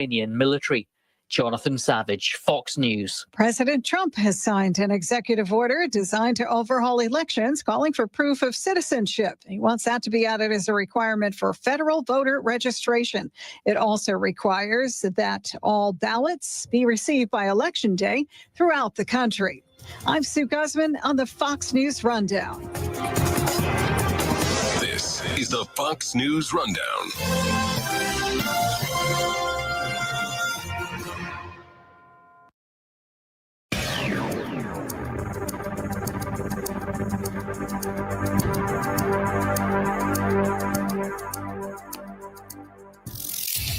Indian military. Jonathan Savage, Fox News. President Trump has signed an executive order designed to overhaul elections, calling for proof of citizenship. He wants that to be added as a requirement for federal voter registration. It also requires that all ballots be received by Election Day throughout the country. I'm Sue Guzman on the Fox News Rundown. This is the Fox News Rundown.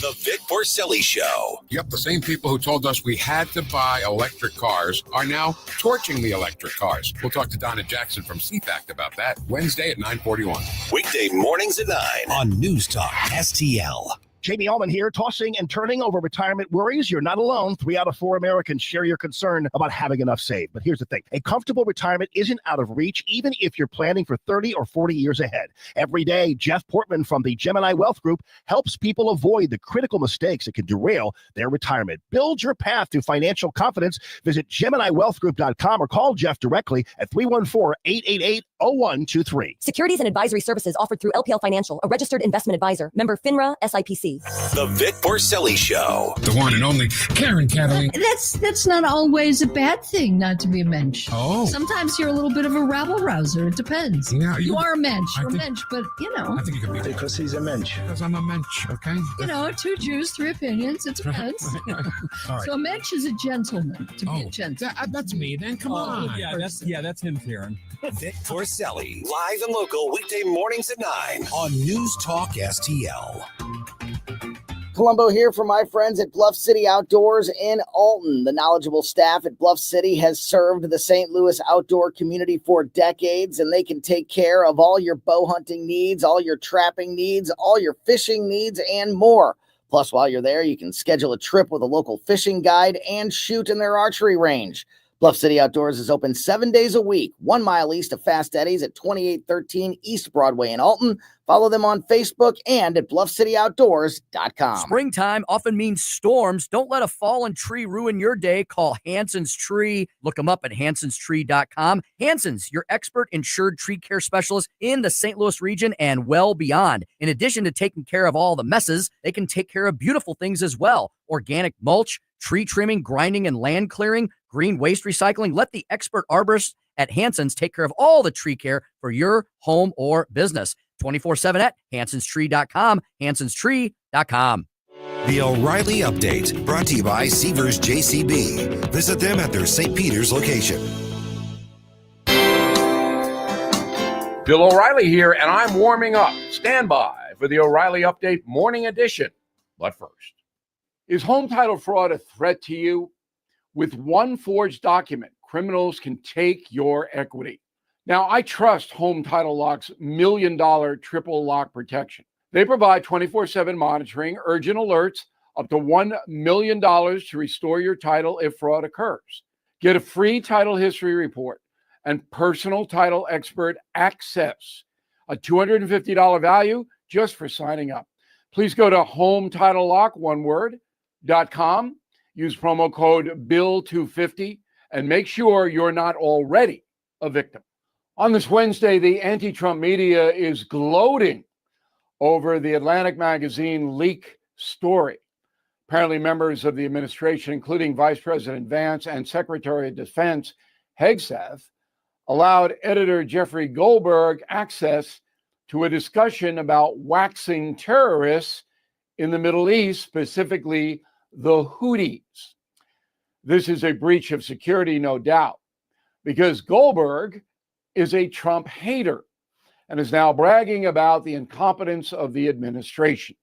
The Vic Porcelli Show. Yep, the same people who told us we had to buy electric cars are now torching the electric cars. We'll talk to Donna Jackson from CFACT about that Wednesday at 9:41. Weekday mornings at 9 on News Talk STL. Jamie Allman here, tossing and turning over retirement worries. You're not alone. 3 out of 4 Americans share your concern about having enough saved. But here's the thing. A comfortable retirement isn't out of reach, even if you're planning for 30 or 40 years ahead. Every day, Jeff Portman from the Gemini Wealth Group helps people avoid the critical mistakes that can derail their retirement. Build your path to financial confidence. Visit GeminiWealthGroup.com or call Jeff directly at 314-888-0123. Securities and advisory services offered through LPL Financial, a registered investment advisor. Member FINRA, SIPC. The Vic Porcelli Show. The one and only Karen Cataline. That's not always a bad thing not to be a mensch. Oh. Sometimes you're a little bit of a rabble-rouser. It depends. Yeah, you are a mensch. You're a mensch, but, you know. I think you could be Because he's a mensch. Because I'm a mensch, okay? You know, 2 Jews, 3 opinions. It depends. All right. So a mensch is a gentleman, to be a gentleman. That's me then. Come on. Yeah, that's him, Karen. Vic Porcelli, live and local, weekday mornings at 9 on News Talk STL. Columbo here from my friends at Bluff City Outdoors in Alton. The knowledgeable staff at Bluff City has served the St. Louis outdoor community for decades, and they can take care of all your bow hunting needs, all your trapping needs, all your fishing needs, and more. Plus, while you're there, you can schedule a trip with a local fishing guide and shoot in their archery range. Bluff City Outdoors is open 7 days a week, 1 mile east of Fast Eddie's at 2813 East Broadway in Alton. Follow them on Facebook and at BluffCityOutdoors.com. Springtime often means storms. Don't let a fallen tree ruin your day. Call Hanson's Tree. Look them up at hansonstree.com. Hanson's, your expert insured tree care specialist in the St. Louis region and well beyond. In addition to taking care of all the messes, they can take care of beautiful things as well. Organic mulch, tree trimming, grinding, and land clearing, green waste recycling. Let the expert arborists at Hanson's take care of all the tree care for your home or business. 24/7 at hansonstree.com, hansonstree.com. The O'Reilly Update, brought to you by Seavers JCB. Visit them at their St. Peter's location. Bill O'Reilly here, and I'm warming up. Stand by for the O'Reilly Update Morning Edition. But first, is home title fraud a threat to you? With one forged document, criminals can take your equity. Now, I trust Home Title Lock's $1 million triple lock protection. They provide 24/7 monitoring, urgent alerts, up to $1 million to restore your title if fraud occurs. Get a free title history report and personal title expert access, a $250 value just for signing up. Please go to HometitleLock.com, use promo code BILL250, and make sure you're not already a victim. On this Wednesday, the anti-Trump media is gloating over the Atlantic magazine leak story. Apparently, members of the administration, including Vice President Vance and Secretary of Defense Hegseth, allowed editor Jeffrey Goldberg access to a discussion about waxing terrorists in the Middle East, specifically the Houthis. This is a breach of security, no doubt, because Goldberg is a Trump hater and is now bragging about the incompetence of the administration.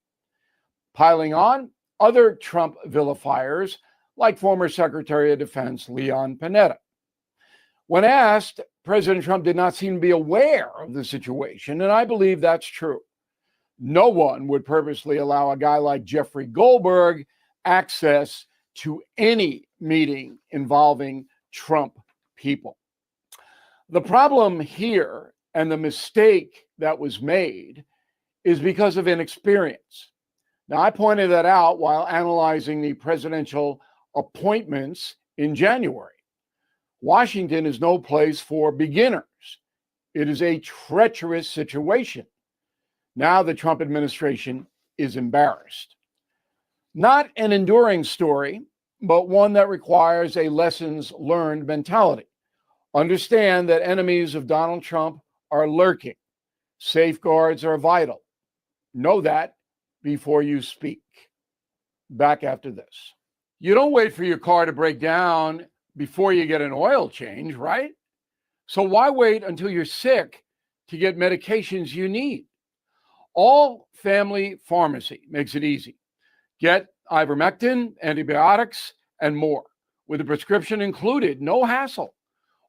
Piling on, other Trump vilifiers like former Secretary of Defense Leon Panetta. When asked, President Trump did not seem to be aware of the situation, and I believe that's true. No one would purposely allow a guy like Jeffrey Goldberg access to any meeting involving Trump people. The problem here and the mistake that was made is because of inexperience. Now, I pointed that out while analyzing the presidential appointments in January. Washington is no place for beginners. It is a treacherous situation. Now the Trump administration is embarrassed. Not an enduring story, but one that requires a lessons learned mentality. Understand that enemies of Donald Trump are lurking. Safeguards are vital. Know that before you speak. Back after this. You don't wait for your car to break down before you get an oil change, right? So why wait until you're sick to get medications you need? All Family Pharmacy makes it easy. Get ivermectin, antibiotics, and more with a prescription included. No hassle.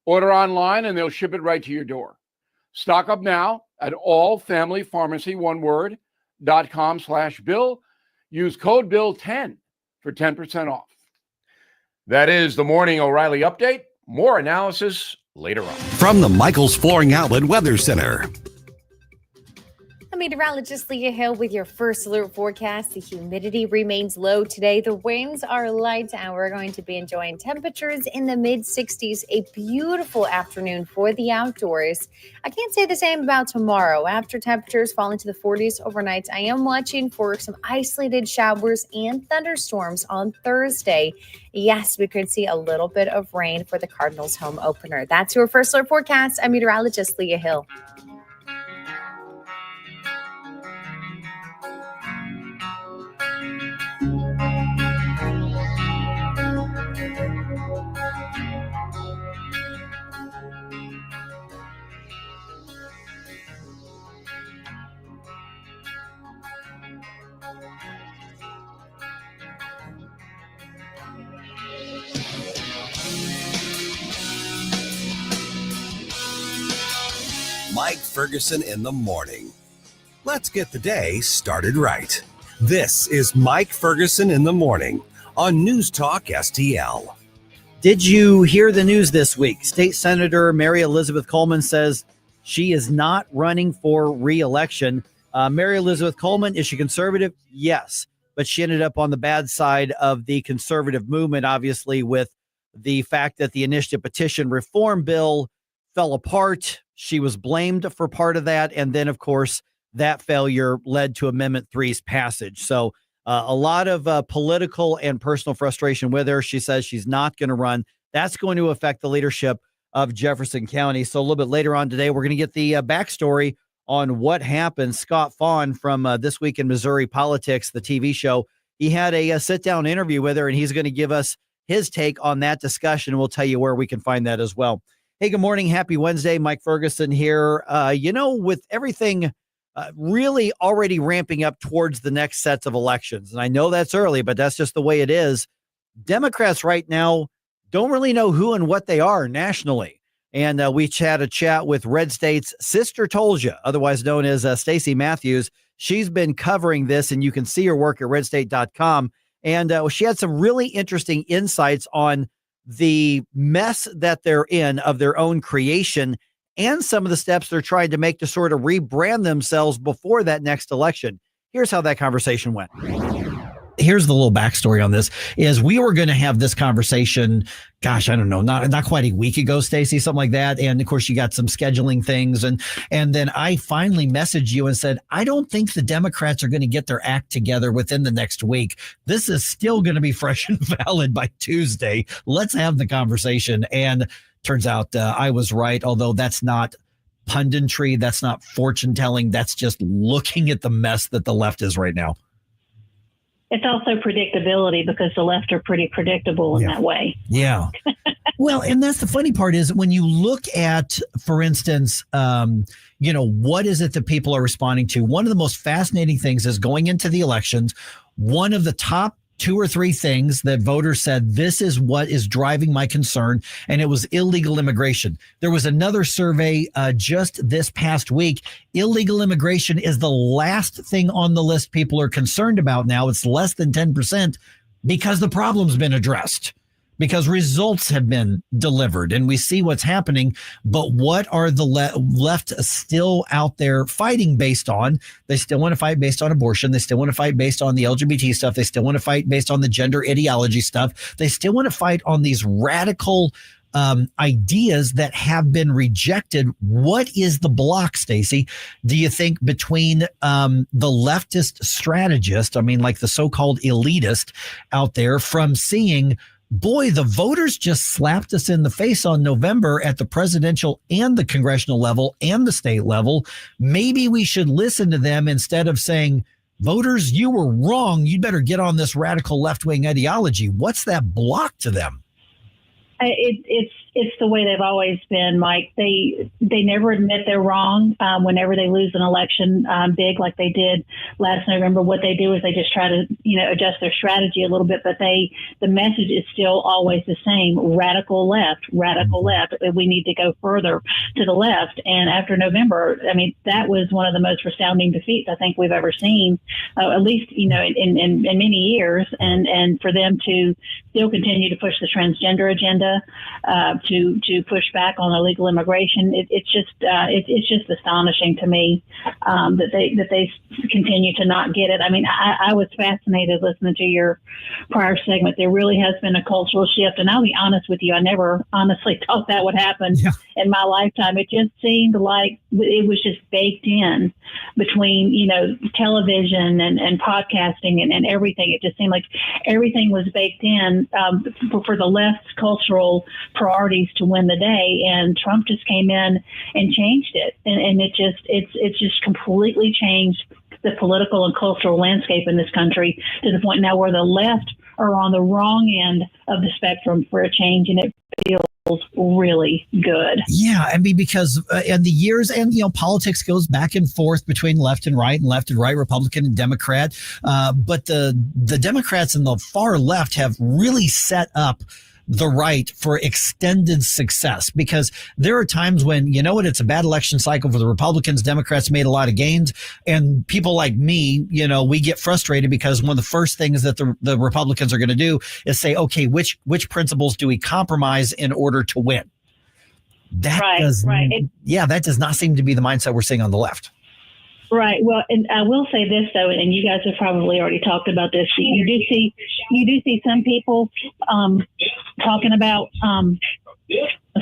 Order online and they'll ship it right to your door. Stock up now at allfamilypharmacy.com/Bill. Use code BILL10 for 10% off. That is the Morning O'Reilly Update. More analysis later on. From the Michael's Flooring Outlet Weather Center. I'm meteorologist Leah Hill with your first alert forecast. The humidity remains low today. The winds are light, and we're going to be enjoying temperatures in the mid-60s. A beautiful afternoon for the outdoors. I can't say the same about tomorrow. After temperatures fall into the 40s overnight, I am watching for some isolated showers and thunderstorms on Thursday. Yes, we could see a little bit of rain for the Cardinals home opener. That's your first alert forecast. I'm meteorologist Leah Hill. Mike Ferguson in the morning. Let's get the day started right. This is Mike Ferguson in the morning on News Talk STL. Did you hear the news this week? State Senator Mary Elizabeth Coleman says she is not running for re-election. Mary Elizabeth Coleman, is she conservative? Yes, but she ended up on the bad side of the conservative movement, obviously, with the fact that the initiative petition reform bill fell apart. She was blamed for part of that. And then, of course, that failure led to Amendment 3's passage. So a lot of political and personal frustration with her. She says she's not going to run. That's going to affect the leadership of Jefferson County. So a little bit later on today, we're going to get the backstory on what happened. Scott Faughn from This Week in Missouri Politics, the TV show, he had a sit-down interview with her, and he's going to give us his take on that discussion. We'll tell you where we can find that as well. Hey, good morning. Happy Wednesday. Mike Ferguson here. With everything really already ramping up towards the next sets of elections, and I know that's early, but that's just the way it is. Democrats right now don't really know who and what they are nationally. And we had a chat with Red State's Sister Tolja, otherwise known as Stacey Matthews. She's been covering this, and you can see her work at redstate.com. And she had some really interesting insights on the mess that they're in of their own creation and some of the steps they're trying to make to sort of rebrand themselves before that next election. Here's how that conversation went. Here's the little backstory on this is we were going to have this conversation, gosh, I don't know, not quite a week ago, Stacey, something like that. And of course you got some scheduling things. And then I finally messaged you and said, I don't think the Democrats are going to get their act together within the next week. This is still going to be fresh and valid by Tuesday. Let's have the conversation. And turns out I was right, although that's not punditry. That's not fortune telling. That's just looking at the mess that the left is right now. It's also predictability because the left are pretty predictable in that way. Yeah. Well, and that's the funny part is when you look at, for instance, what is it that people are responding to? One of the most fascinating things is going into the elections. One of the top 2 or 3 things that voters said, this is what is driving my concern. And it was illegal immigration. There was another survey just this past week. Illegal immigration is the last thing on the list people are concerned about now. It's less than 10% because the problem's been addressed. because results have been delivered and we see what's happening. But what are the left still out there fighting based on? They still want to fight based on abortion. They still want to fight based on the LGBT stuff. They still want to fight based on the gender ideology stuff. They still want to fight on these radical ideas that have been rejected. What is the block, Stacey? Do you think between the leftist strategist, I mean, like the so-called elitist out there, from seeing, boy, the voters just slapped us in the face on November at the presidential and the congressional level and the state level, maybe we should listen to them instead of saying, voters, you were wrong, you'd better get on this radical left-wing ideology? What's that block to them? It's the way they've always been, Mike. They never admit they're wrong. Whenever they lose an election big like they did last November, what they do is they just try to adjust their strategy a little bit. But the message is still always the same: radical left, radical left. We need to go further to the left. And after November, I mean, that was one of the most resounding defeats I think we've ever seen, at least in many years. And for them to still continue to push the transgender agenda, to push back on illegal immigration, it's just astonishing to me that they continue to not get it. I mean, I was fascinated listening to your prior segment. There really has been a cultural shift, and I'll be honest with you, I never honestly thought that would happen in my lifetime. It just seemed like it was just baked in between television and podcasting and everything. It just seemed like everything was baked in for the left's cultural priorities to win the day, and Trump just came in and changed it, and it's just completely changed the political and cultural landscape in this country to the point now where the left are on the wrong end of the spectrum for a change, and it feels really good. Yeah, I mean, because in the years, and politics goes back and forth between left and right, Republican and Democrat, but the Democrats and the far left have really set up the right for extended success, because there are times when, it's a bad election cycle for the Republicans. Democrats made a lot of gains, and people like me, we get frustrated because one of the first things that the Republicans are going to do is say, okay, which principles do we compromise in order to win? That that does not seem to be the mindset we're seeing on the left. Right. Well, and I will say this though, and you guys have probably already talked about this. You do see some people talking about.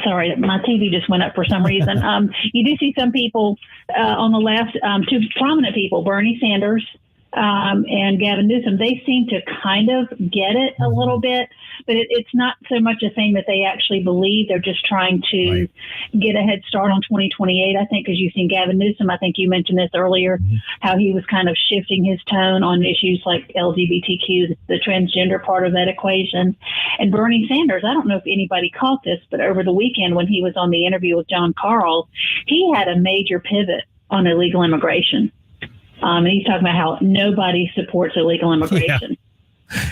Sorry, my TV just went up for some reason. You do see some people on the left, two prominent people, Bernie Sanders and Gavin Newsom. They seem to kind of get it a little bit, but it's not so much a thing that they actually believe. They're just trying to get a head start on 2028, I think, because you've seen Gavin Newsom. I think you mentioned this earlier, how he was kind of shifting his tone on issues like LGBTQ, the transgender part of that equation. And Bernie Sanders, I don't know if anybody caught this, but over the weekend when he was on the interview with John Carl, he had a major pivot on illegal immigration. And he's talking about how nobody supports illegal immigration.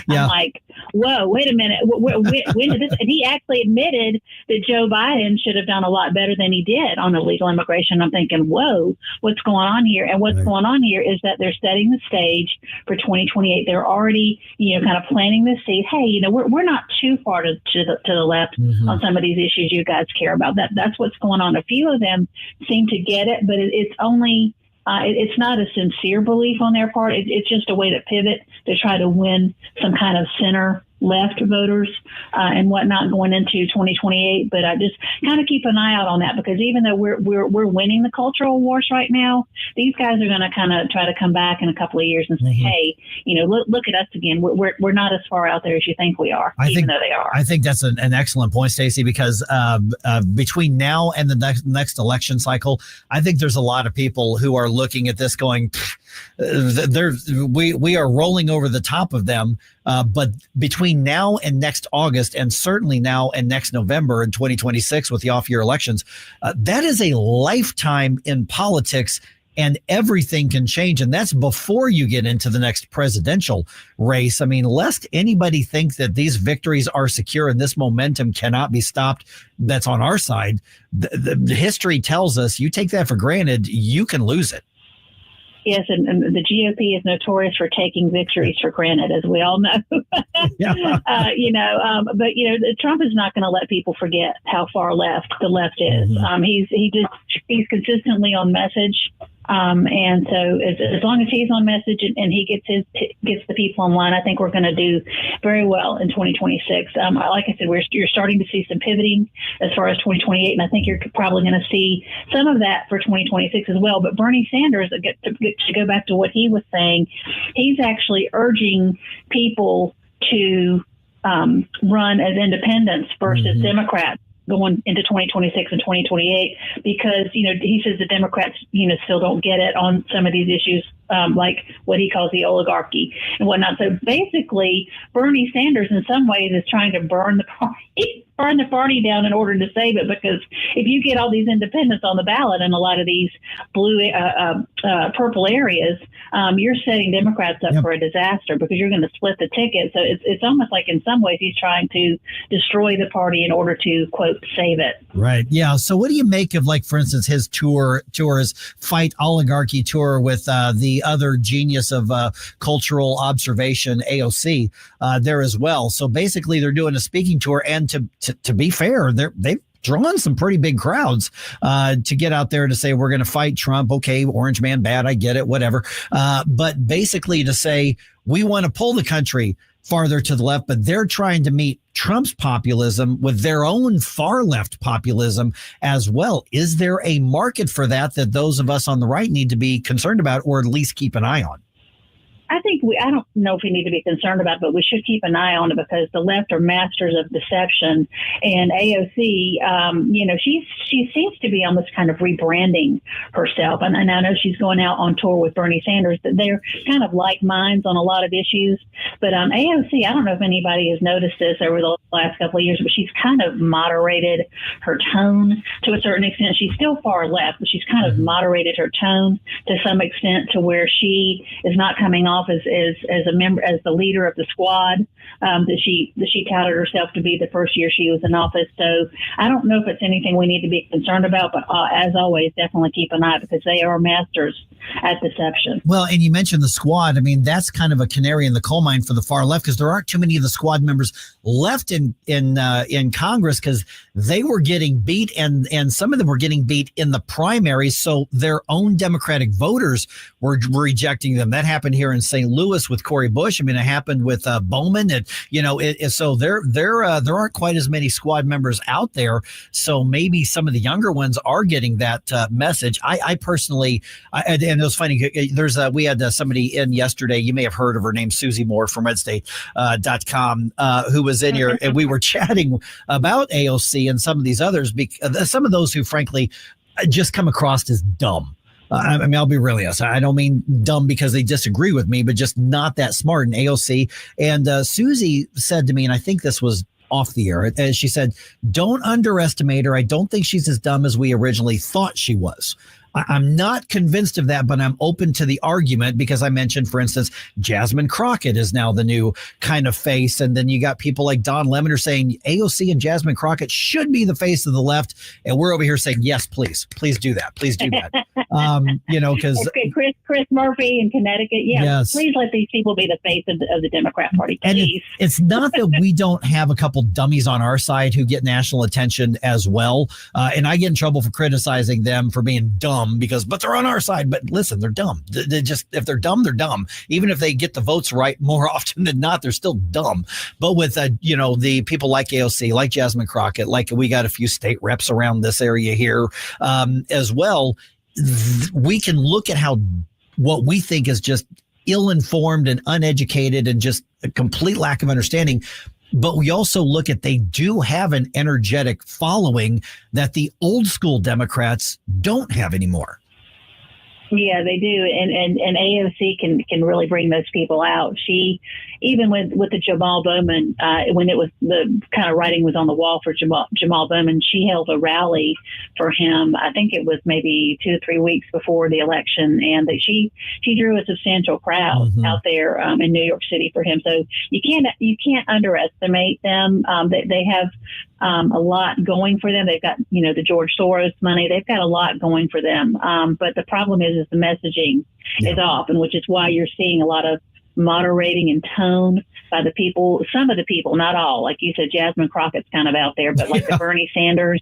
Yeah. I'm like, whoa, wait a minute. When did this? And he actually admitted that Joe Biden should have done a lot better than he did on illegal immigration. I'm thinking, whoa, what's going on here? And what's going on here is that they're setting the stage for 2028. They're already, kind of planting the seed. Hey, we're not too far to the left on some of these issues you guys care about. That's what's going on. A few of them seem to get it, but it's only. It's not a sincere belief on their part. It's just a way to pivot to try to win some kind of center left voters and whatnot going into 2028. But I just kind of keep an eye out on that, because even though we're winning the cultural wars right now, these guys are going to kind of try to come back in a couple of years and say, hey, look at us again. We're not as far out there as you think we are, even though they are. I think that's an excellent point, Stacey, because between now and the next election cycle, I think there's a lot of people who are looking at this going, we are rolling over the top of them. But between now and next August, and certainly now and next November in 2026 with the off-year elections, that is a lifetime in politics, and everything can change. And that's before you get into the next presidential race. I mean, lest anybody think that these victories are secure and this momentum cannot be stopped, that's on our side. The history tells us you take that for granted, you can lose it. Yes, and the GOP is notorious for taking victories for granted, as we all know. Trump is not going to let people forget how far left the left is. He's consistently on message. And so as long as he's on message and he gets the people in line, I think we're going to do very well in 2026. Like I said, you're starting to see some pivoting as far as 2028, and I think you're probably going to see some of that for 2026 as well. But Bernie Sanders, to go back to what he was saying, he's actually urging people to run as independents versus Democrats going into 2026 and 2028, because, he says the Democrats, still don't get it on some of these issues, like what he calls the oligarchy and whatnot. So basically, Bernie Sanders in some ways is trying to burn the party down in order to save it, because if you get all these independents on the ballot in a lot of these purple areas, you're setting Democrats up for a disaster, because you're going to split the ticket. So it's almost like in some ways he's trying to destroy the party in order to, quote, save it. Right. Yeah. So what do you make of, like, for instance, his tours Fight Oligarchy tour with the other genius of cultural observation, AOC, there as well? So basically they're doing a speaking tour, and to be fair, they've drawn some pretty big crowds to get out there to say, we're going to fight Trump. Okay, orange man bad, I get it, whatever. But basically to say, we want to pull the country farther to the left, but they're trying to meet Trump's populism with their own far left populism as well. Is there a market for that those of us on the right need to be concerned about, or at least keep an eye on? I think I don't know if we need to be concerned about it, but we should keep an eye on it, because the left are masters of deception. And AOC, she seems to be almost kind of rebranding herself. And I know she's going out on tour with Bernie Sanders, that they're kind of like minds on a lot of issues. But AOC, I don't know if anybody has noticed this over the last couple of years, but she's kind of moderated her tone to a certain extent. She's still far left, but she's kind of moderated her tone to some extent, to where she is not coming off as a member, as the leader of the squad that she touted herself to be the first year she was in office. So I don't know if it's anything we need to be concerned about, but as always, definitely keep an eye, because they are masters at deception. Well, and you mentioned the squad. I mean, that's kind of a canary in the coal mine for the far left, because there aren't too many of the squad members left in Congress, because they were getting beat, and some of them were getting beat in the primaries. So their own Democratic voters were rejecting them. That happened here in St. Louis with Cori Bush. I mean, it happened with Bowman, and so there aren't quite as many squad members out there. So maybe some of the younger ones are getting that message. I personally, and it was funny. We had somebody in yesterday. You may have heard of her name, Susie Moore from RedState.com, who was in here, and we were chatting about AOC and some of these others, some of those who frankly just come across as dumb. I mean, I'll be really honest. I don't mean dumb because they disagree with me, but just not that smart. And AOC and Susie said to me, and I think this was off the air, as she said, don't underestimate her. I don't think she's as dumb as we originally thought she was. I'm not convinced of that, but I'm open to the argument, because I mentioned, for instance, Jasmine Crockett is now the new kind of face. And then you got people like Don Lemon are saying AOC and Jasmine Crockett should be the face of the left. And we're over here saying, yes, please do that. Please do that. Because Chris Murphy in Connecticut. Yeah. Yes. Please let these people be the face of the Democrat Party. Please. And it's not that we don't have a couple dummies on our side who get national attention as well. And I get in trouble for criticizing them for being dumb, but they're on our side. But listen, they're dumb. If they're dumb, they're dumb. Even if they get the votes right more often than not, they're still dumb. But with the people like AOC, like Jasmine Crockett, like we got a few state reps around this area here as well, we can look at how what we think is just ill-informed and uneducated and just a complete lack of understanding. But we also look at, they do have an energetic following that the old school Democrats don't have anymore. Yeah, they do. And AOC can really bring those people out. She even with the Jamal Bowman, when it was the kind of writing was on the wall for Jamal Bowman, she held a rally for him. I think it was maybe 2 to 3 weeks before the election, and that she drew a substantial crowd out there in New York City for him. So you can't underestimate them. They have a lot going for them. They've got, the George Soros money. They've got a lot going for them. But the problem is the messaging is off, and which is why you're seeing a lot of moderating in tone by the people, some of the people, not all. Like you said, Jasmine Crockett's kind of out there, but like the Bernie Sanders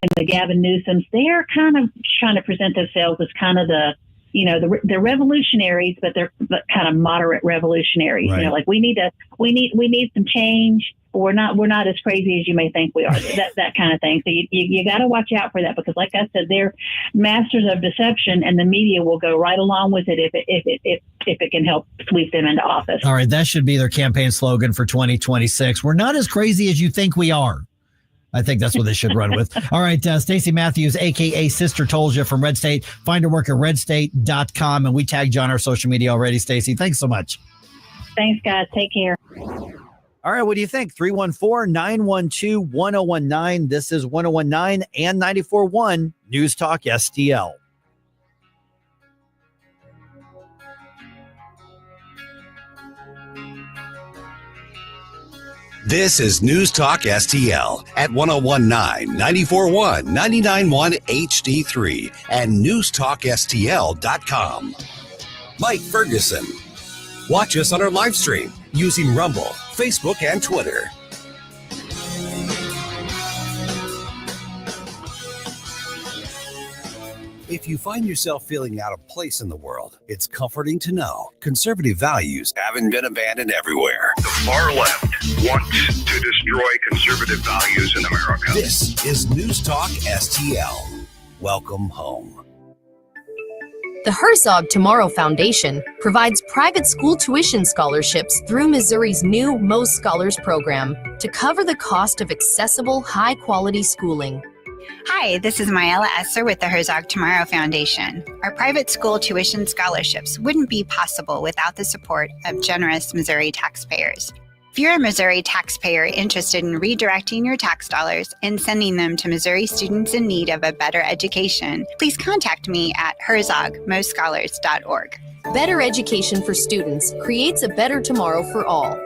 and the Gavin Newsoms, they're kind of trying to present themselves as kind of they're revolutionaries, but they're kind of moderate revolutionaries. Right. Like we need some change. We're not as crazy as you may think we are. That kind of thing. So you got to watch out for that, because, like I said, they're masters of deception, and the media will go right along with it if it can help sweep them into office. All right, that should be their campaign slogan for 2026. We're not as crazy as you think we are. I think that's what they should run with. All right, Stacey Matthews, a.k.a. Sister Told You from Red State. Find her work at redstate.com, and we tagged you on our social media already, Stacey. Thanks so much. Thanks, guys. Take care. All right, what do you think? 314-912-1019. This is 1019 and 94.1 News Talk STL. This is News Talk STL at 1019, 94.1, 99.1 HD3 and newstalkstl.com. Mike Ferguson. Watch us on our live stream using Rumble, Facebook, and Twitter. If you find yourself feeling out of place in the world, it's comforting to know conservative values haven't been abandoned everywhere. The far left wants to destroy conservative values in America. This is News Talk STL. Welcome home. The Herzog Tomorrow Foundation provides private school tuition scholarships through Missouri's new Most Scholars program to cover the cost of accessible, high-quality schooling. Hi, this is Mayela Esser with the Herzog Tomorrow Foundation. Our private school tuition scholarships wouldn't be possible without the support of generous Missouri taxpayers. If you're a Missouri taxpayer interested in redirecting your tax dollars and sending them to Missouri students in need of a better education, please contact me at herzogmostscholars.org. Better education for students creates a better tomorrow for all.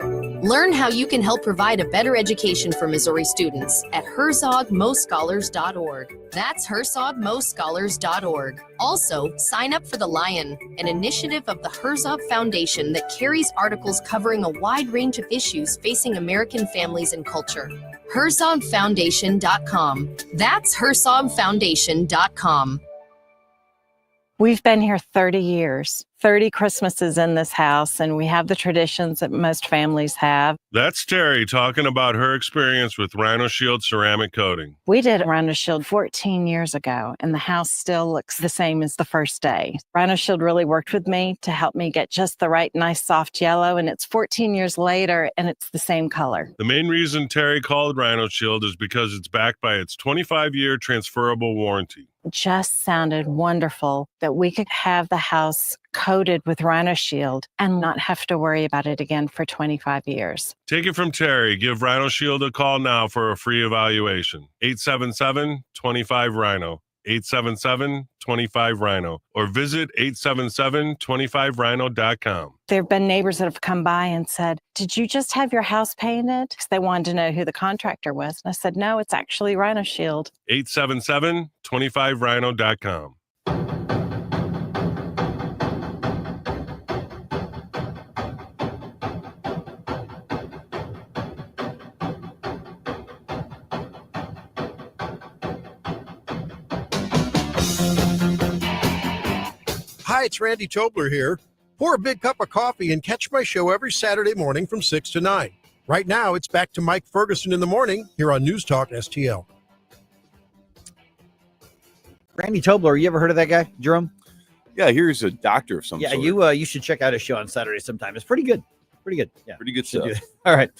Learn how you can help provide a better education for Missouri students at herzogmostscholars.org. That's herzogmostscholars.org. Also, sign up for The Lion, an initiative of the Herzog Foundation that carries articles covering a wide range of issues facing American families and culture. herzogfoundation.com. That's herzogfoundation.com. We've been here 30 years, 30 Christmases in this house, and we have the traditions that most families have. That's Terry talking about her experience with Rhino Shield ceramic coating. We did Rhino Shield 14 years ago, and the house still looks the same as the first day. Rhino Shield really worked with me to help me get just the right, nice, soft yellow, and it's 14 years later, and it's the same color. The main reason Terry called Rhino Shield is because it's backed by its 25-year transferable warranty. It just sounded wonderful that we could have the house coated with Rhino Shield and not have to worry about it again for 25 years. Take it from Terry. Give Rhino Shield a call now for a free evaluation. 877-25-RHINO. 877-25-RHINO. Or visit 877-25rhino.com. There have been neighbors that have come by and said, "Did you just have your house painted?" Because they wanted to know who the contractor was. And I said, "No, it's actually Rhino Shield." 877-25rhino.com. Hi, it's Randy Tobler here. Pour a big cup of coffee and catch my show every Saturday morning from 6 to 9. Right now, it's back to Mike Ferguson in the morning here on News Talk STL. Randy Tobler, you ever heard of that guy, Jerome? Yeah, here's a doctor of some sort. Yeah, you should check out his show on Saturday sometime. It's pretty good. Pretty good. Yeah, pretty good stuff. All right.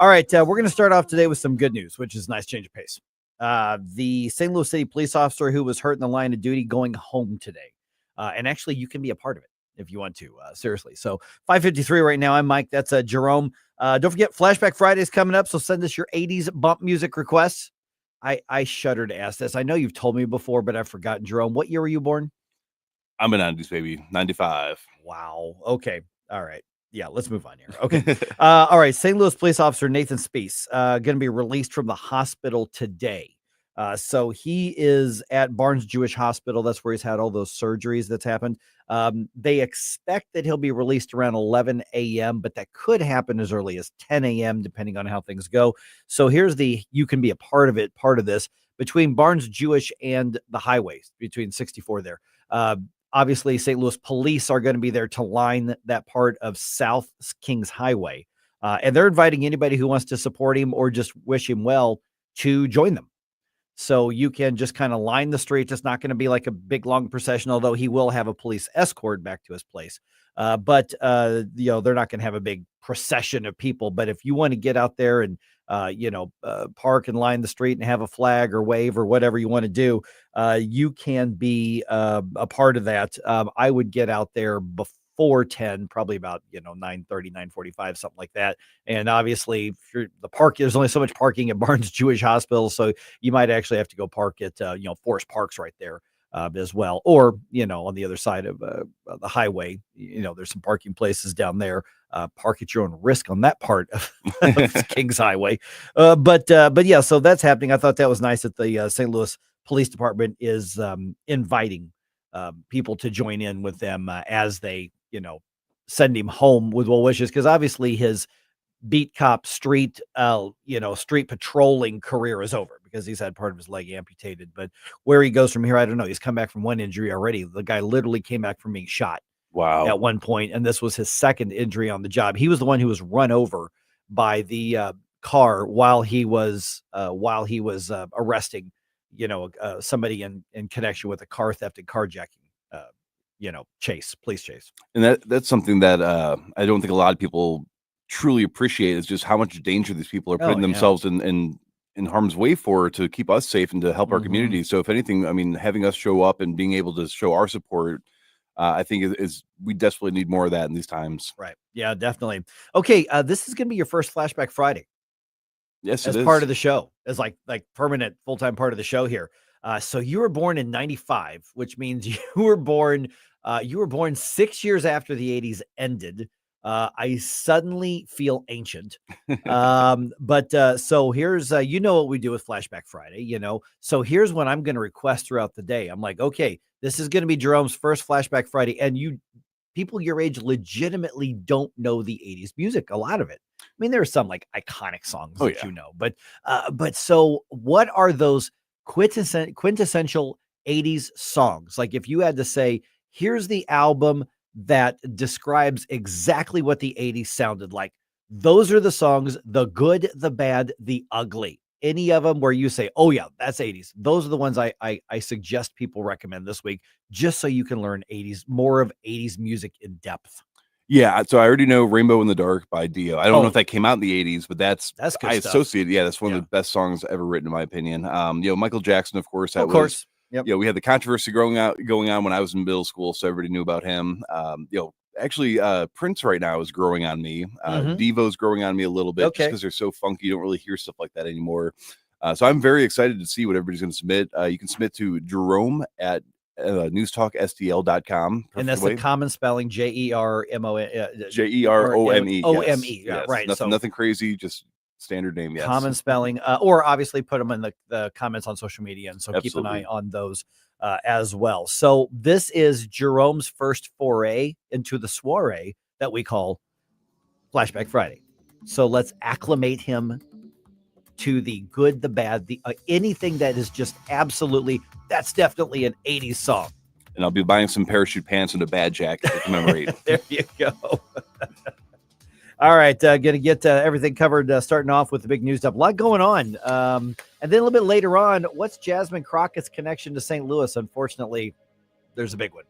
We're going to start off today with some good news, which is a nice change of pace. The St. Louis City police officer who was hurt in the line of duty going home today. And actually, you can be a part of it. if you want to, seriously. So 5:53 right now. I'm Mike. That's Jerome. Don't forget, Flashback Friday is coming up, so send us your 80s bump music requests. I shudder to ask this. I know you've told me before, but I've forgotten. Jerome, what year were you born? I'm a 90s baby, 95. Wow. Okay. All right. Yeah, let's move on here. Okay. All right. St. Louis police officer Nathan Spees going to be released from the hospital today. So he is at Barnes Jewish Hospital. That's where he's had all those surgeries that's happened. They expect that he'll be released around 11 a.m., but that could happen as early as 10 a.m., depending on how things go. So here's you can be a part of this, between Barnes Jewish and the highways, between 64 there. Obviously, St. Louis police are going to be there to line that part of South Kings Highway. And they're inviting anybody who wants to support him or just wish him well to join them. So you can just kind of line the streets. It's not going to be like a big, long procession, although he will have a police escort back to his place. But they're not going to have a big procession of people. But if you want to get out there and, park and line the street and have a flag or wave or whatever you want to do, you can be a part of that. I would get out there before 10, probably about 9:30, 9:45, something like that. And obviously, there's only so much parking at Barnes Jewish Hospital, so you might actually have to go park at Forest Park's right there as well, or on the other side of the highway. There's some parking places down there. Park at your own risk on that part of Kings Highway. But yeah, so that's happening. I thought that was nice that the St. Louis Police Department is inviting people to join in with them as they, send him home with well wishes, because obviously his beat cop street patrolling career is over because he's had part of his leg amputated. But where he goes from here, I don't know. He's come back from one injury already. The guy literally came back from being shot. Wow. At one point, and this was his second injury on the job. He was the one who was run over by the car while he was arresting, somebody in connection with a car theft and carjacking, police chase. And that's something that I don't think a lot of people truly appreciate, is just how much danger these people are putting themselves in harm's way to keep us safe and to help our community. So if anything, I mean, having us show up and being able to show our support, I think we desperately need more of that in these times. Right. Yeah, definitely. Okay. This is going to be your first Flashback Friday. Yes, as part of the show, as like permanent full-time part of the show here. So you were born in 95, which means you were born 6 years after the 80s ended. I suddenly feel ancient. But so here's, what we do with Flashback Friday, so here's what I'm going to request throughout the day. I'm like, okay, this is going to be Jerome's first Flashback Friday. And people your age legitimately don't know the 80s music, a lot of it. I mean, there are some like iconic songs but so what are those quintessential 80s songs? Like if you had to say, here's the album that describes exactly what the 80s sounded like, those are the songs, the good, the bad, the ugly. Any of them where you say, oh yeah, that's 80s. Those are the ones I suggest people recommend this week, just so you can learn more of 80s music in depth. Yeah, so I already know Rainbow in the Dark by Dio. I don't know if that came out in the 80s, but that's good I stuff. associate. Yeah, that's one of the best songs ever written, in my opinion. Michael Jackson, of course. Yep. We had the controversy going on when I was in middle school, so everybody knew about him. Actually, Prince right now is growing on me. Devo's growing on me a little bit, just because they're so funky. You don't really hear stuff like that anymore. So I'm very excited to see what everybody's going to submit. You can submit to Jerome at newstalkstl.com. And that's the common spelling, Jerome. Jerome. Yeah, right. Nothing crazy, just standard name. Yes. Common spelling, or obviously put them in the comments on social media. And so keep an eye on those as well. So this is Jerome's first foray into the soiree that we call Flashback Friday. So let's acclimate him to the good, the bad, the anything that is just absolutely, that's definitely an 80s song. And I'll be buying some parachute pants and a bad jacket to commemorate. There you go. All right, going to get everything covered, starting off with the big news stuff. A lot going on. And then a little bit later on, what's Jasmine Crockett's connection to St. Louis? Unfortunately, there's a big one.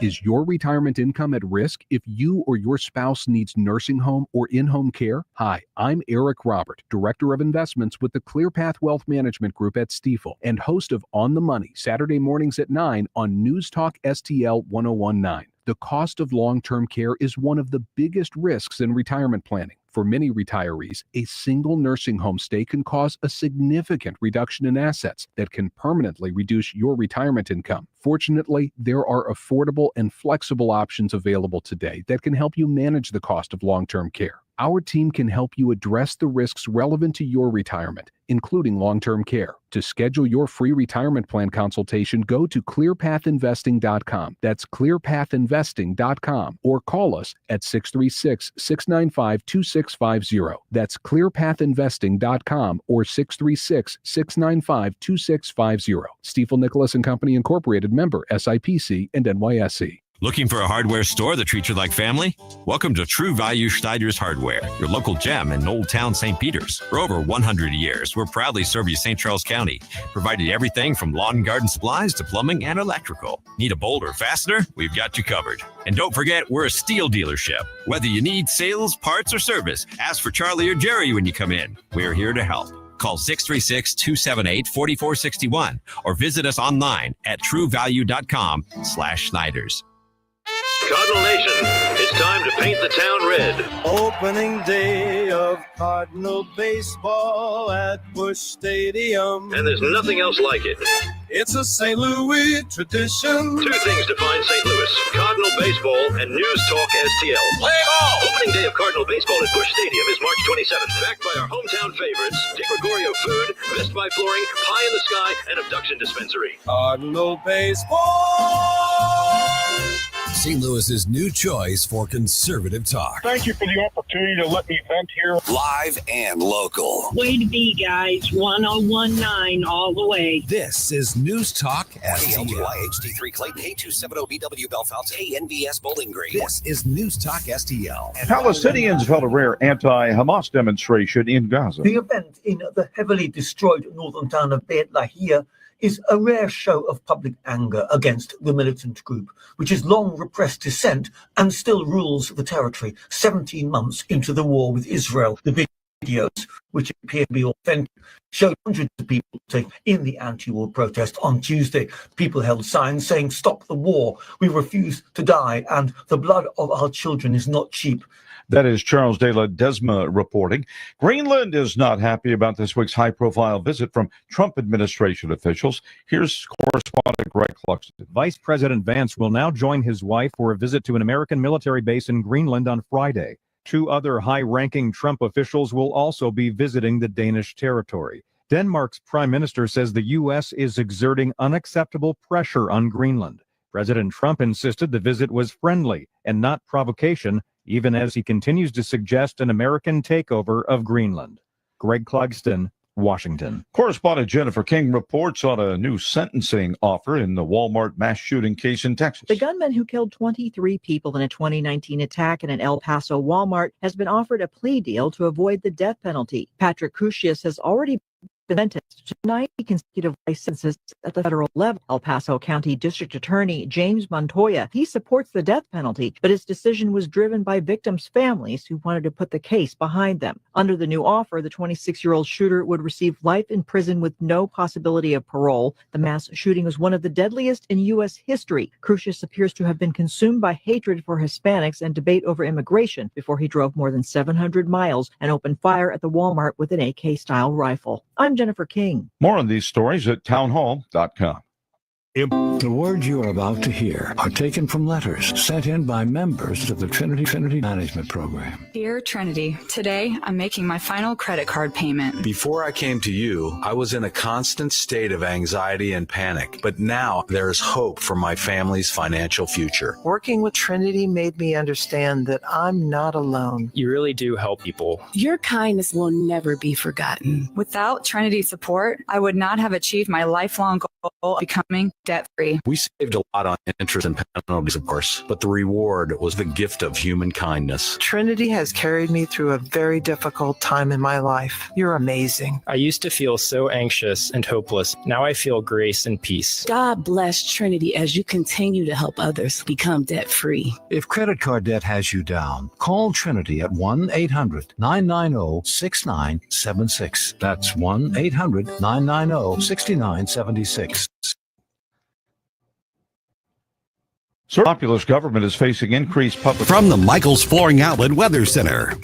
Is your retirement income at risk if you or your spouse needs nursing home or in-home care? Hi, I'm Eric Robert, Director of Investments with the ClearPath Wealth Management Group at Stifel and host of On the Money, Saturday mornings at 9 on News Talk STL 1019. The cost of long-term care is one of the biggest risks in retirement planning. For many retirees, a single nursing home stay can cause a significant reduction in assets that can permanently reduce your retirement income. Fortunately, there are affordable and flexible options available today that can help you manage the cost of long-term care. Our team can help you address the risks relevant to your retirement, including long-term care. To schedule your free retirement plan consultation, go to clearpathinvesting.com. That's clearpathinvesting.com or call us at 636-695-2650. That's clearpathinvesting.com or 636-695-2650. Stifel Nicholas and Company Incorporated, member SIPC and NYSE. Looking for a hardware store that treats you like family? Welcome to True Value Schneider's Hardware, your local gem in Old Town St. Peters. For over 100 years, we're proudly serve you St. Charles County, providing everything from lawn and garden supplies to plumbing and electrical. Need a bolt or fastener? We've got you covered. And don't forget, we're a steel dealership. Whether you need sales, parts, or service, ask for Charlie or Jerry when you come in. We're here to help. Call 636-278-4461 or visit us online at truevalue.com/Schneiders. Cardinal Nation, it's time to paint the town red. Opening day of Cardinal baseball at Busch Stadium. And there's nothing else like it. It's a St. Louis tradition. Two things define St. Louis: Cardinal baseball and News Talk STL. Play ball! Opening day of Cardinal baseball at Busch Stadium is March 27th. Backed by our hometown favorites, DiGregorio Food, Best Buy Flooring, Pie in the Sky, and Abduction Dispensary. Cardinal baseball! St. Louis's new choice for conservative talk. Thank you for the opportunity to let me vent here. Live and local. Way to be, guys. 1019 all the way. This is News Talk STL. KLTY-HD3 Clayton, K270BW Belfast, KNVS Bowling Green. This is News Talk STL. Palestinians held a rare anti-Hamas demonstration in Gaza. The event in the heavily destroyed northern town of Beit Lahia is a rare show of public anger against the militant group, which has long repressed dissent and still rules the territory 17 months into the war with Israel. The videos, which appear to be authentic, showed hundreds of people taking in the anti-war protest on Tuesday. People held signs saying, "Stop the war, we refuse to die, and the blood of our children is not cheap." That is Charles de la Desma reporting. Greenland is not happy about this week's high-profile visit from Trump administration officials. Here's correspondent Greg Cluxton. Vice President Vance will now join his wife for a visit to an American military base in Greenland on Friday. Two other high-ranking Trump officials will also be visiting the Danish territory. Denmark's prime minister says the U.S. is exerting unacceptable pressure on Greenland. President Trump insisted the visit was friendly and not provocation, even as he continues to suggest an American takeover of Greenland. Greg Clugston, Washington. Correspondent Jennifer King reports on a new sentencing offer in the Walmart mass shooting case in Texas. The gunman who killed 23 people in a 2019 attack in an El Paso Walmart has been offered a plea deal to avoid the death penalty. Patrick Crucius has already been sentenced to 90 consecutive life sentences at the federal level. El Paso County District Attorney James Montoya, he supports the death penalty, but his decision was driven by victims' families who wanted to put the case behind them. Under the new offer, the 26-year-old shooter would receive life in prison with no possibility of parole. The mass shooting was one of the deadliest in U.S. history. Crucius appears to have been consumed by hatred for Hispanics and debate over immigration before he drove more than 700 miles and opened fire at the Walmart with an AK-style rifle. I'm Jennifer King. More on these stories at townhall.com. The words you are about to hear are taken from letters sent in by members of the Trinity Management Program. Dear Trinity, today I'm making my final credit card payment. Before I came to you, I was in a constant state of anxiety and panic, but now there is hope for my family's financial future. Working with Trinity made me understand that I'm not alone. You really do help people. Your kindness will never be forgotten. Without Trinity's support, I would not have achieved my lifelong goal of becoming debt-free. We saved a lot on interest and penalties, of course, but the reward was the gift of human kindness. Trinity has carried me through a very difficult time in my life. You're amazing. I used to feel so anxious and hopeless. Now I feel grace and peace. God bless Trinity as you continue to help others become debt-free. If credit card debt has you down, call Trinity at 1-800-990-6976. That's 1-800-990-6976. Populist government is facing increased public... From the Michael's Flooring Outlet Weather Center.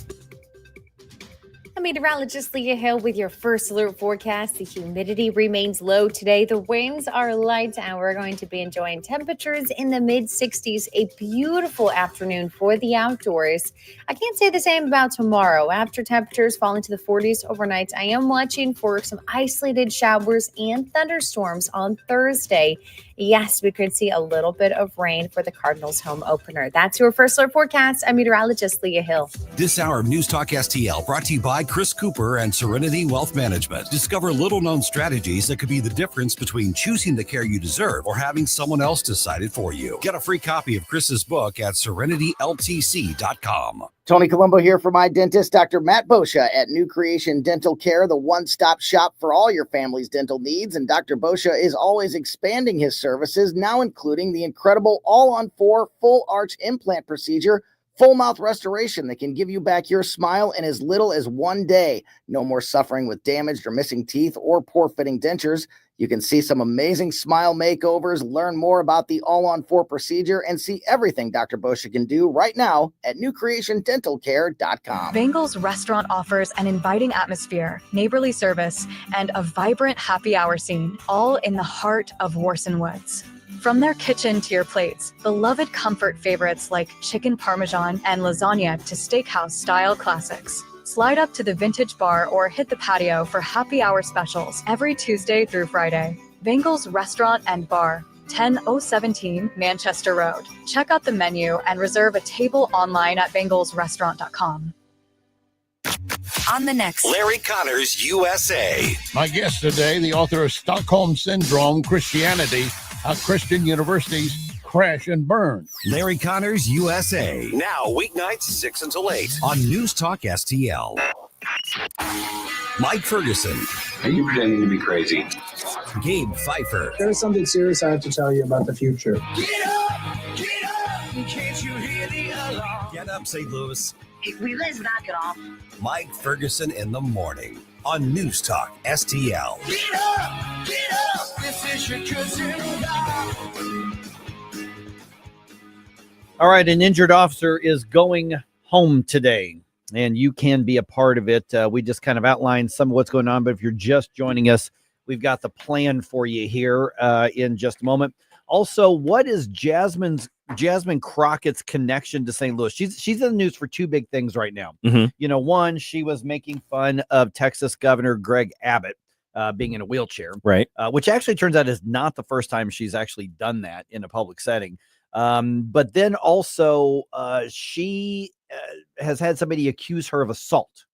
I'm meteorologist Leah Hill with your first alert forecast. The humidity remains low today. The winds are light, and we're going to be enjoying temperatures in the mid-60s. A beautiful afternoon for the outdoors. I can't say the same about tomorrow. After temperatures fall into the 40s overnight, I am watching for some isolated showers and thunderstorms on Thursday. Yes, we could see a little bit of rain for the Cardinals home opener. That's your first alert forecast. I'm meteorologist Leah Hill. This hour of News Talk STL brought to you by Chris Cooper and Serenity Wealth Management. Discover little-known strategies that could be the difference between choosing the care you deserve or having someone else decide it for you. Get a free copy of Chris's book at serenityltc.com. Tony Colombo here for my dentist, Dr. Matt Boscia at New Creation Dental Care, the one-stop shop for all your family's dental needs. And Dr. Boscia is always expanding his services, now including the incredible all-on-4 full arch implant procedure, full mouth restoration that can give you back your smile in as little as 1 day. No more suffering with damaged or missing teeth or poor fitting dentures. You can see some amazing smile makeovers, learn more about the all-on-4 procedure, and see everything Dr. Boscia can do right now at newcreationdentalcare.com. Bengal's restaurant offers an inviting atmosphere, neighborly service, and a vibrant happy hour scene, all in the heart of Warson Woods. From their kitchen to your plates, beloved comfort favorites like chicken parmesan and lasagna to steakhouse-style classics. Slide up to the vintage bar or hit the patio for happy hour specials every Tuesday through Friday. Bengal's Restaurant and Bar, 10017 Manchester Road. Check out the menu and reserve a table online at bengalsrestaurant.com. On the next Larry Connors USA. My guest today, the author of Stockholm Syndrome, Christianity, How Christian Universities Crash and Burn. Larry Connors USA. Now weeknights 6 until 8 on News Talk STL. Mike Ferguson. Are you pretending to be crazy? Gabe Pfeiffer. There's something serious I have to tell you about the future. Get up! Get up! Can't you hear the alarm? Get up, St. Louis. Let's knock it off. Mike Ferguson in the morning on News Talk STL. Get up! Get up! This is your cousin God. All right, an injured officer is going home today, and you can be a part of it. We just kind of outlined some of what's going on, but if you're just joining us, we've got the plan for you here in just a moment. Also, what is Jasmine Crockett's connection to St. Louis? She's in the news for two big things right now. Mm-hmm. You know, one, she was making fun of Texas Governor Greg Abbott being in a wheelchair, right? Which actually turns out is not the first time she's actually done that in a public setting. But then also she has had somebody accuse her of assault.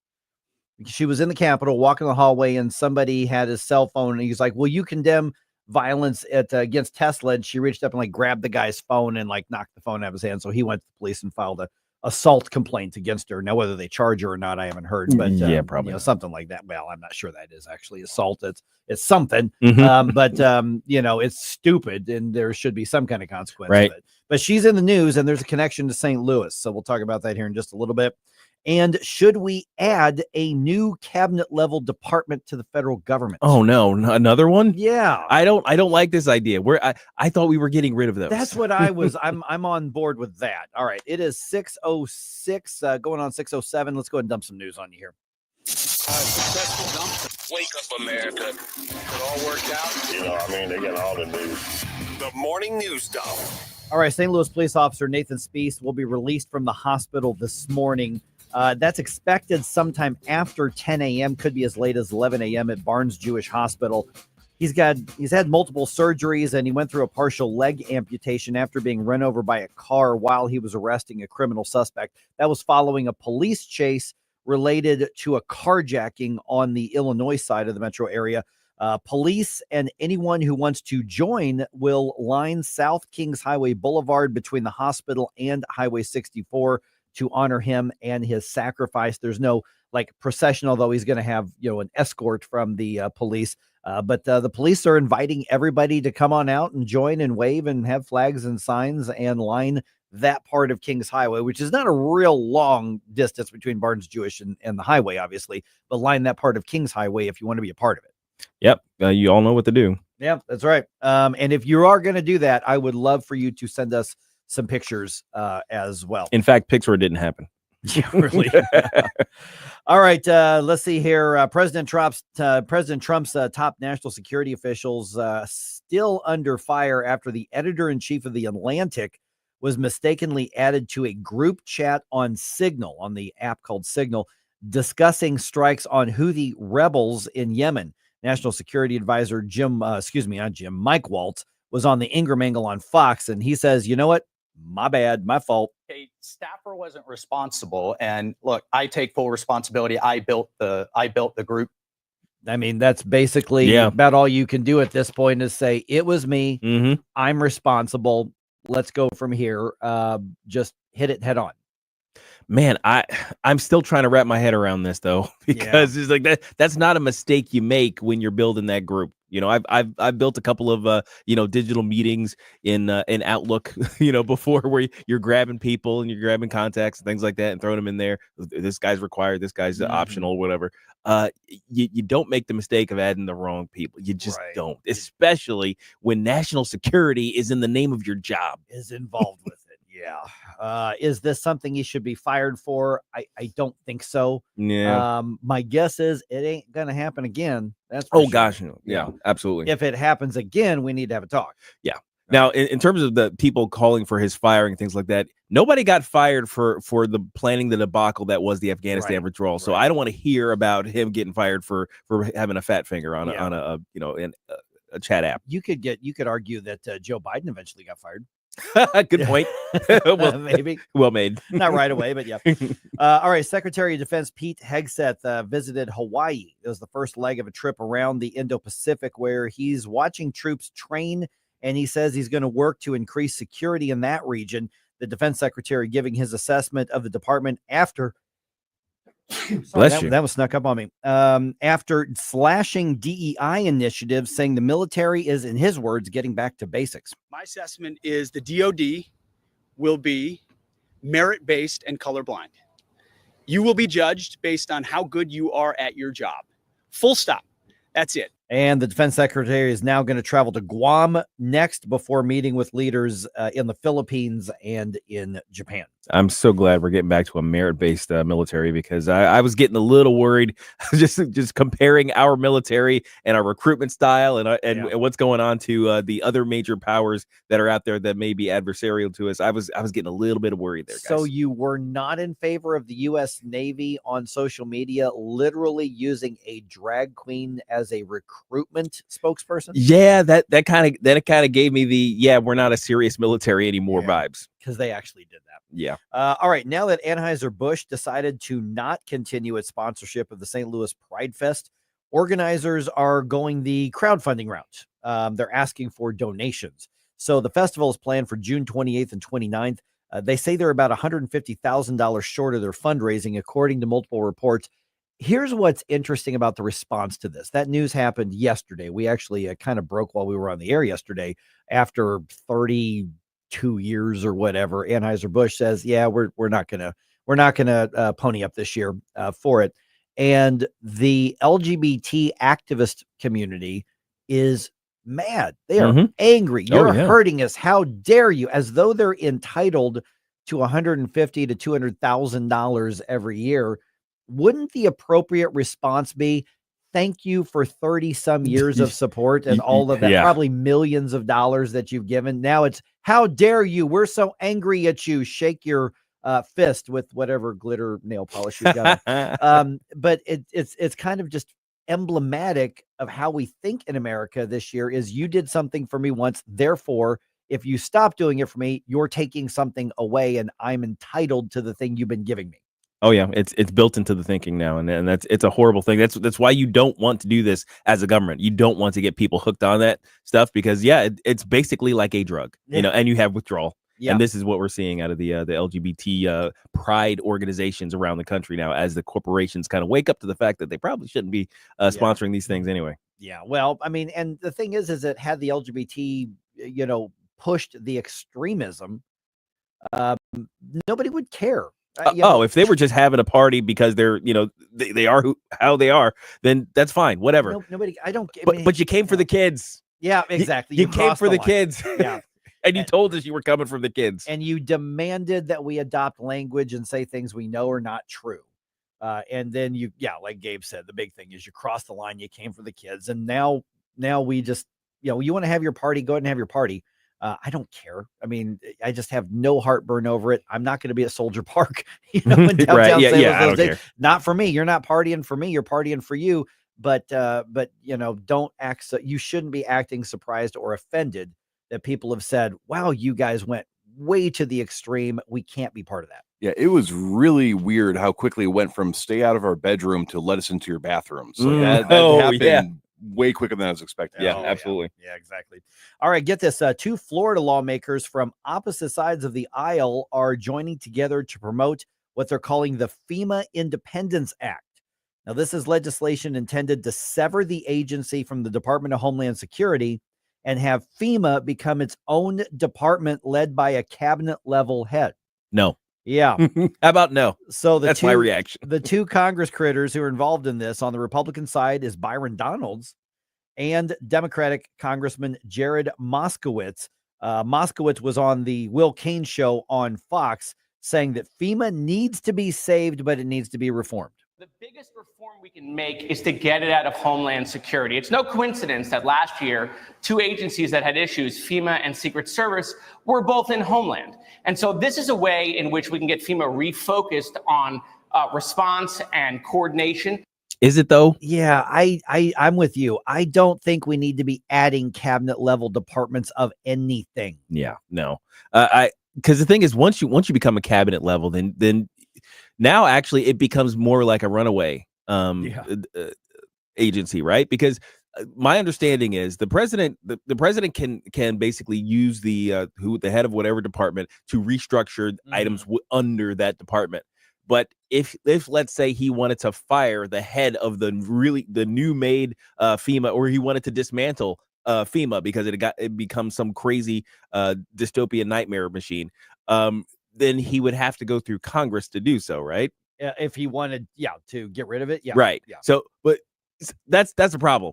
She was in the Capitol walking the hallway and somebody had his cell phone and he's like, will you condemn violence against Tesla? And she reached up and like grabbed the guy's phone and like knocked the phone out of his hand. So he went to the police and filed a assault complaint against her. Now, whether they charge her or not, I haven't heard, but yeah, probably something like that. Well, I'm not sure that is actually assault. It's something, mm-hmm. But it's stupid and there should be some kind of consequence. Right. But she's in the news and there's a connection to St. Louis. So we'll talk about that here in just a little bit. And should we add a new cabinet level department to the federal government? Oh no, another one? Yeah. I don't like this idea. I thought we were getting rid of those. That's what I was. I'm on board with that. All right. It is 6:06 going on 6:07. Let's go ahead and dump some news on you here. Wake up, America. It all worked out. They got all the news. The morning news stuff. All right. St. Louis police officer Nathan Speece will be released from the hospital this morning. That's expected sometime after 10 a.m., could be as late as 11 a.m. at Barnes Jewish Hospital. He's had multiple surgeries and he went through a partial leg amputation after being run over by a car while he was arresting a criminal suspect. That was following a police chase related to a carjacking on the Illinois side of the metro area. Police and anyone who wants to join will line South Kings Highway Boulevard between the hospital and Highway 64 to honor him and his sacrifice. There's no procession, although he's going to have an escort from the police. But the police are inviting everybody to come on out and join and wave and have flags and signs and line that part of Kings Highway, which is not a real long distance between Barnes Jewish and the highway, obviously, but line that part of Kings Highway if you want to be a part of it. Yep. You all know what to do. Yeah, that's right. And if you are going to do that, I would love for you to send us some pictures as well. In fact, Pixar didn't happen. Yeah, really. All right. Let's see here. President Trump's top national security officials still under fire after the editor-in-chief of The Atlantic was mistakenly added to a group chat on Signal, on the app called Signal, discussing strikes on Houthi rebels in Yemen. National Security Advisor Mike Waltz was on the Ingram Angle on Fox, and he says, you know what? My bad, my fault. A staffer wasn't responsible, and look, I take full responsibility. I built the group. I mean, that's basically about all you can do at this point is say it was me. Mm-hmm. I'm responsible. Let's go from here. Just hit it head on. Man, I'm still trying to wrap my head around this though, because it's like that's not a mistake you make when you're building that group. I've built a couple of digital meetings in Outlook, before, where you're grabbing people and you're grabbing contacts and things like that and throwing them in there. This guy's required, this guy's optional, whatever. You don't make the mistake of adding the wrong people. You just don't, especially when national security is in the name of your job, is involved with it. Yeah. Is this something he should be fired for? I don't think so. Yeah. My guess is it ain't going to happen again. That's gosh. No. Yeah, absolutely. If it happens again, we need to have a talk. Yeah. Now, in terms of the people calling for his firing and things like that, nobody got fired for the planning the debacle that was the Afghanistan withdrawal. So I don't want to hear about him getting fired for having a fat finger on a chat app. You could argue that Joe Biden eventually got fired. Good point. Well, maybe. Well made. Not right away, but yeah. All right. Secretary of Defense Pete Hegseth visited Hawaii. It was the first leg of a trip around the Indo-Pacific where he's watching troops train, and he says he's going to work to increase security in that region. The defense secretary giving his assessment of the department after that was snuck up on me. After slashing DEI initiatives, saying the military is, in his words, getting back to basics. My assessment is the DOD will be merit-based and colorblind. You will be judged based on how good you are at your job. Full stop. That's it. And the defense secretary is now going to travel to Guam next before meeting with leaders in the Philippines and in Japan. I'm so glad we're getting back to a merit-based military, because I was getting a little worried just comparing our military and our recruitment style and what's going on to the other major powers that are out there that may be adversarial to us. I was getting a little bit worried there, guys. So you were not in favor of the U.S. Navy on social media literally using a drag queen as a recruitment spokesperson? Yeah, that kind of gave me the we're not a serious military anymore vibes, because they actually did that. Yeah. All right. Now that Anheuser-Busch decided to not continue its sponsorship of the St. Louis Pride Fest, organizers are going the crowdfunding route. They're asking for donations. So the festival is planned for June 28th and 29th. They say they're about $150,000 short of their fundraising, according to multiple reports. Here's what's interesting about the response to this. That news happened yesterday. We actually kind of broke while we were on the air yesterday. After 32 years or whatever, Anheuser-Busch says, we're not gonna pony up this year for it. And the LGBT activist community is mad. They are angry. You're hurting us. How dare you? As though they're entitled to $150,000 to $200,000 every year. Wouldn't the appropriate response be, thank you for 30 some years of support and all of that, probably millions of dollars that you've given. Now it's, how dare you? We're so angry at you. Shake your fist with whatever glitter nail polish you've got on. But it's kind of just emblematic of how we think in America this year is, you did something for me once. Therefore, if you stop doing it for me, you're taking something away and I'm entitled to the thing you've been giving me. Oh yeah, it's built into the thinking now, and it's a horrible thing. That's why you don't want to do this as a government. You don't want to get people hooked on that stuff because it's basically like a drug, and you have withdrawal. Yeah. And this is what we're seeing out of the LGBT pride organizations around the country now, as the corporations kind of wake up to the fact that they probably shouldn't be sponsoring these things anyway. Yeah, well, I mean, and the thing is that had the LGBT, pushed the extremism, nobody would care. If they were just having a party because they're, they are how they are, then that's fine. Whatever. Nobody. I don't. But you came for the kids. Yeah, exactly. You came for the kids. Yeah. And you told us you were coming from the kids. And you demanded that we adopt language and say things we know are not true. And then like Gabe said, the big thing is you crossed the line. You came for the kids. And now we just, you want to have your party, go ahead and have your party. I don't care. I mean, I just have no heartburn over it. I'm not going to be at Soldier Park, in downtown right. St. Louis I don't care. Not for me. You're not partying for me. You're partying for you. But don't act. You shouldn't be acting surprised or offended that people have said, wow, you guys went way to the extreme. We can't be part of that. Yeah, it was really weird how quickly it went from stay out of our bedroom to let us into your bathroom. So that happened way quicker than I was expecting. Yeah, absolutely. Yeah, exactly. All right, get this. Two Florida lawmakers from opposite sides of the aisle are joining together to promote what they're calling the FEMA Independence Act. Now, this is legislation intended to sever the agency from the Department of Homeland Security and have FEMA become its own department led by a cabinet level head. No. Yeah. How about no? So that's my reaction. The two Congress critters who are involved in this on the Republican side is Byron Donalds and Democratic Congressman Jared Moskowitz. Moskowitz was on the Will Cain show on Fox saying that FEMA needs to be saved, but it needs to be reformed. The biggest reform we can make is to get it out of Homeland Security. It's no coincidence that last year, two agencies that had issues, FEMA and Secret Service, were both in Homeland. And so this is a way in which we can get FEMA refocused on response and coordination. Is it though? Yeah, I'm with you. I don't think we need to be adding cabinet level departments of anything. Yeah, no. Because the thing is, once you become a cabinet level, then now actually it becomes more like a runaway agency, right? Because my understanding is the president can basically use the head of whatever department to restructure items under that department. But if let's say he wanted to fire the head of the new made FEMA, or he wanted to dismantle FEMA because it becomes some crazy dystopian nightmare machine, then he would have to go through Congress to do so, right? If he wanted, to get rid of it. Yeah. Right. Yeah. So, but that's a problem.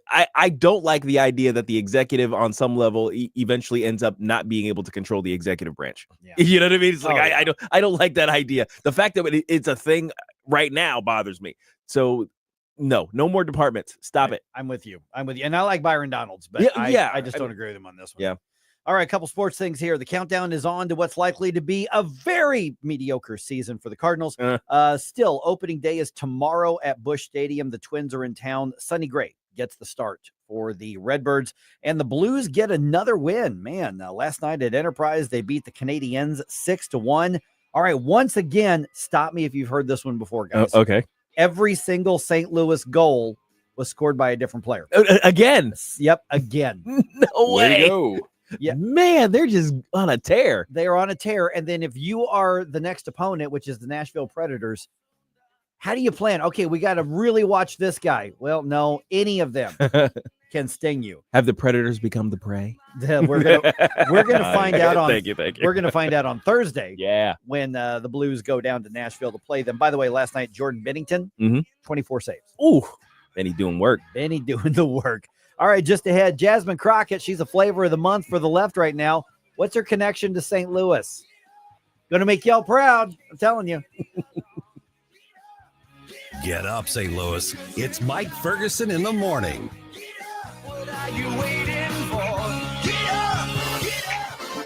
I don't like the idea that the executive on some level eventually ends up not being able to control the executive branch. Yeah. You know what I mean? It's like, I don't like that idea. The fact that it's a thing right now bothers me. So no more departments. Stop it. I'm with you. And I like Byron Donalds, but I just don't agree with him on this one. Yeah. All right, a couple sports things here. The countdown is on to what's likely to be a very mediocre season for the Cardinals. Still, opening day is tomorrow at Busch Stadium. The Twins are in town. Sonny Gray gets the start for the Redbirds, and the Blues get another win. Man, last night at Enterprise, they beat the Canadiens 6-1. All right, once again, stop me if you've heard this one before, guys. Okay. Every single St. Louis goal was scored by a different player. Again? Yep, again. No way. Way to go. Yeah, man, they're just on a tear. They are on a tear. And then if you are the next opponent, which is the Nashville Predators, how do you plan? Okay, we got to really watch this guy. Well, no, any of them can sting you. Have the Predators become the prey? We're gonna find out on. Thank you. We're gonna find out on Thursday. Yeah, when the Blues go down to Nashville to play them. By the way, last night Jordan Bennington, 24 saves. Ooh, Benny doing work. Benny doing the work. All right, just ahead, Jasmine Crockett. She's a flavor of the month for the left right now. What's her connection to St. Louis? Gonna make y'all proud. I'm telling you. Get up, St. Louis. It's Mike Ferguson in the morning.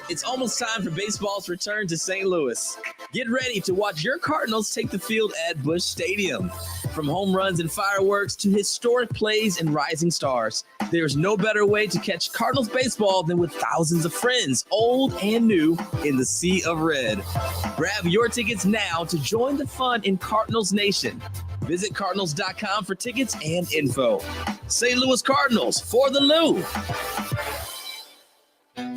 It's almost time for baseball's return to St. Louis. Get ready to watch your Cardinals take the field at Busch Stadium. From home runs and fireworks to historic plays and rising stars, there's no better way to catch Cardinals baseball than with thousands of friends, old and new, in the sea of red. Grab your tickets now to join the fun in Cardinals Nation. Visit Cardinals.com for tickets and info. St. Louis Cardinals for the Lou.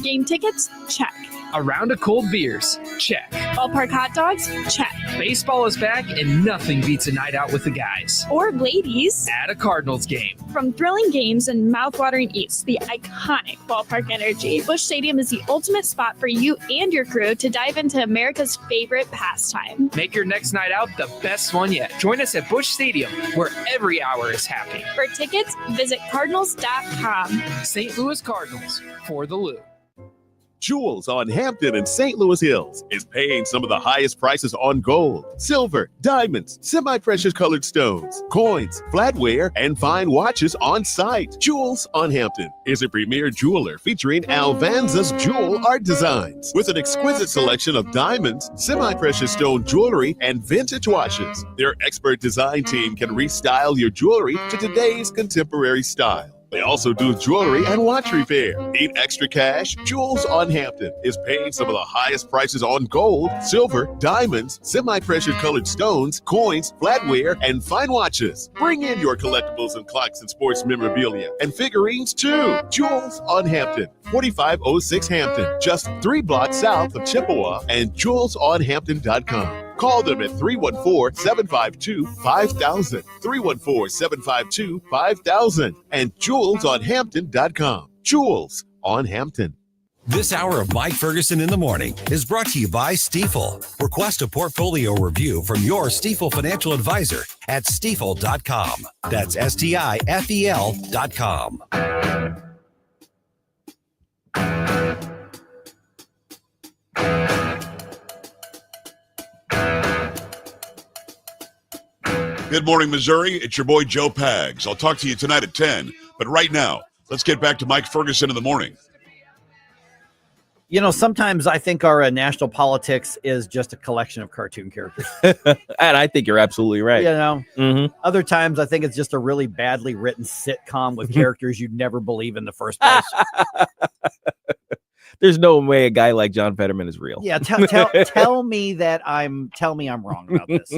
Game tickets? Check. A round of cold beers? Check. Ballpark hot dogs? Check. Baseball is back and nothing beats a night out with the guys. Or ladies. At a Cardinals game. From thrilling games and mouthwatering eats to the iconic ballpark energy, Busch Stadium is the ultimate spot for you and your crew to dive into America's favorite pastime. Make your next night out the best one yet. Join us at Busch Stadium, where every hour is happy. For tickets, visit Cardinals.com. St. Louis Cardinals for the Lou. Jewels on Hampton and St. Louis Hills is paying some of the highest prices on gold, silver, diamonds, semi-precious colored stones, coins, flatware, and fine watches on site. Jewels on Hampton is a premier jeweler featuring Alvanza's jewel art designs with an exquisite selection of diamonds, semi-precious stone jewelry, and vintage watches. Their expert design team can restyle your jewelry to today's contemporary style. They also do jewelry and watch repair. Need extra cash? Jewels on Hampton is paying some of the highest prices on gold, silver, diamonds, semi-precious colored stones, coins, flatware, and fine watches. Bring in your collectibles and clocks and sports memorabilia and figurines too. Jewels on Hampton, 4506 Hampton, just 3 blocks south of Chippewa, and jewelsonhampton.com. Call them at 314-752-5000, 314-752-5000, and jewelsonhampton.com. Jewels on Hampton. This hour of Mike Ferguson in the Morning is brought to you by Stifel. Request a portfolio review from your Stifel financial advisor at stifel.com. That's STIFEL.com. Good morning, Missouri. It's your boy, Joe Pags. I'll talk to you tonight at 10. But right now, let's get back to Mike Ferguson in the morning. You know, sometimes I think our national politics is just a collection of cartoon characters. And I think you're absolutely right. You know, other times I think it's just a really badly written sitcom with characters you'd never believe in the first place. There's no way a guy like John Fetterman is real. Yeah, tell me I'm wrong about this.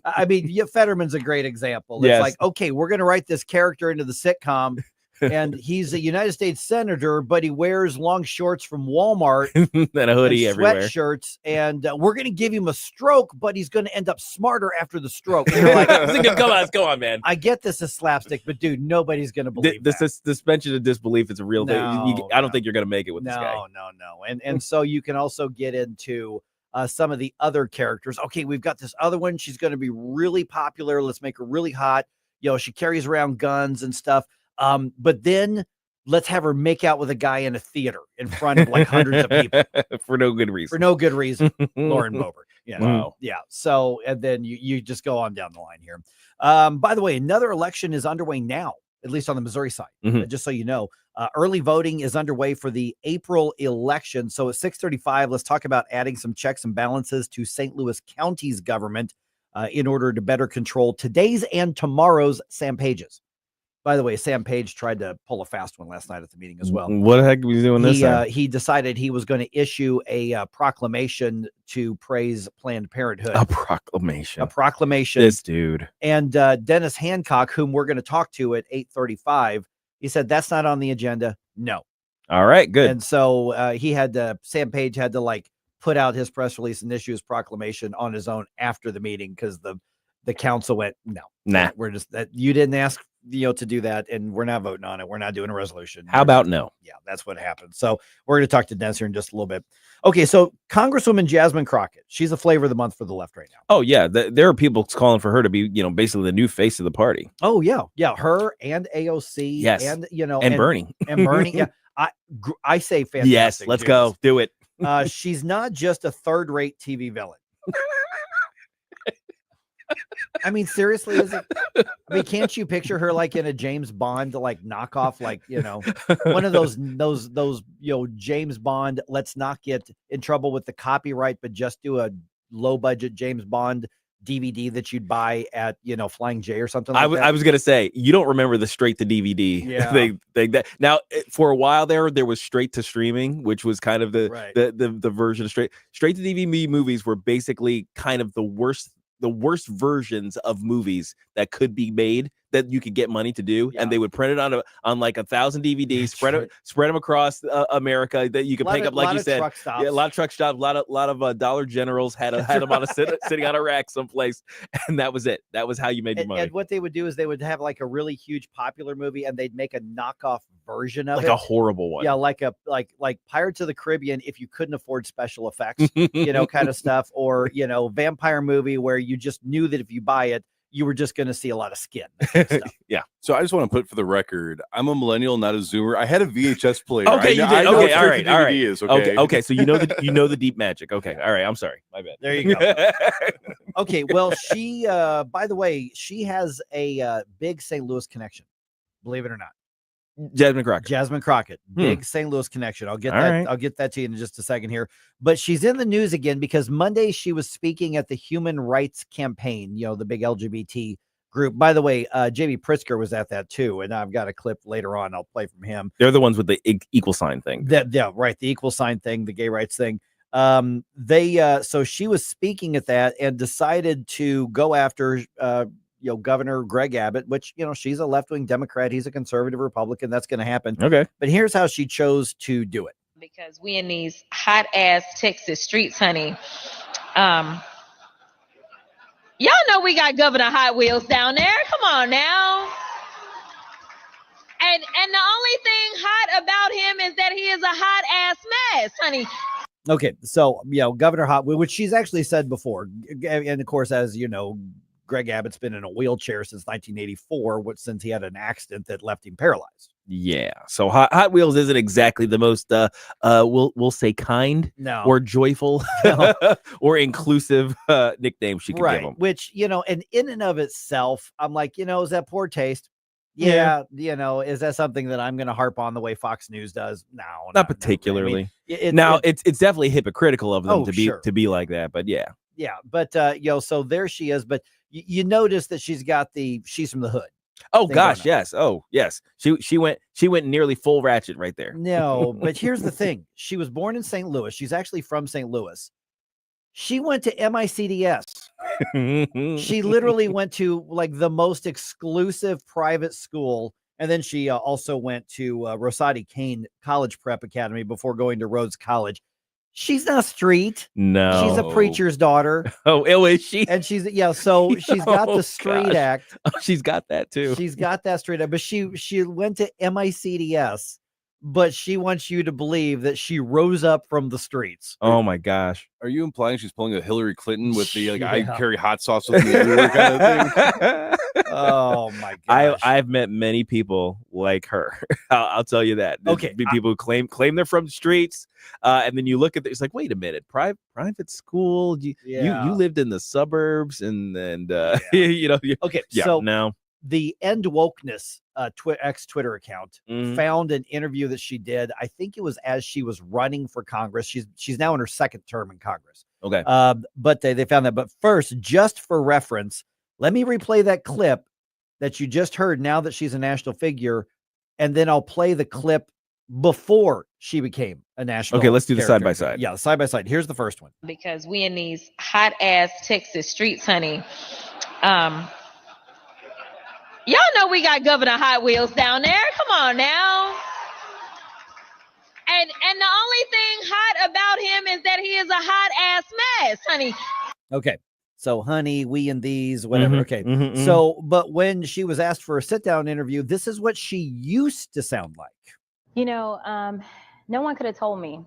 I mean, Fetterman's a great example. It's like, okay, we're going to write this character into the sitcom, and he's a United States senator, but he wears long shorts from Walmart and a hoodie and everywhere, sweatshirts, and we're going to give him a stroke, but he's going to end up smarter after the stroke. And you're like, come on, man. I get this is slapstick, but dude, nobody's going to believe this suspension of disbelief is a real thing. I don't think you're going to make it with this guy. No. And so you can also get into some of the other characters. Okay, we've got this other one. She's going to be really popular. Let's make her really hot. You know, she carries around guns and stuff. But then let's have her make out with a guy in a theater in front of like hundreds of people for no good reason. Lauren Boebert. Yeah. Wow. Yeah. So, and then you just go on down the line here. By the way, another election is underway now, at least on the Missouri side. Just so you know, early voting is underway for the April election. So at 6:35, let's talk about adding some checks and balances to St. Louis County's government in order to better control today's and tomorrow's Sam Pages. By the way, Sam Page tried to pull a fast one last night at the meeting as well. What the heck was he doing this time? He decided he was going to issue a proclamation to praise Planned Parenthood. A proclamation. This dude. And Dennis Hancock, whom we're going to talk to at 8:35, he said, that's not on the agenda. No. All right, good. And so Sam Page had to like put out his press release and issue his proclamation on his own after the meeting because the council went, no, we're just that you didn't ask to do that, and we're not voting on it. We're not doing a resolution. How about no? Yeah, that's what happened. So we're going to talk to Dennis here in just a little bit. Okay, so Congresswoman Jasmine Crockett, she's a flavor of the month for the left right now. Oh yeah, there are people calling for her to be, basically the new face of the party. Oh yeah, her and AOC, yes, and and Bernie, yeah. I say fantastic. Yes, let's go, do it. She's not just a third-rate TV villain. I mean, seriously, is it? I mean, can't you picture her like in a James Bond like knockoff, like one of those James Bond? Let's not get in trouble with the copyright, but just do a low budget James Bond DVD that you'd buy at, Flying J or something like that. I was gonna say, you don't remember the straight to DVD thing that now for a while there was straight to streaming, which was kind of the version of straight to DVD movies were basically kind of the worst versions of movies that could be made that you could get money to do, and they would print it on like 1,000 DVDs, spread them across America that you could pick up, like you said, a lot of truck stops, a lot of Dollar Generals had them on sitting on a rack someplace, and that was it. That was how you made your money. And what they would do is they would have like a really huge popular movie, and they'd make a knockoff version of it, like a horrible one. Yeah, like Pirates of the Caribbean if you couldn't afford special effects, kind of stuff, or vampire movie where you just knew that if you buy it, you were just going to see a lot of skin. Yeah. So I just want to put for the record, I'm a millennial, not a Zoomer. I had a VHS player. Okay, you did. Okay, all right, all right. Is, okay. Okay. So you know the deep magic. Okay, all right. I'm sorry, my bad. There you go. Okay, well, she, by the way, she has a big St. Louis connection. Believe it or not. Jasmine Crockett, big St. Louis connection. I'll get that. Right. I'll get that to you in just a second here. But she's in the news again because Monday she was speaking at the Human Rights Campaign, the big LGBT group. By the way, J.B. Pritzker was at that too, and I've got a clip later on. I'll play from him. They're the ones with the equal sign thing. Right, the equal sign thing, the gay rights thing. So she was speaking at that and decided to go after Governor Greg Abbott, which, she's a left-wing Democrat. He's a conservative Republican. That's going to happen. Okay. But here's how she chose to do it. Because we in these hot-ass Texas streets, honey. Y'all know we got Governor Hot Wheels down there. Come on now. And the only thing hot about him is that he is a hot-ass mess, honey. Okay, so, Governor Hot Wheels, which she's actually said before. And, of course, as you know, Greg Abbott's been in a wheelchair since 1984, since he had an accident that left him paralyzed. Yeah. So Hot Wheels isn't exactly the most we'll say kind or joyful or inclusive nickname she could give him. Which, and in and of itself, I'm like, is that poor taste? Yeah. Is that something that I'm going to harp on the way Fox News does? No, not particularly. I mean, it's definitely hypocritical of them to be like that, but yeah. Yeah, but so there she is. But you notice that she's got she's from the hood. Oh gosh, yes. Oh yes. She went nearly full ratchet right there. No, but here's the thing. She was born in St. Louis. She's actually from St. Louis. She went to MICDS. She literally went to like the most exclusive private school. And then she also went to Rosati Kane College Prep Academy before going to Rhodes College. She's not street. No. She's a preacher's daughter. Oh, is she? And she's so she's got the street act. Oh, she's got that too. She's got that street act, but she went to MICDS, but she wants you to believe that she rose up from the streets. Oh my gosh. Are you implying she's pulling a Hillary Clinton with the I carry hot sauce with me everywhere kind of thing? Oh my gosh. I've met many people like her. I'll tell you that. Okay. People who claim they're from the streets. And then you look at it, it's like, wait a minute, private school. You lived in the suburbs and Okay. So now the End Wokeness X Twitter account found an interview that she did. I think it was as she was running for Congress. She's now in her second term in Congress. Okay. But they found that. But first, just for reference, let me replay that clip that you just heard now that she's a national figure, and then I'll play the clip before she became a national. Okay, let's do the character. side by side. Yeah, side by side. Here's the first one. Because we in these hot-ass Texas streets, honey. Y'all know we got Governor Hot Wheels down there. Come on now. And the only thing hot about him is that he is a hot-ass mess, honey. Okay. So, honey, we and these, whatever. Okay. So, but when she was asked for a sit-down interview, this is what she used to sound like. No one could have told me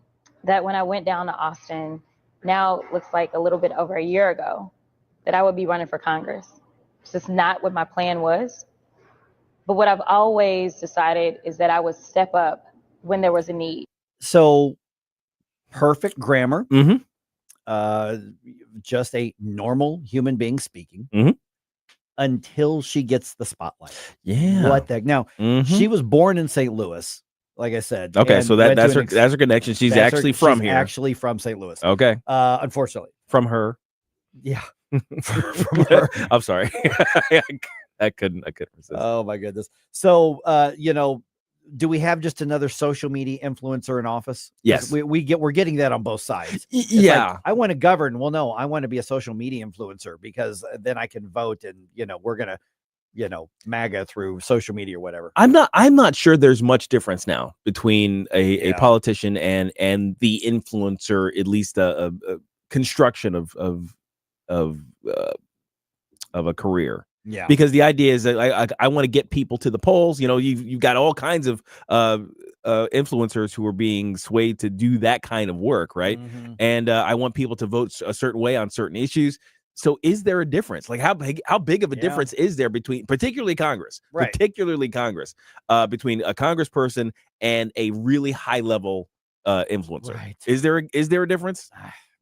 that when I went down to Austin, now it looks like a little bit over a year ago, that I would be running for Congress. It's just not what my plan was. But what I've always decided is that I would step up when there was a need. So, perfect grammar. Just a normal human being speaking until she gets the spotlight. Yeah. What the heck? Now, she was born in St. Louis, like I said. Okay, so that's her connection. She's actually from here. Actually from St. Louis. Okay. Unfortunately. From her Yeah. I'm sorry. I couldn't resist. Oh my goodness. So, do we have just another social media influencer in office? Yes. We're getting that on both sides. It's Yeah. like, I want to govern. Well, no, I want to be a social media influencer because then I can vote and, we're going to, MAGA through social media or whatever. I'm not sure there's much difference now between a politician and the influencer, at least a construction of a career. Yeah. Because the idea is that I want to get people to the polls. You've got all kinds of influencers who are being swayed to do that kind of work, right? Mm-hmm. And I want people to vote a certain way on certain issues. So is there a difference? Like how big of a difference is there between particularly Congress, between a congressperson and a really high level influencer? Right. Is there a difference?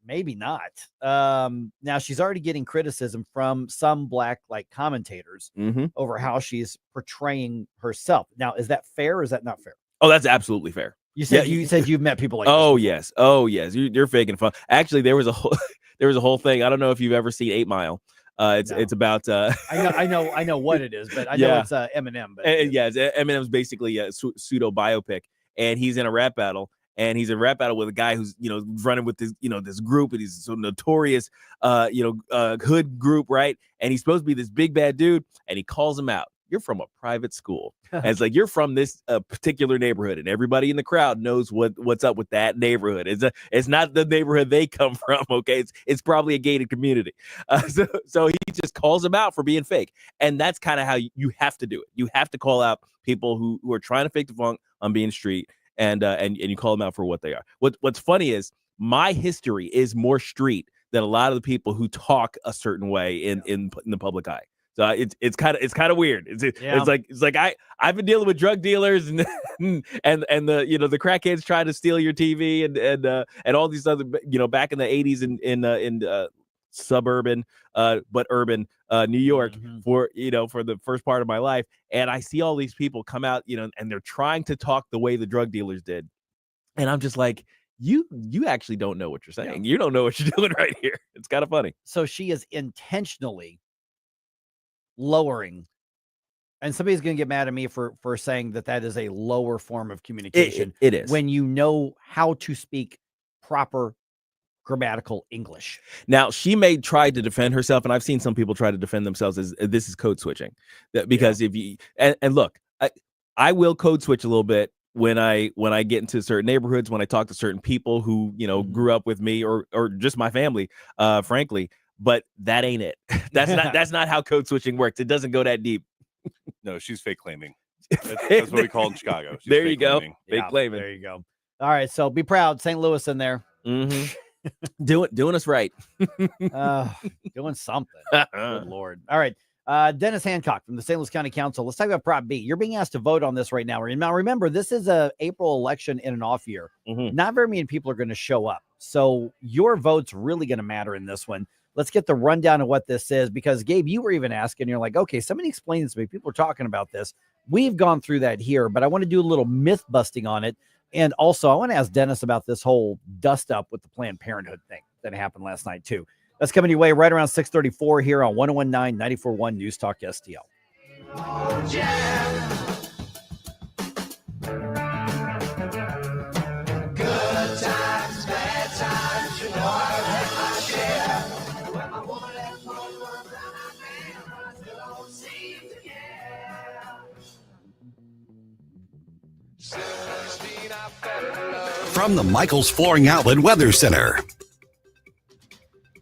Maybe not. Now she's already getting criticism from some black commentators over how she's portraying herself. Now, is that fair or is that not fair? Oh, that's absolutely fair. You said you've met people like oh this yes, oh yes. You're faking fun. Actually, there was a whole thing. I don't know if you've ever seen 8 Mile. It's about I know what it is, but I know it's Eminem. But Eminem's basically a pseudo biopic, and he's in a rap battle. And he's in a rap battle with a guy who's, running with this, this group, and he's so notorious, hood group, right? And he's supposed to be this big bad dude, and he calls him out. You're from a private school, and it's like you're from this particular neighborhood, and everybody in the crowd knows what's up with that neighborhood. It's not the neighborhood they come from, okay? It's probably a gated community. So he just calls him out for being fake, and that's kind of how you have to do it. You have to call out people who are trying to fake the funk on being street. And you call them out for what they are. What's funny is my history is more street than a lot of the people who talk a certain way in the public eye. So it's kind of weird. It's like I've been dealing with drug dealers and the the crackheads trying to steal your TV and all these other back in the 80s in suburban but urban New York for the first part of my life, and I see all these people come out and they're trying to talk the way the drug dealers did, and I'm just like, you actually don't know what you're saying. You don't know what you're doing right here. It's kind of funny. So she is intentionally lowering, and somebody's going to get mad at me for saying that is a lower form of communication. It is when you know how to speak proper grammatical English. Now, she may try to defend herself, and I've seen some people try to defend themselves as this is code switching. Because if you and look, I will code switch a little bit when I get into certain neighborhoods, when I talk to certain people who grew up with me or just my family, frankly. But that ain't it. That's not how code switching works. It doesn't go that deep. No, she's fake claiming. That's what we call it in Chicago. She's there you go. Claiming. Fake claiming. There you go. All right, so be proud, St. Louis in there. Doing us right. Doing something. Good Lord. All right. Dennis Hancock from the St. Louis County Council. Let's talk about Prop B. You're being asked to vote on this right now. Now, remember, this is a April election in an off year. Not very many people are going to show up. So your vote's really going to matter in this one. Let's get the rundown of what this is, because Gabe, you were even asking, you're like, okay, somebody explain this to me. People are talking about this. We've gone through that here, but I want to do a little myth busting on it. And also, I want to ask Dennis about this whole dust up with the Planned Parenthood thing that happened last night, too. That's coming your way right around 6:34 here on 101.9 94.1 News Talk STL. Oh, yeah. Good times, bad times, you know I had my share. When my woman left for the world, I still don't seem to care. From the Michaels Flooring Outlet Weather Center.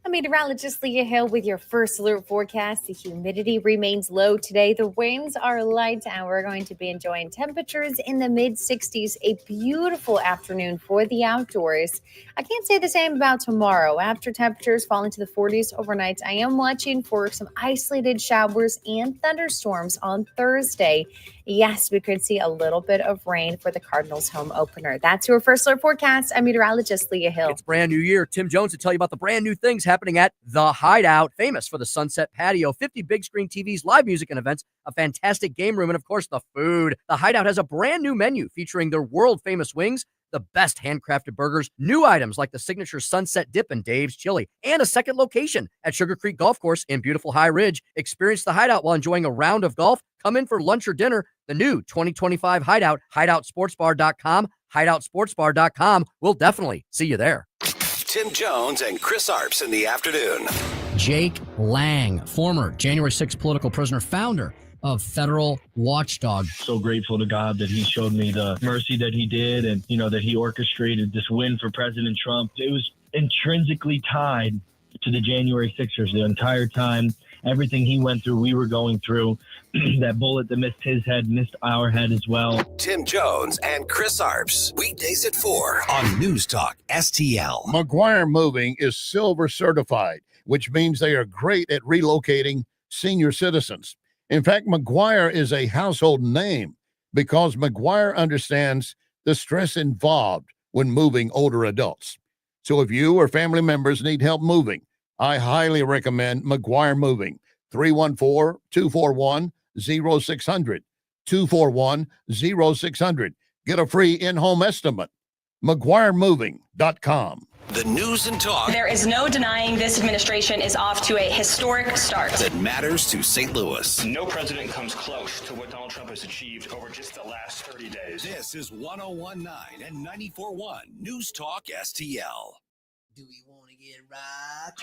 I'm meteorologist Leah Hill with your first alert forecast. The humidity remains low today. The winds are light, and we're going to be enjoying temperatures in the mid-60s. A beautiful afternoon for the outdoors. I can't say the same about tomorrow. After temperatures fall into the 40s overnight, I am watching for some isolated showers and thunderstorms on Thursday. Yes, we could see a little bit of rain for the Cardinals home opener. That's your first alert forecast. I'm meteorologist Leah Hill. It's brand new year. Tim Jones to tell you about the brand new things happening at The Hideout, famous for the Sunset Patio, 50 big screen TVs, live music and events, a fantastic game room, and of course the food. The Hideout has a brand new menu featuring their world famous wings, the best handcrafted burgers, new items like the signature Sunset Dip and Dave's Chili, and a second location at Sugar Creek Golf Course in beautiful High Ridge. Experience the Hideout while enjoying a round of golf. Come in for lunch or dinner. The new 2025 Hideout, hideoutsportsbar.com, hideoutsportsbar.com. We'll definitely see you there. Tim Jones and Chris Arps in the afternoon. Jake Lang, former January 6th political prisoner, founder of Federal Watchdog. So grateful to God that he showed me the mercy that he did, and, you know, that he orchestrated this win for President Trump. It was intrinsically tied to the January 6ers the entire time. Everything he went through, we were going through. That bullet that missed his head missed our head as well. Tim Jones and Chris Arps, weekdays at 4 on News Talk STL. McGuire Moving is silver certified, which means they are great at relocating senior citizens. In fact, McGuire is a household name because McGuire understands the stress involved when moving older adults. So if you or family members need help moving, I highly recommend McGuire Moving. 314-241-0600. 241-0600. Get a free in-home estimate. McGuireMoving.com. The news and talk There is no denying this administration is off to a historic start. that matters to St. Louis. No president comes close to what Donald Trump has achieved over just the last 30 days. This is 101.9 and 94.1 News Talk STL. Do we want to get rocked?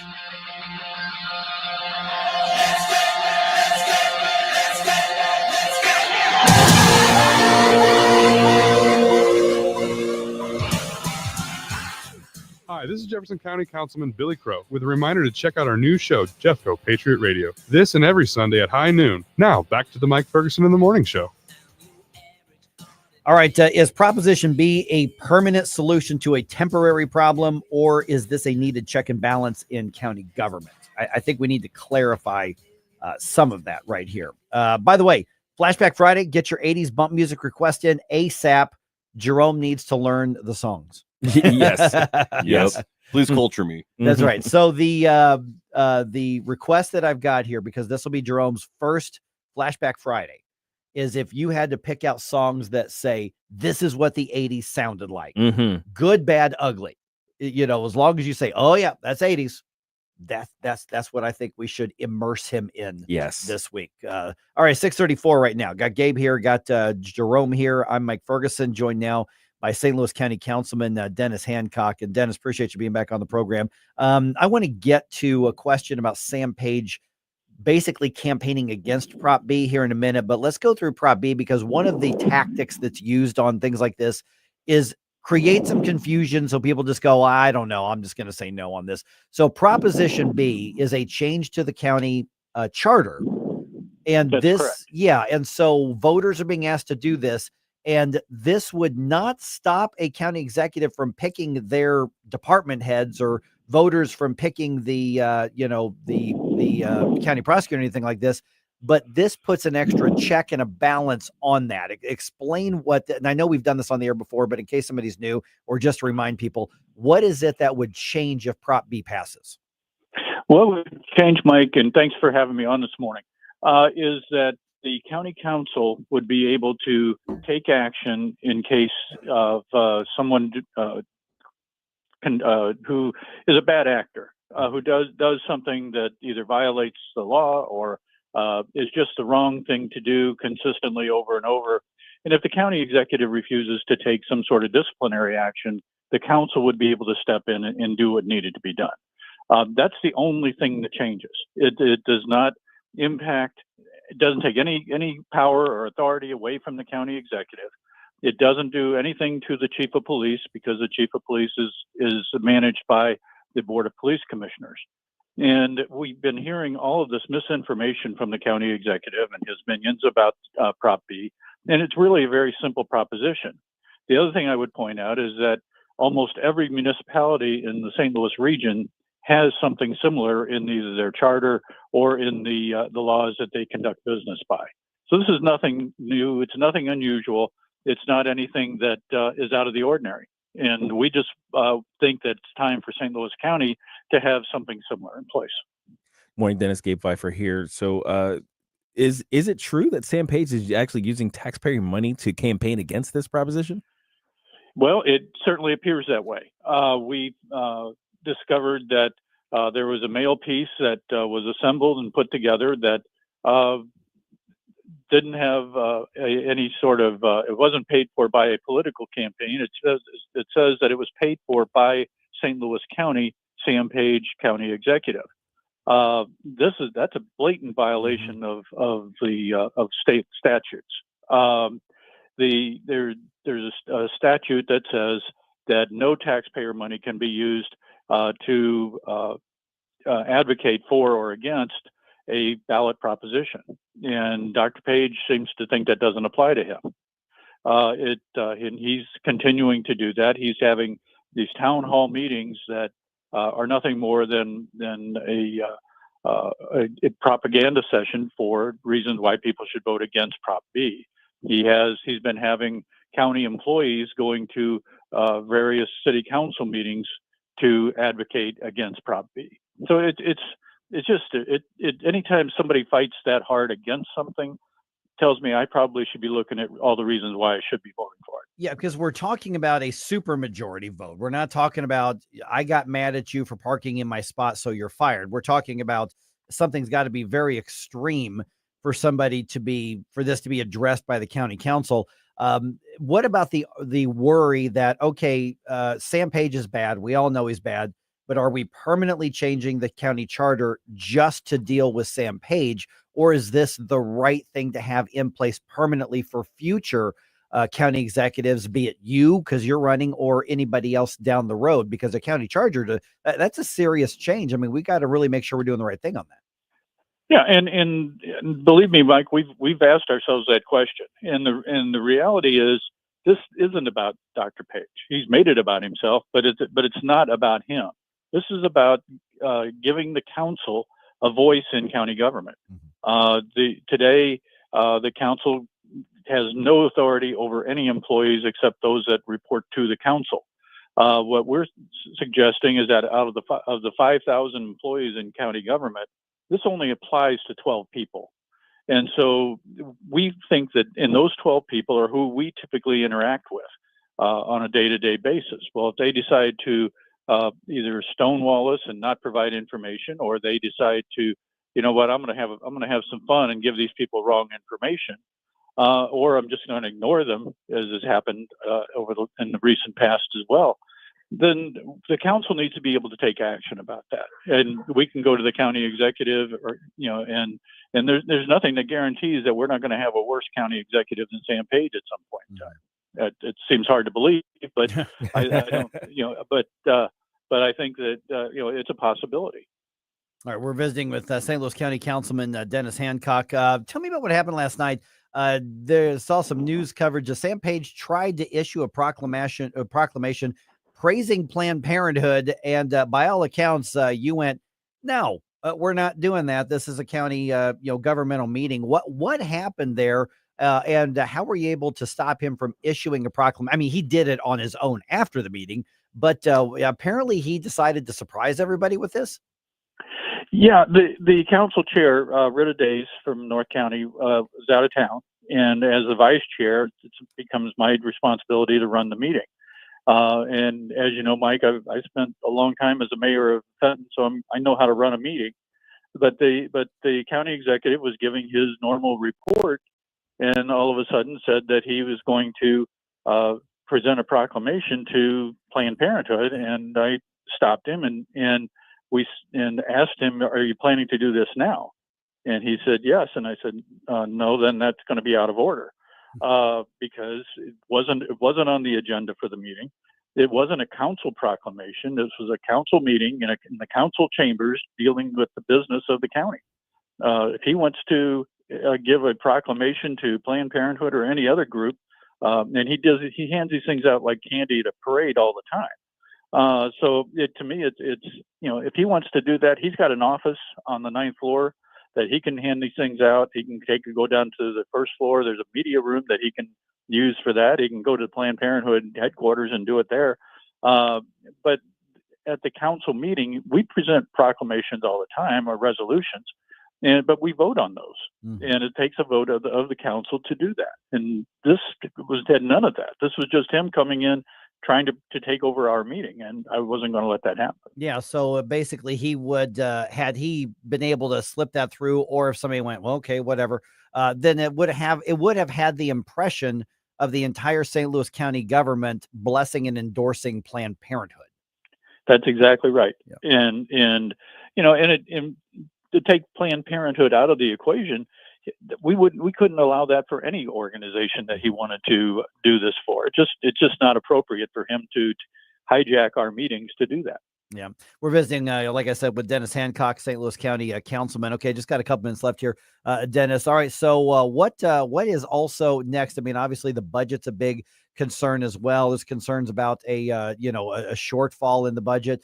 Hi, this is Jefferson County Councilman Billy Crow with a reminder to check out our new show, Jeffco Patriot Radio, this and every Sunday at high noon. Now, back to the Mike Ferguson in the Morning Show. All right. Is Proposition B a permanent solution to a temporary problem, or is this a needed check and balance in county government? I think we need to clarify some of that right here. By the way, Flashback Friday, get your 80s bump music request in ASAP. Jerome needs to learn the songs. Yes. Yes. Please culture me. That's right. So the request that I've got here, because this will be Jerome's first Flashback Friday, is if you had to pick out songs that say, this is what the 80s sounded like. Good, bad, ugly. You know, as long as you say, oh yeah, that's 80s. That's what I think we should immerse him in this week. All right, 6:34 right now. Got Gabe here, got Jerome here. I'm Mike Ferguson, joined now by St. Louis County Councilman Dennis Hancock. And Dennis, appreciate you being back on the program. I want to get to a question about Sam Page basically campaigning against Prop B here in a minute, but let's go through Prop B, because one of the tactics that's used on things like this is create some confusion so people just go, I don't know, I'm just going to say no on this. So Proposition B is a change to the county charter. And That's this, correct. yeah, and so voters are being asked to do this. And this would not stop a county executive from picking their department heads or voters from picking the county prosecutor or anything like this. But this puts an extra check and a balance on that. Explain what, and I know we've done this on the air before, but in case somebody's new, or just to remind people, what is it that would change if Prop B passes? What would change, Mike, and thanks for having me on this morning, is that the county council would be able to take action in case of someone who is a bad actor, who does something that either violates the law or is just the wrong thing to do consistently over and over. And if the county executive refuses to take some sort of disciplinary action, the council would be able to step in and do what needed to be done. That's the only thing that changes. It does not impact, it doesn't take any power or authority away from the county executive. It doesn't do anything to the chief of police, because the chief of police is managed by the Board of Police Commissioners. And we've been hearing all of this misinformation from the county executive and his minions about Prop B, and it's really a very simple proposition. The other thing I would point out is that almost every municipality in the St. Louis region has something similar in either their charter or in the laws that they conduct business by. So this is nothing new. It's nothing unusual. It's not anything that is out of the ordinary. And we just think that it's time for St. Louis County to have something similar in place. Morning, Dennis. Gabe Pfeiffer here. So is it true that Sam Page is actually using taxpayer money to campaign against this proposition? Well, it certainly appears that way. We discovered that there was a mail piece that was assembled and put together that didn't have any sort of, it wasn't paid for by a political campaign. It says that it was paid for by St. Louis County, Sam Page County Executive. That's a blatant violation of state statutes. There's a statute that says that no taxpayer money can be used to advocate for or against a ballot proposition, and Dr. Page seems to think that doesn't apply to him. And he's continuing to do that. He's having these town hall meetings that are nothing more than a propaganda session for reasons why people should vote against Prop B. He's been having county employees going to various city council meetings to advocate against Prop B. So it's just anytime somebody fights that hard against something, tells me I probably should be looking at all the reasons why I should be voting for it. Yeah, because we're talking about a supermajority vote. We're not talking about I got mad at you for parking in my spot, so you're fired. We're talking about something's got to be very extreme for somebody for this to be addressed by the county council. What about the worry that, okay, Sam Page is bad. We all know he's bad, but are we permanently changing the county charter just to deal with Sam Page? Or is this the right thing to have in place permanently for future county executives, be it you, because you're running, or anybody else down the road? Because a county charter, that's a serious change. I mean, we got to really make sure we're doing the right thing on that. Yeah, and believe me, Mike, we've asked ourselves that question, and the reality is this isn't about Dr. Page. He's made it about himself, but it's not about him. This is about giving the council a voice in county government. Today, the council has no authority over any employees except those that report to the council. What we're suggesting is that out of the 5,000 employees in county government, this only applies to 12 people. And so we think that in those 12 people are who we typically interact with on a day-to-day basis. Well, if they decide to either stonewall us and not provide information, or they decide to, you know what, I'm going to have some fun and give these people wrong information, or I'm just going to ignore them, as has happened in the recent past as well, then the council needs to be able to take action about that. And we can go to the county executive, or and there's nothing that guarantees that we're not going to have a worse county executive than Sam Page at some point in time. It seems hard to believe, but I don't, but I think that it's a possibility. All right, we're visiting with St. Louis County Councilman Dennis Hancock. Tell me about what happened last night. Saw some news coverage. Sam Page tried to issue a proclamation praising Planned Parenthood, and by all accounts, you went, no, we're not doing that. This is a county, governmental meeting. What happened there, and how were you able to stop him from issuing a proclamation? I mean, he did it on his own after the meeting, but apparently he decided to surprise everybody with this. Yeah, the council chair, Rita Days from North County, was out of town, and as the vice chair, it becomes my responsibility to run the meeting. And as you know, Mike, I spent a long time as a mayor of Fenton, so I know how to run a meeting. But the county executive was giving his normal report, and all of a sudden said that he was going to present a proclamation to Planned Parenthood, and I stopped him and asked him, "Are you planning to do this now?" And he said yes, and I said, "No, then that's going to be out of order." Because it wasn't on the agenda for the meeting. It wasn't a council proclamation. This was a council meeting in the council chambers dealing with the business of the county. If he wants to give a proclamation to Planned Parenthood or any other group, and he hands these things out like candy at a parade all the time. So to me, it's if he wants to do that, he's got an office on the 9th floor that he can hand these things out. He can go down to the 1st floor. There's a media room that he can use for that. He can go to the Planned Parenthood headquarters and do it there. But at the council meeting, we present proclamations all the time, or resolutions, but we vote on those. And it takes a vote of the council to do that. And this had none of that. This was just him coming in trying to take over our meeting, and I wasn't going to let that happen. Yeah, so basically he would, had he been able to slip that through, or if somebody went, well, okay, whatever, then it would have had the impression of the entire St. Louis County government blessing and endorsing Planned Parenthood. That's exactly right. And to take Planned Parenthood out of the equation, we couldn't allow that for any organization that he wanted to do this for. It's just not appropriate for him to hijack our meetings to do that. Yeah, we're visiting, like I said, with Dennis Hancock, St. Louis County Councilman. Okay, just got a couple minutes left here, Dennis. All right, so what is also next? I mean, obviously the budget's a big concern as well. There's concerns about a shortfall in the budget,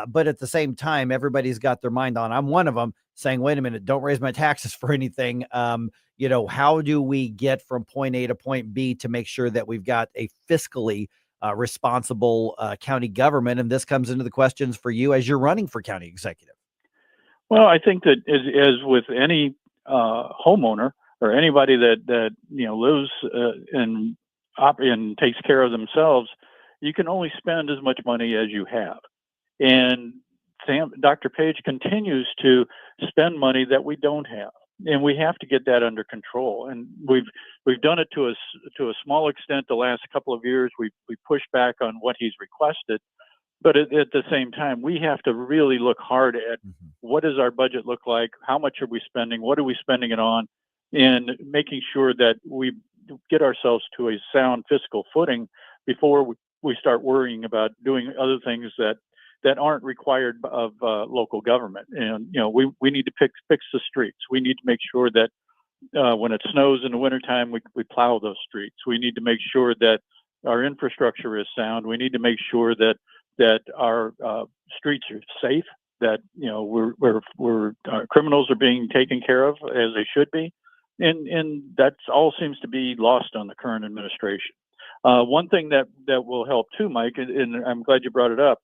but at the same time, everybody's got their mind on. I'm one of them saying, wait a minute, don't raise my taxes for anything. How do we get from point A to point B to make sure that we've got a fiscally responsible county government? And this comes into the questions for you as you're running for county executive. Well, I think that as with any homeowner or anybody that lives and takes care of themselves, you can only spend as much money as you have. And Dr. Page continues to spend money that we don't have, and we have to get that under control. And we've done it to a small extent the last couple of years. We pushed back on what he's requested, but at the same time, we have to really look hard at what does our budget look like, how much are we spending, what are we spending it on, and making sure that we get ourselves to a sound fiscal footing before we start worrying about doing other things that aren't required of local government. And, we need to fix the streets. We need to make sure that when it snows in the wintertime, we plow those streets. We need to make sure that our infrastructure is sound. We need to make sure that our streets are safe, that, our criminals are being taken care of as they should be. And that all seems to be lost on the current administration. One thing that will help too, Mike, and I'm glad you brought it up,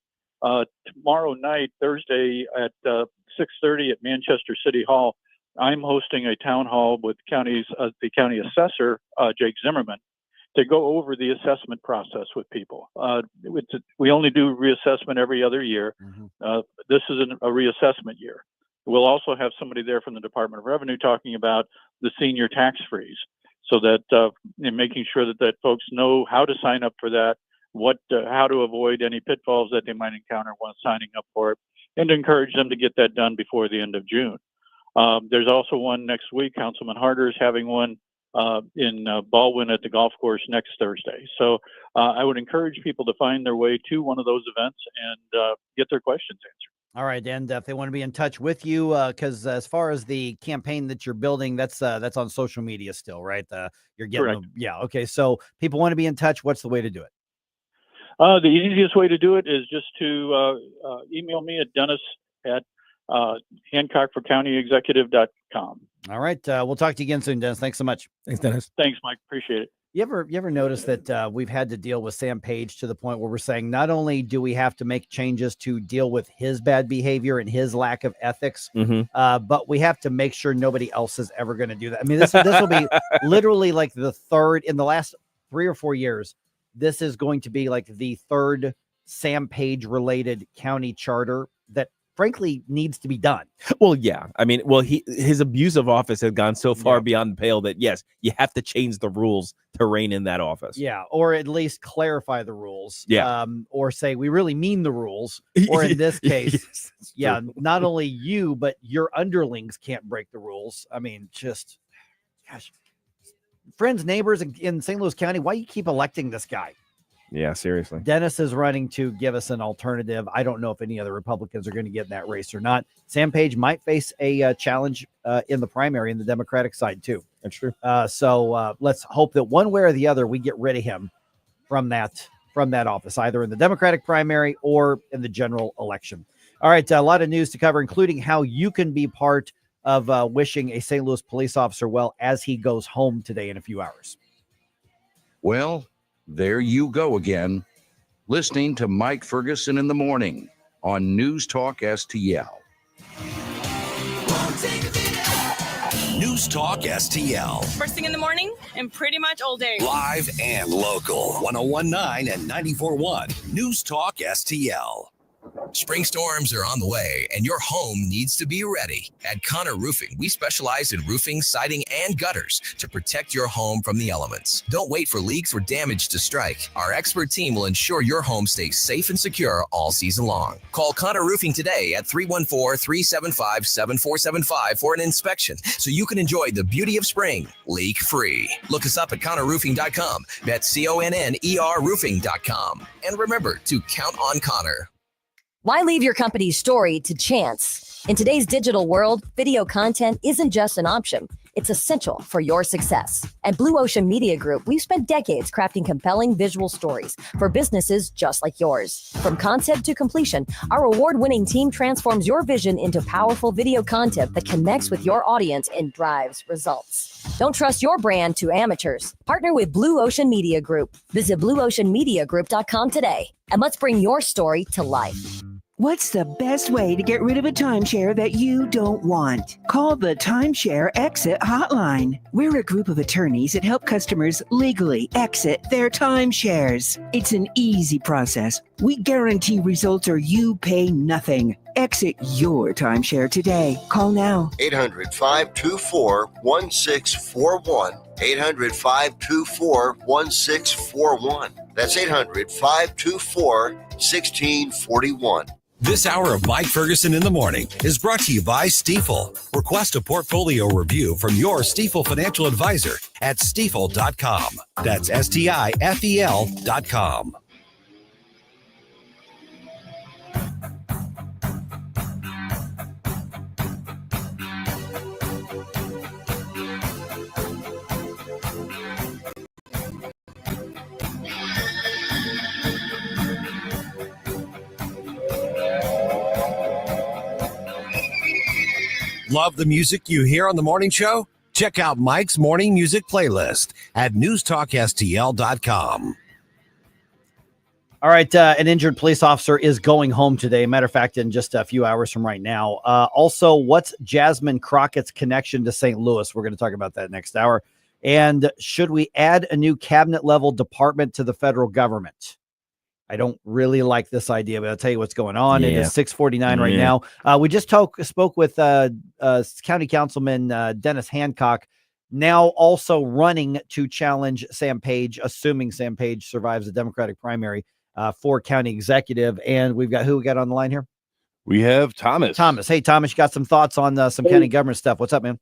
tomorrow night, Thursday at 6:30 at Manchester City Hall, I'm hosting a town hall with the county assessor, Jake Zimmerman, to go over the assessment process with people. We only do reassessment every other year. This is a reassessment year. We'll also have somebody there from the Department of Revenue talking about the senior tax freeze, so that making sure that folks know how to sign up for that, how to avoid any pitfalls that they might encounter when signing up for it, and to encourage them to get that done before the end of June. There's also one next week. Councilman Harder is having one in Baldwin at the golf course next Thursday. So I would encourage people to find their way to one of those events and get their questions answered. All right, and if they want to be in touch with you, because as far as the campaign that you're building, that's on social media still, right? You're getting okay. So people want to be in touch. What's the way to do it? The easiest way to do it is just to email me at dennis@hancockforcountyexecutive.com. All right. We'll talk to you again soon, Dennis. Thanks so much. Thanks, Dennis. Thanks, Mike. Appreciate it. You ever notice that we've had to deal with Sam Page to the point where we're saying not only do we have to make changes to deal with his bad behavior and his lack of ethics, but we have to make sure nobody else is ever going to do that. I mean, this will be literally like the third in the last 3 or 4 years. This is going to be like the third Sam Page related county charter that frankly needs to be done. Well, yeah. I mean, his abuse of office has gone so far beyond the pale that yes, you have to change the rules to reign in that office. Yeah. Or at least clarify the rules. Yeah. Or say we really mean the rules. Or in this case, not only you, but your underlings can't break the rules. I mean, just gosh, friends, neighbors in St. Louis County, why you keep electing this guy? Yeah, seriously. Dennis is running to give us an alternative. I don't know if any other Republicans are going to get in that race or not. Sam Page might face a challenge in the primary in the Democratic side too. That's true. So let's hope that one way or the other we get rid of him from that office, either in the Democratic primary or in the general election. All right, a lot of news to cover, including how you can be part of wishing a St. Louis police officer well as he goes home today in a few hours. Well, there you go again, listening to Mike Ferguson in the morning on News Talk STL. News Talk STL. First thing in the morning and pretty much all day. Live and local. 1019 and 94.1. News Talk STL. Spring storms are on the way, and your home needs to be ready. At Connor Roofing, we specialize in roofing, siding, and gutters to protect your home from the elements. Don't wait for leaks or damage to strike. Our expert team will ensure your home stays safe and secure all season long. Call Connor Roofing today at 314-375-7475 for an inspection so you can enjoy the beauty of spring leak-free. Look us up at ConnorRoofing.com. That's CONNER Roofing.com. And remember to count on Connor. Why leave your company's story to chance? In today's digital world, video content isn't just an option. It's essential for your success. At Blue Ocean Media Group, we've spent decades crafting compelling visual stories for businesses just like yours. From concept to completion, our award-winning team transforms your vision into powerful video content that connects with your audience and drives results. Don't trust your brand to amateurs. Partner with Blue Ocean Media Group. Visit blueoceanmediagroup.com today, and let's bring your story to life. What's the best way to get rid of a timeshare that you don't want? Call the Timeshare Exit Hotline. We're a group of attorneys that help customers legally exit their timeshares. It's an easy process. We guarantee results or you pay nothing. Exit your timeshare today. Call now. 800-524-1641. 800-524-1641. That's 800-524-1641. This hour of Mike Ferguson in the Morning is brought to you by Stifel. Request a portfolio review from your Stifel financial advisor at stifel.com. That's STIFEL.com. Love the music you hear on the morning show? Check out Mike's morning music playlist at newstalkstl.com. All right. An injured police officer is going home today. Matter of fact, in just a few hours from right now. Also, what's Jasmine Crockett's connection to St. Louis? We're going to talk about that next hour. And should we add a new cabinet level department to the federal government? I don't really like this idea, but I'll tell you what's going on. It is 6:49 right now. We just spoke with County Councilman Dennis Hancock, now also running to challenge Sam Page, assuming Sam Page survives the Democratic primary for county executive. And we've got who we got on the line here? We have Thomas. Thomas. Hey, Thomas, you got some thoughts on some county government stuff. What's up, man?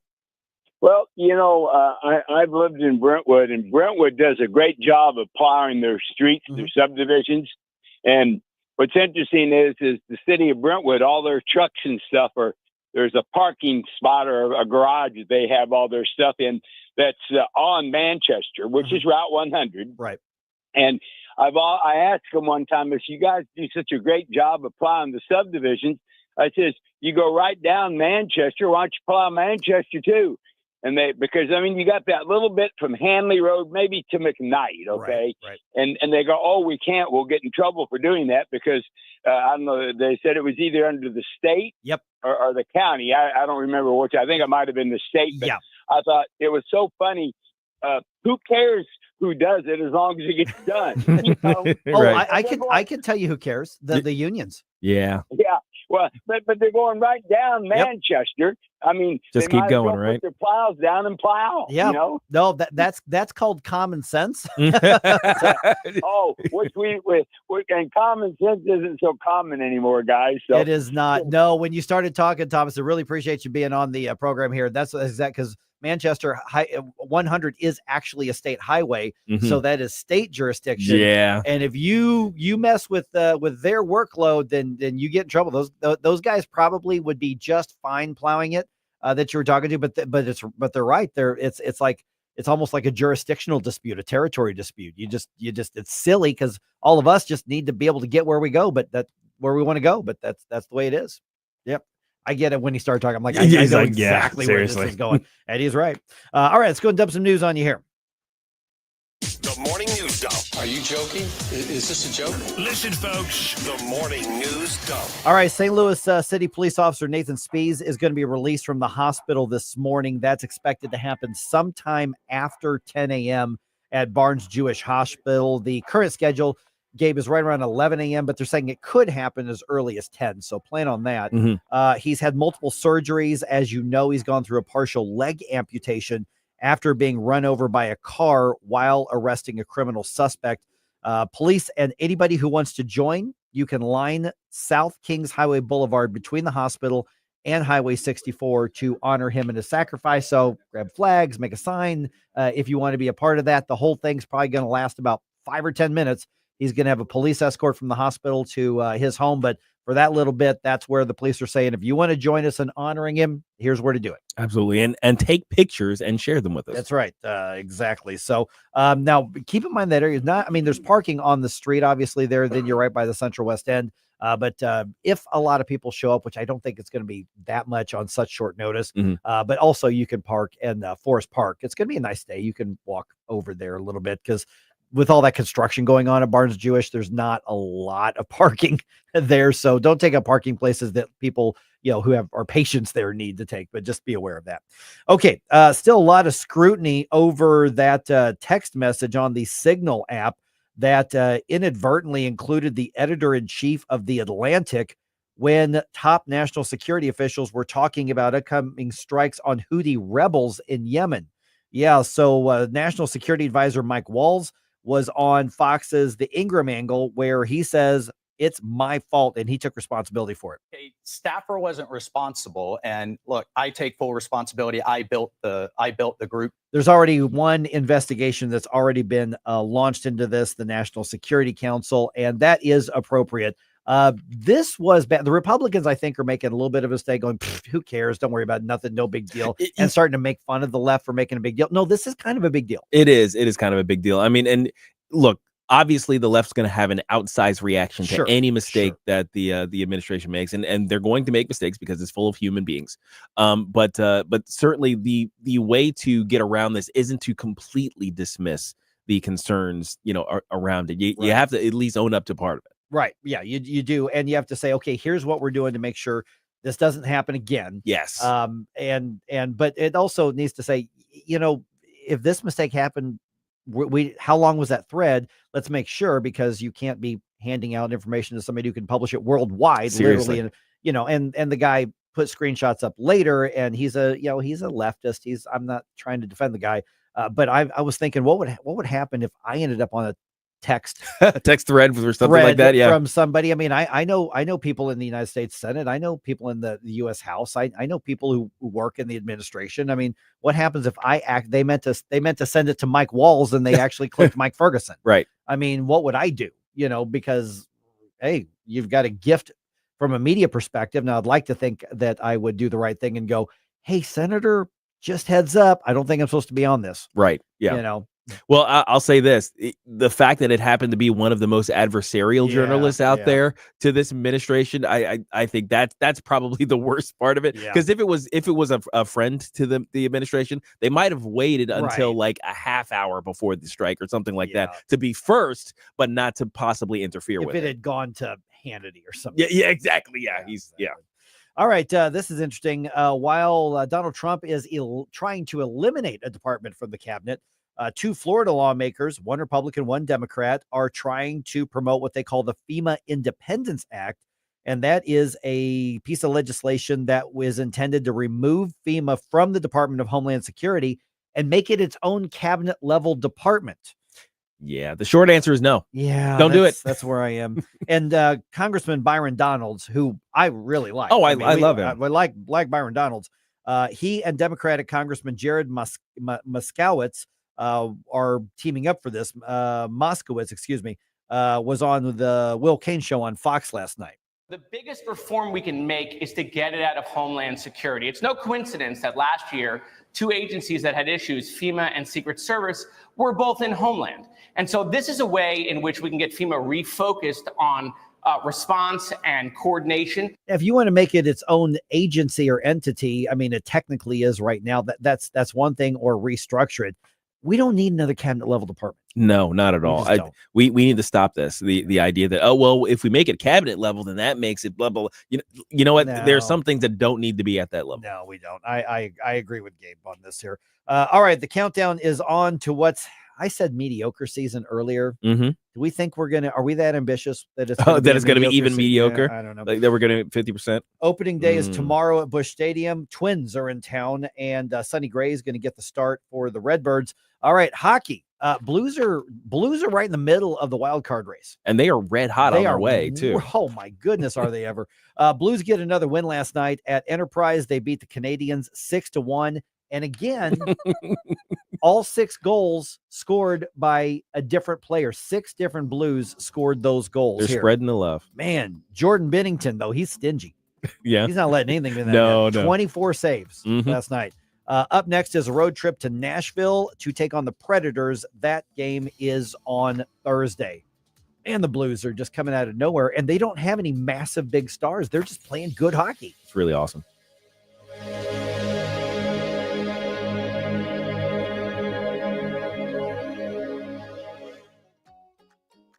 Well, you know, I've lived in Brentwood, and Brentwood does a great job of plowing their streets, their subdivisions. And what's interesting is the city of Brentwood, all their trucks and stuff there's a parking spot or a garage that they have all their stuff in that's on Manchester, which is Route 100. Right. And I asked them one time, if you guys do such a great job of plowing the subdivisions, I says, you go right down Manchester, why don't you plow Manchester too? And because you got that little bit from Hanley Road, maybe to McKnight, okay? Right. And they go, oh, we can't. We'll get in trouble for doing that because, I don't know, they said it was either under the state or the county. I don't remember which. I think it might have been the state. But I thought it was so funny. Who cares who does it as long as it gets done? You know? I can tell you who cares. The unions. Yeah. Yeah. Well, but they're going right down Manchester. I mean, just they keep might going, as well right? Put their plows down and plow. Yeah. You know? No, that's called common sense. Oh, and common sense isn't so common anymore, guys. So. It is not. No, when you started talking, Thomas, I really appreciate you being on the program here. That's exact because Manchester 100 is actually a state highway, so that is state jurisdiction. Yeah, and if you mess with their workload, then you get in trouble. Those guys probably would be just fine plowing it that you were talking to, but they're right. It's almost like a jurisdictional dispute, a territory dispute. You just it's silly because all of us just need to be able to get where we go, but where we want to go. But that's the way it is. Yep. I get it when he started talking. I'm like, I know exactly where this is going. And he's right. All right, let's go and dump some news on you here. The Morning News Dump. Are you joking? Is this a joke? Listen, folks, the Morning News Dump. All right, St. Louis City Police Officer Nathan Spees is going to be released from the hospital this morning. That's expected to happen sometime after 10 a.m. at Barnes Jewish Hospital. The current schedule, Gabe, is right around 11 a.m., but they're saying it could happen as early as 10, so plan on that. He's had multiple surgeries. As you know, he's gone through a partial leg amputation after being run over by a car while arresting a criminal suspect. Police and anybody who wants to join, you can line South Kings Highway Boulevard between the hospital and Highway 64 to honor him in his sacrifice. So grab flags, make a sign if you want to be a part of that. The whole thing's probably going to last about 5 or 10 minutes. He's going to have a police escort from the hospital to his home. But for that little bit, that's where the police are saying, if you want to join us in honoring him, here's where to do it. Absolutely. And take pictures and share them with us. That's right. Exactly. So now keep in mind that area is not, I mean, there's parking on the street, obviously there, then you're right by the Central West End. But if a lot of people show up, which I don't think it's going to be that much on such short notice, but also you can park in Forest Park. It's going to be a nice day. You can walk over there a little bit because with all that construction going on at Barnes Jewish, there's not a lot of parking there. So don't take up parking places that people, who are patients there need to take, but just be aware of that. Okay. Still a lot of scrutiny over that text message on the Signal app that inadvertently included the editor-in-chief of The Atlantic when top national security officials were talking about upcoming strikes on Houthi rebels in Yemen. Yeah. So National Security Advisor Mike Walls was on Fox's The Ingram Angle, where he says it's my fault and he took responsibility for it. A staffer wasn't responsible, and look, I take full responsibility. I built the group. There's already one investigation that's already been launched into this, the National Security Council, and that is appropriate. This was bad. The Republicans, I think, are making a little bit of a mistake going, who cares? Don't worry about it. Nothing, no big deal. And starting to make fun of the left for making a big deal. No, this is kind of a big deal. It is kind of a big deal. I mean, and look, obviously the left's going to have an outsized reaction to any mistake that the administration makes. And they're going to make mistakes because it's full of human beings. But certainly the way to get around this isn't to completely dismiss the concerns, around it. You have to at least own up to part of it. Right. Yeah, you do. And you have to say, okay, here's what we're doing to make sure this doesn't happen again. Yes. But it also needs to say, if this mistake happened, how long was that thread? Let's make sure, because you can't be handing out information to somebody who can publish it worldwide. Seriously. Literally. And the guy put screenshots up later, and he's a leftist. I'm not trying to defend the guy. But I was thinking, what would happen if I ended up on a text thread or something like that? Yeah. From somebody. I mean, I know people in the United States Senate. I know people in the U.S. House. I know people who work in the administration. I mean, what happens if they meant to send it to Mike Walls and they actually clicked Mike Ferguson? Right. I mean, what would I do? Because, hey, you've got a gift from a media perspective. Now, I'd like to think that I would do the right thing and go, hey, Senator, just heads up, I don't think I'm supposed to be on this. Right. Yeah. Well, I'll say this. The fact that it happened to be one of the most adversarial journalists out there to this administration, I think that's probably the worst part of it. Because if it was a friend to the administration, they might have waited until like a half hour before the strike or something like that to be first, but not to possibly interfere with it. If it had gone to Hannity or something. Yeah, exactly. Yeah. All right. This is interesting. While Donald Trump is trying to eliminate a department from the cabinet, two Florida lawmakers, one Republican, one Democrat, are trying to promote what they call the FEMA Independence Act. And that is a piece of legislation that was intended to remove FEMA from the Department of Homeland Security and make it its own cabinet level department. Yeah, the short answer is no. Yeah, don't do it. That's where I am. And Congressman Byron Donalds, who I really like. Oh, I love him. I like Byron Donalds. He and Democratic Congressman Jared Moskowitz are teaming up for this. Moskowitz, was on the Will Cain show on Fox last night. The biggest reform we can make is to get it out of Homeland Security. It's no coincidence that last year, two agencies that had issues, FEMA and Secret Service, were both in Homeland. And so this is a way in which we can get FEMA refocused on response and coordination. If you want to make it its own agency or entity, I mean, it technically is right now. That's one thing, or restructure it. We don't need another cabinet level department. No, not at all. We need to stop this. The idea that, oh, well, if we make it cabinet level, then that makes it blah, blah, blah. You know what? No. There are some things that don't need to be at that level. No, we don't. I agree with Gabe on this here. All right. The countdown is on to what's, I said mediocre season earlier. Mm-hmm. Do we think are we that ambitious that it's going to be even mediocre? Yeah, I don't know. Like that we're going to 50%. Opening day is tomorrow at Busch Stadium. Twins are in town, and Sonny Gray is going to get the start for the Redbirds. All right, hockey. Blues are right in the middle of the wild card race, and they are red hot on their way too. Oh my goodness, are they ever? Blues get another win last night at Enterprise. They beat the Canadians 6-1, and again, all 6 goals scored by a different player. 6 different Blues scored those goals. They're spreading the love. Man, Jordan Binnington though, he's stingy. Yeah, he's not letting anything in that. No. 24 saves last night. Up next is a road trip to Nashville to take on the Predators. That game is on Thursday. And the Blues are just coming out of nowhere, and they don't have any massive big stars. They're just playing good hockey. It's really awesome.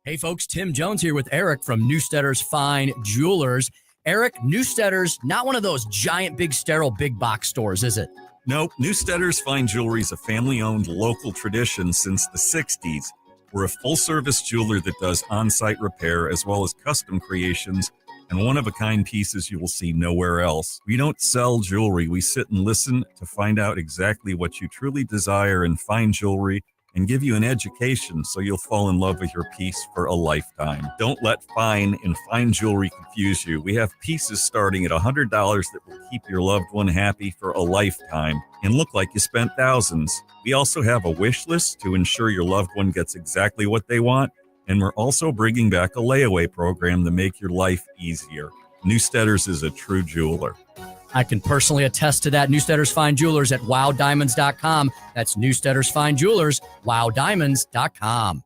Hey folks, Tim Jones here with Eric from Newstetter's Fine Jewelers. Eric, Newstetter's not one of those giant, big, sterile, big box stores, is it? Nope. Newstetter's Fine Jewelry is a family-owned local tradition since the 60s. We're a full-service jeweler that does on-site repair as well as custom creations and one-of-a-kind pieces you will see nowhere else. We don't sell jewelry. We sit and listen to find out exactly what you truly desire in fine jewelry and give you an education so you'll fall in love with your piece for a lifetime. Don't let fine and fine jewelry confuse you. We have pieces starting at $100 that will keep your loved one happy for a lifetime and look like you spent thousands. We also have a wish list to ensure your loved one gets exactly what they want, and we're also bringing back a layaway program to make your life easier. Newstetter's is a true jeweler. I can personally attest to that. Newstetter's Fine Jewelers at wowdiamonds.com. That's Newstetter's Fine Jewelers, wowdiamonds.com.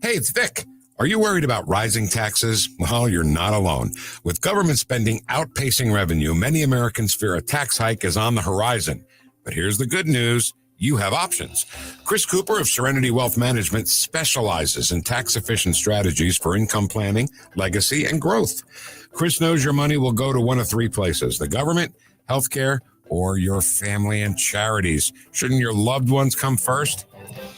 Hey, it's Vic. Are you worried about rising taxes? Well, you're not alone. With government spending outpacing revenue, many Americans fear a tax hike is on the horizon. But here's the good news. You have options. Chris Cooper of Serenity Wealth Management specializes in tax-efficient strategies for income planning, legacy, and growth. Chris knows your money will go to one of 3 places: the government, healthcare, or your family and charities. Shouldn't your loved ones come first?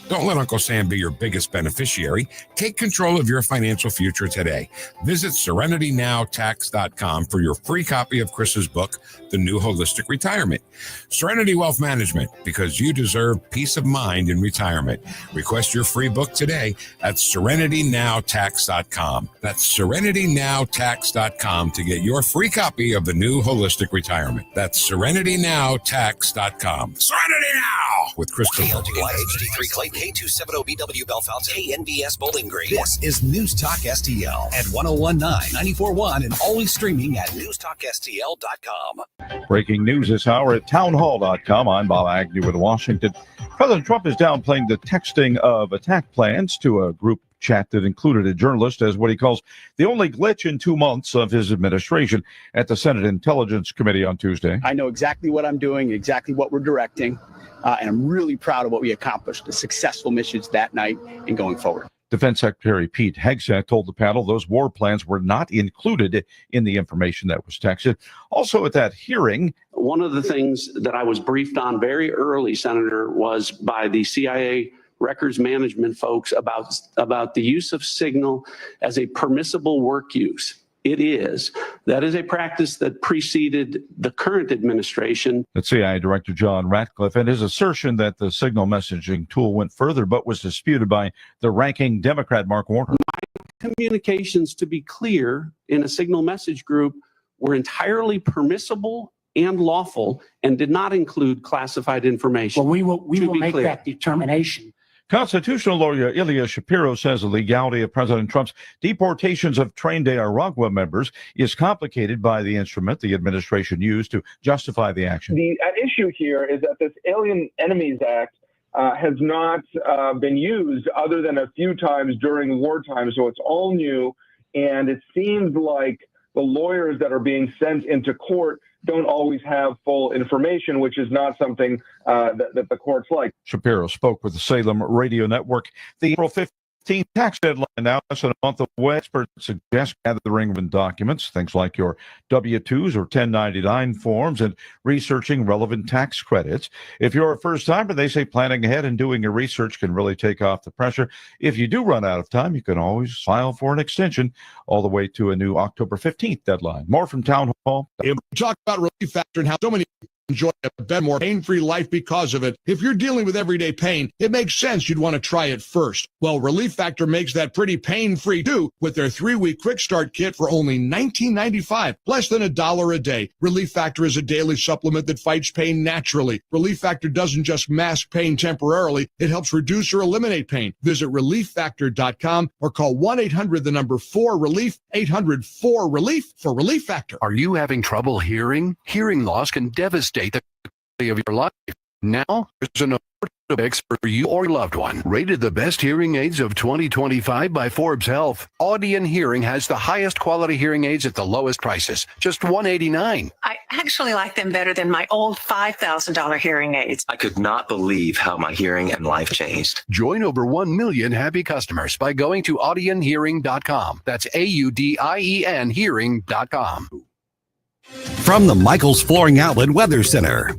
Don't let Uncle Sam be your biggest beneficiary. Take control of your financial future today. Visit SerenityNowTax.com for your free copy of Chris's book, The New Holistic Retirement. Serenity Wealth Management, because you deserve peace of mind in retirement. Request your free book today at SerenityNowTax.com. That's SerenityNowTax.com to get your free copy of The New Holistic Retirement. That's SerenityNowTax.com. Serenity Now! With Chris Cooper. HD3 Clayton, K270BW Bellefonte, KNBS Bowling Green. This is News Talk STL at 1019, 94.1, and always streaming at newstalkstl.com. Breaking news this hour at townhall.com. I'm Bob Agnew with Washington. President Trump is downplaying the texting of attack plans to a group chat that included a journalist as what he calls the only glitch in 2 months of his administration at the Senate Intelligence Committee on Tuesday. I know exactly what I'm doing, exactly what we're directing, and I'm really proud of what we accomplished, the successful missions that night and going forward. Defense Secretary Pete Hegseth told the panel those war plans were not included in the information that was texted. Also at that hearing, one of the things that I was briefed on very early, Senator, was by the CIA records management folks about the use of Signal as a permissible work use. It is. That is a practice that preceded the current administration. The CIA Director John Ratcliffe and his assertion that the Signal messaging tool went further but was disputed by the ranking Democrat Mark Warner. My communications, to be clear, in a Signal message group were entirely permissible and lawful and did not include classified information. Well, we will make that determination. Constitutional lawyer Ilya Shapiro says the legality of President Trump's deportations of trained Nicaragua members is complicated by the instrument the administration used to justify the action. The issue here is that this Alien Enemies Act has not been used other than a few times during wartime, so it's all new, and it seems like the lawyers that are being sent into court don't always have full information, which is not something that the courts like. Shapiro spoke with the Salem Radio Network. The April 15th tax deadline now less than a month away. Experts suggest gathering of documents, things like your W-2s or 1099 forms, and researching relevant tax credits. If you're a first-timer, they say planning ahead and doing your research can really take off the pressure. If you do run out of time, you can always file for an extension all the way to a new October 15th deadline. More from Town Hall. Talk about Relief Factor and how so many enjoy a better, more pain-free life because of it. If you're dealing with everyday pain, it makes sense you'd want to try it first. Well, Relief Factor makes that pretty pain-free too with their 3-week quick start kit for only $19.95, less than $1 a day. Relief Factor is a daily supplement that fights pain naturally. Relief Factor doesn't just mask pain temporarily, it helps reduce or eliminate pain. Visit relieffactor.com or call 1-800-4RELIEF, 800-4RELIEF for Relief Factor. Are you having trouble hearing? Hearing loss can devastate the quality of your life. Now, there's an affordable fix for you or your loved one. Rated the best hearing aids of 2025 by Forbes Health, Audion Hearing has the highest quality hearing aids at the lowest prices, just $189. I actually like them better than my old $5,000 hearing aids. I could not believe how my hearing and life changed. Join over 1 million happy customers by going to audionhearing.com. That's AUDIEN hearing.com. From the Michaels Flooring Outlet Weather Center.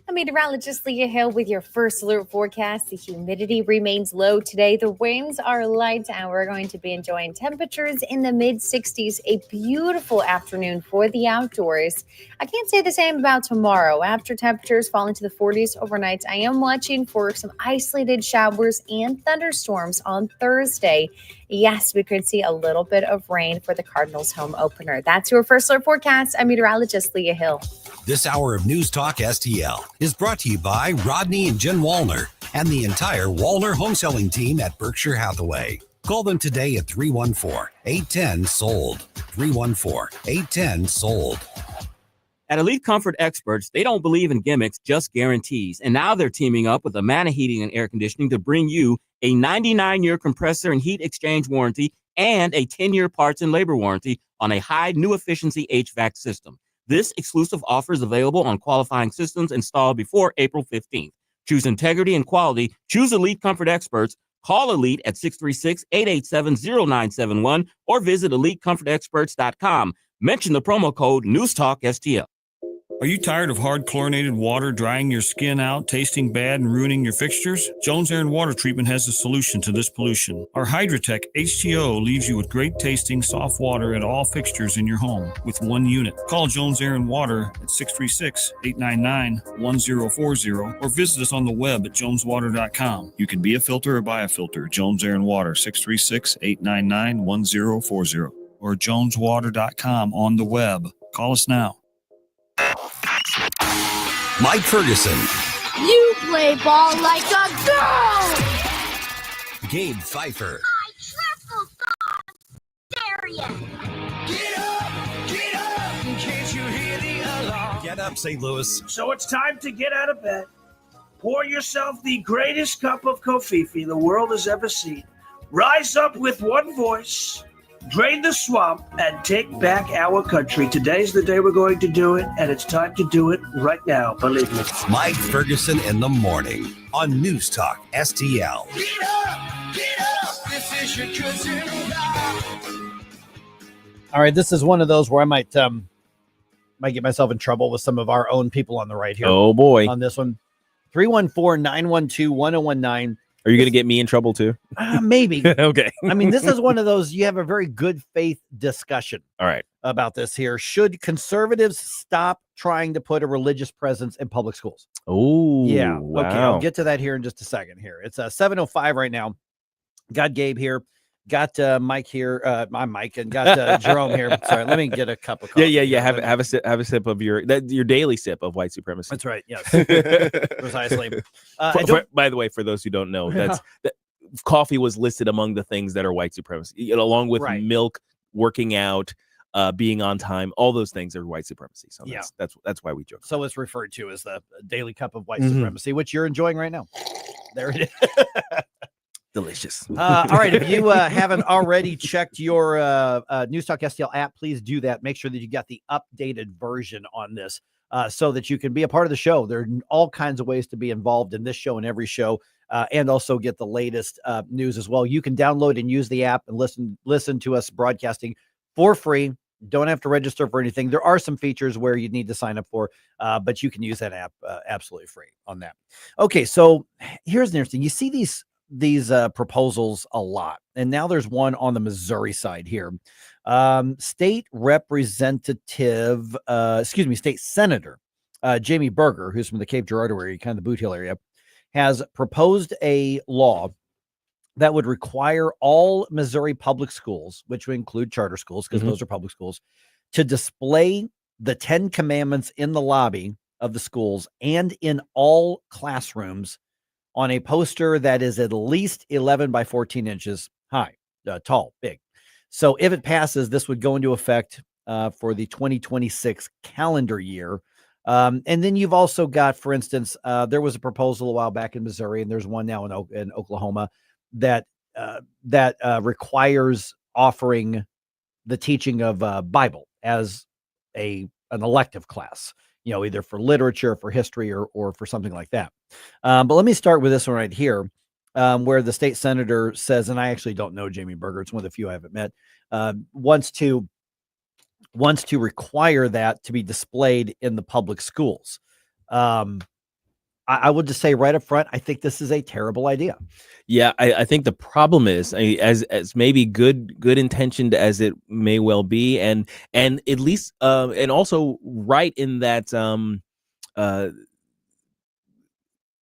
I'm meteorologist Leah Hill with your first alert forecast. The humidity remains low today. The winds are light, and we're going to be enjoying temperatures in the mid-60s. A beautiful afternoon for the outdoors. I can't say the same about tomorrow. After temperatures fall into the 40s overnight, I am watching for some isolated showers and thunderstorms on Thursday. Yes, we could see a little bit of rain for the Cardinals home opener. That's your first alert forecast. I'm meteorologist Leah Hill. This hour of News Talk STL is brought to you by Rodney and Jen Wallner and the entire Wallner home selling team at Berkshire Hathaway. Call them today at 314-810-SOLD. 314-810-SOLD. At Elite Comfort Experts, they don't believe in gimmicks, just guarantees. And now they're teaming up with Amana Heating and Air Conditioning to bring you a 99-year compressor and heat exchange warranty and a 10-year parts and labor warranty on a high new efficiency HVAC system. This exclusive offer is available on qualifying systems installed before April 15th. Choose integrity and quality. Choose Elite Comfort Experts. Call Elite at 636-887-0971 or visit EliteComfortExperts.com. Mention the promo code NewsTalkSTL. Are you tired of hard chlorinated water drying your skin out, tasting bad, and ruining your fixtures? Jones Air and Water Treatment has a solution to this pollution. Our Hydratech H2O leaves you with great tasting, soft water at all fixtures in your home with one unit. Call Jones Air and Water at 636-899-1040 or visit us on the web at joneswater.com. You can be a filter or buy a filter. Jones Air and Water, 636-899-1040 or joneswater.com on the web. Call us now. Mike Ferguson. You play ball like a girl! Gabe Pfeiffer. Triple star Darius! Get up, in case you hear the alarm. Get up, St. Louis. So it's time to get out of bed. Pour yourself the greatest cup of Kofifi the world has ever seen. Rise up with one voice. Drain the swamp and take back our country. Today's the day we're going to do it, and it's time to do it right now, believe me. Mike Ferguson in the morning on News Talk STL. Get up, this is your cousin. All right, this is one of those where I might get myself in trouble with some of our own people on the right here. Oh, boy. On this one. 314-912-1019. Are you going to get me in trouble too? Maybe. Okay. I mean, this is one of those, you have a very good faith discussion. All right. About this here. Should conservatives stop trying to put a religious presence in public schools? Oh, yeah. wow. Okay. I'll get to that here in just a second here. It's 7:05 right now. Got Gabe here. Got Mike here. I'm Mike and got Jerome here. Sorry, let me get a cup of coffee. Yeah. Have a sip of your daily sip of white supremacy. That's right. Yes, precisely. By the way, for those who don't know, that coffee was listed among the things that are white supremacy, along with milk, working out, being on time. All those things are white supremacy. So that's why we joke. So it's referred to as the daily cup of white supremacy, which you're enjoying right now. There it is. Delicious. All right. If you haven't already checked your Newstalk STL app, please do that. Make sure that you got the updated version on this so that you can be a part of the show. There are all kinds of ways to be involved in this show and every show, and also get the latest news as well. You can download and use the app and listen to us broadcasting for free. Don't have to register for anything. There are some features where you need to sign up for, but you can use that app absolutely free on that. Okay, so here's an interesting. You see these proposals a lot, and now there's one on the Missouri side here. State Senator Jamie Berger, who's from the Cape Girardeau area, kind of the Boot Hill area, has proposed a law that would require all Missouri public schools, which would include charter schools, because those are public schools, to display the 10 Commandments in the lobby of the schools and in all classrooms on a poster that is at least 11 by 14 inches high, tall, big. So if it passes, this would go into effect for the 2026 calendar year. And then you've also got, for instance, there was a proposal a while back in Missouri, and there's one now in Oklahoma that requires offering the teaching of Bible as an elective class, either for literature, for history, or for something like that. But let me start with this one right here, where the state senator says, and I actually don't know Jamie Berger, it's one of the few I haven't met, wants to require that to be displayed in the public schools. I will just say right up front, I think this is a terrible idea. Yeah, I think the problem is, as maybe good intentioned as it may well be, and at least and also right in that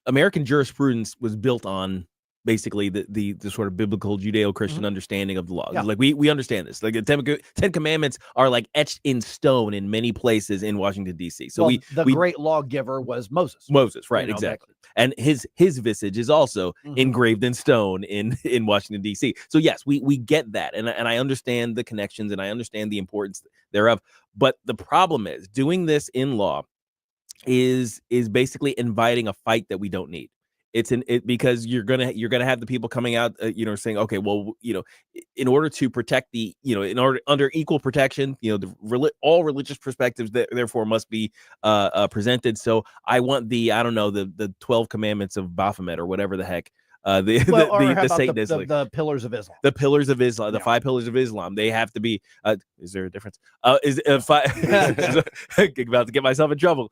American jurisprudence was built on basically the sort of biblical Judeo-Christian understanding of the law. Yeah. Like we understand this. Like the 10 Commandments are like etched in stone in many places in Washington, D.C. So the great lawgiver was Moses. Moses, right, exactly. And his visage is also engraved in stone in Washington, D.C. So yes, we get that. And I understand the connections and I understand the importance thereof. But the problem is doing this in law is basically inviting a fight that we don't need. Because you're gonna have the people coming out, saying, okay, well, in order to protect under equal protection, all religious perspectives therefore must be presented. So I want the 12 commandments of Baphomet or whatever the heck. The Satanism, the pillars of Islam. The pillars of Islam, the 5 pillars of Islam. They have to be. Is there a difference? Is 5? About to get myself in trouble.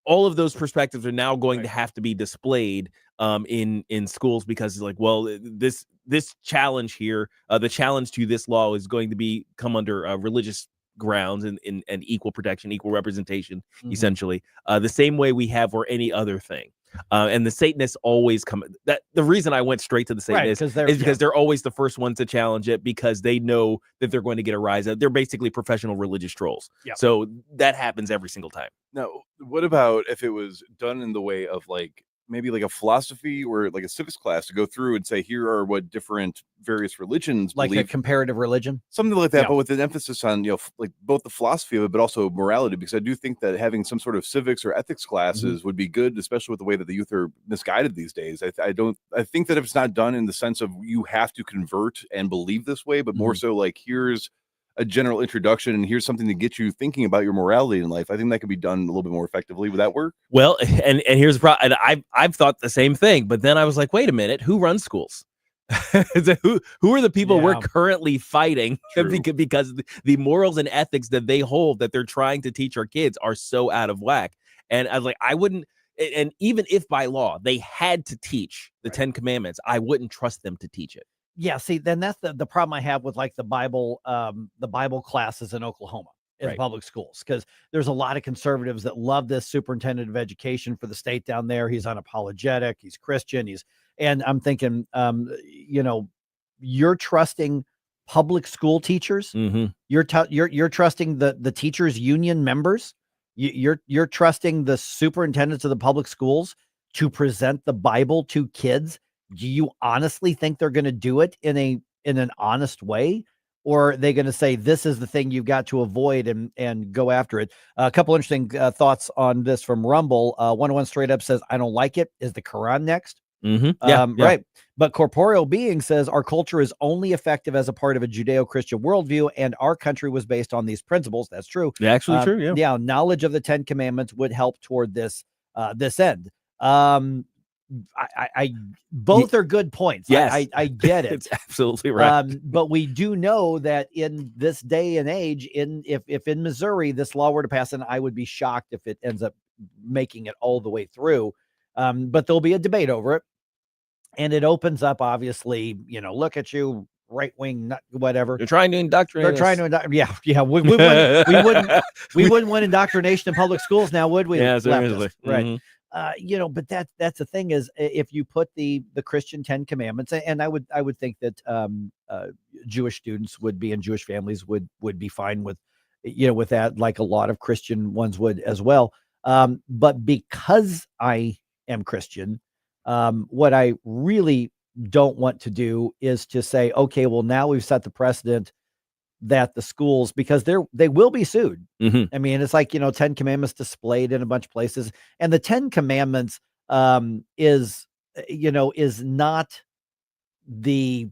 All of those perspectives are now going to have to be displayed in schools, because like, well, this challenge here, the challenge to this law is going to come under religious grounds and equal protection, equal representation, essentially, the same way we have for any other thing. And the Satanists always come. That the reason I went straight to the Satanists is because they're always the first ones to challenge it, because they know that they're going to get a rise out. They're basically professional religious trolls. Yep. So that happens every single time. Now, what about if it was done in the way of maybe like a philosophy or like a civics class to go through and say, here are what different various religions like believe. A comparative religion, something like that, but with an emphasis on, like both the philosophy of it, but also morality, because I do think that having some sort of civics or ethics classes would be good, especially with the way that the youth are misguided these days. I think that if it's not done in the sense of you have to convert and believe this way, but more so like, here's a general introduction and here's something to get you thinking about your morality in life. I think that could be done a little bit more effectively. Would that work? Well, and here's the problem. And I've thought the same thing, but then I was like, wait a minute, who runs schools? who are the people we're currently fighting? Because the morals and ethics that they hold, that they're trying to teach our kids, are so out of whack. And I was like, I wouldn't, and even if by law they had to teach the 10 Commandments, I wouldn't trust them to teach it. Yeah, see, then that's the problem I have with like the Bible classes in Oklahoma in public schools, because there's a lot of conservatives that love this superintendent of education for the state down there. He's unapologetic, he's Christian, and I'm thinking, you're trusting public school teachers, you're trusting the teachers union members, you're trusting the superintendents of the public schools to present the Bible to kids. Do you honestly think they're going to do it in an honest way? Or are they going to say, this is the thing you've got to avoid and go after it? A couple interesting thoughts on this from Rumble. 101 straight up says, I don't like it. Is the Quran next? Right. But Corporeal Being says our culture is only effective as a part of a Judeo-Christian worldview, and our country was based on these principles. That's true. Actually true. Yeah. Yeah. Knowledge of the 10 Commandments would help toward this end. Both are good points. Yes. I get it. It's absolutely right. But we do know that in this day and age, if in Missouri this law were to pass, and I would be shocked if it ends up making it all the way through. But there'll be a debate over it. And it opens up, obviously, look at you, right wing, whatever. They're trying to indoctrinate. They're trying to indoctrinate. Yeah. We wouldn't want indoctrination in public schools now, would we? Yeah, seriously. Right. But that's the thing is, if you put the Christian 10 Commandments, and I would think that Jewish students would be, and Jewish families would be fine with, with that, like a lot of Christian ones would as well. But because I am Christian, what I really don't want to do is to say, okay, well, now we've set the precedent that the schools, because they will be sued. I mean, it's like, 10 Commandments displayed in a bunch of places, and the 10 Commandments is not the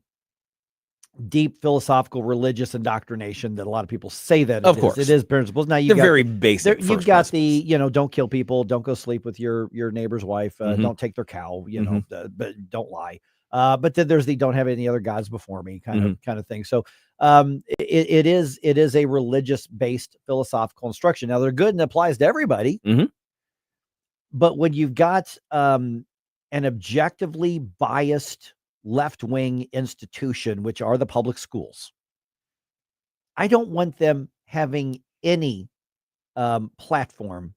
deep philosophical religious indoctrination that a lot of people say that of course it is principles. Now they're very basic. You've got the don't kill people, don't go sleep with your neighbor's wife, don't take their cow, but don't lie. But then there's the don't have any other gods before me kind of thing. So it is a religious based philosophical instruction. Now they're good and applies to everybody. But when you've got an objectively biased left-wing institution, which are the public schools, I don't want them having any platform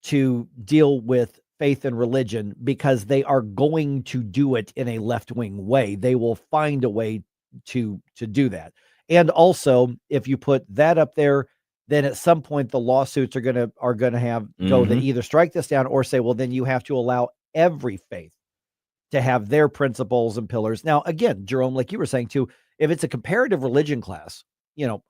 to deal with faith and religion, because they are going to do it in a left-wing way. They will find a way to do that. And also, if you put that up there, then at some point the lawsuits are gonna have go to either strike this down or say, well, then you have to allow every faith to have their principles and pillars. Now, again, Jerome, like you were saying too, if it's a comparative religion class,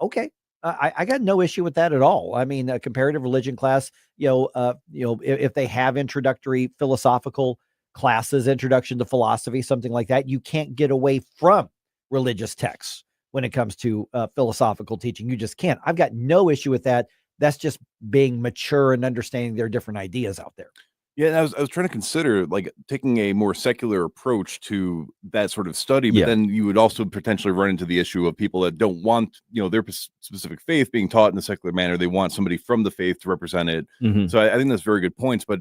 okay, I got no issue with that at all. I mean, a comparative religion class, if they have introductory philosophical classes, introduction to philosophy, something like that, you can't get away from religious texts when it comes to philosophical teaching. You just can't. I've got no issue with that. That's just being mature and understanding there are different ideas out there. Yeah, and I was trying to consider like taking a more secular approach to that sort of study, but then you would also potentially run into the issue of people that don't want, their specific faith being taught in a secular manner. They want somebody from the faith to represent it. So I think that's very good points. But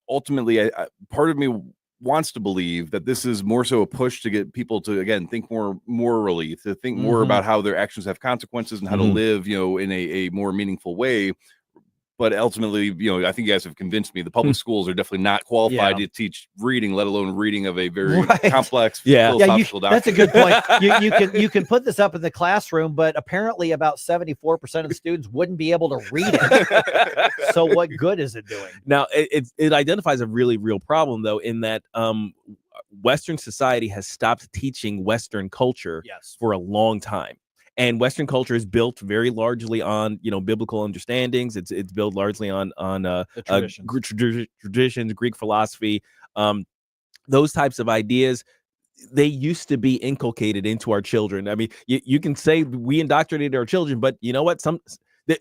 ultimately, part of me wants to believe that this is more so a push to get people to, again, think more morally, to think more about how their actions have consequences and how to live, in a more meaningful way. But ultimately, I think you guys have convinced me the public schools are definitely not qualified to teach reading, let alone reading of a very complex philosophical doctrine. That's a good point. You can put this up in the classroom, but apparently about 74% of the students wouldn't be able to read it. So what good is it doing? Now, it identifies a really real problem, though, in that Western society has stopped teaching Western culture for a long time. And Western culture is built very largely on, biblical understandings. It's built largely on traditions, Greek philosophy, those types of ideas. They used to be inculcated into our children. I mean, you can say we indoctrinated our children, but you know what?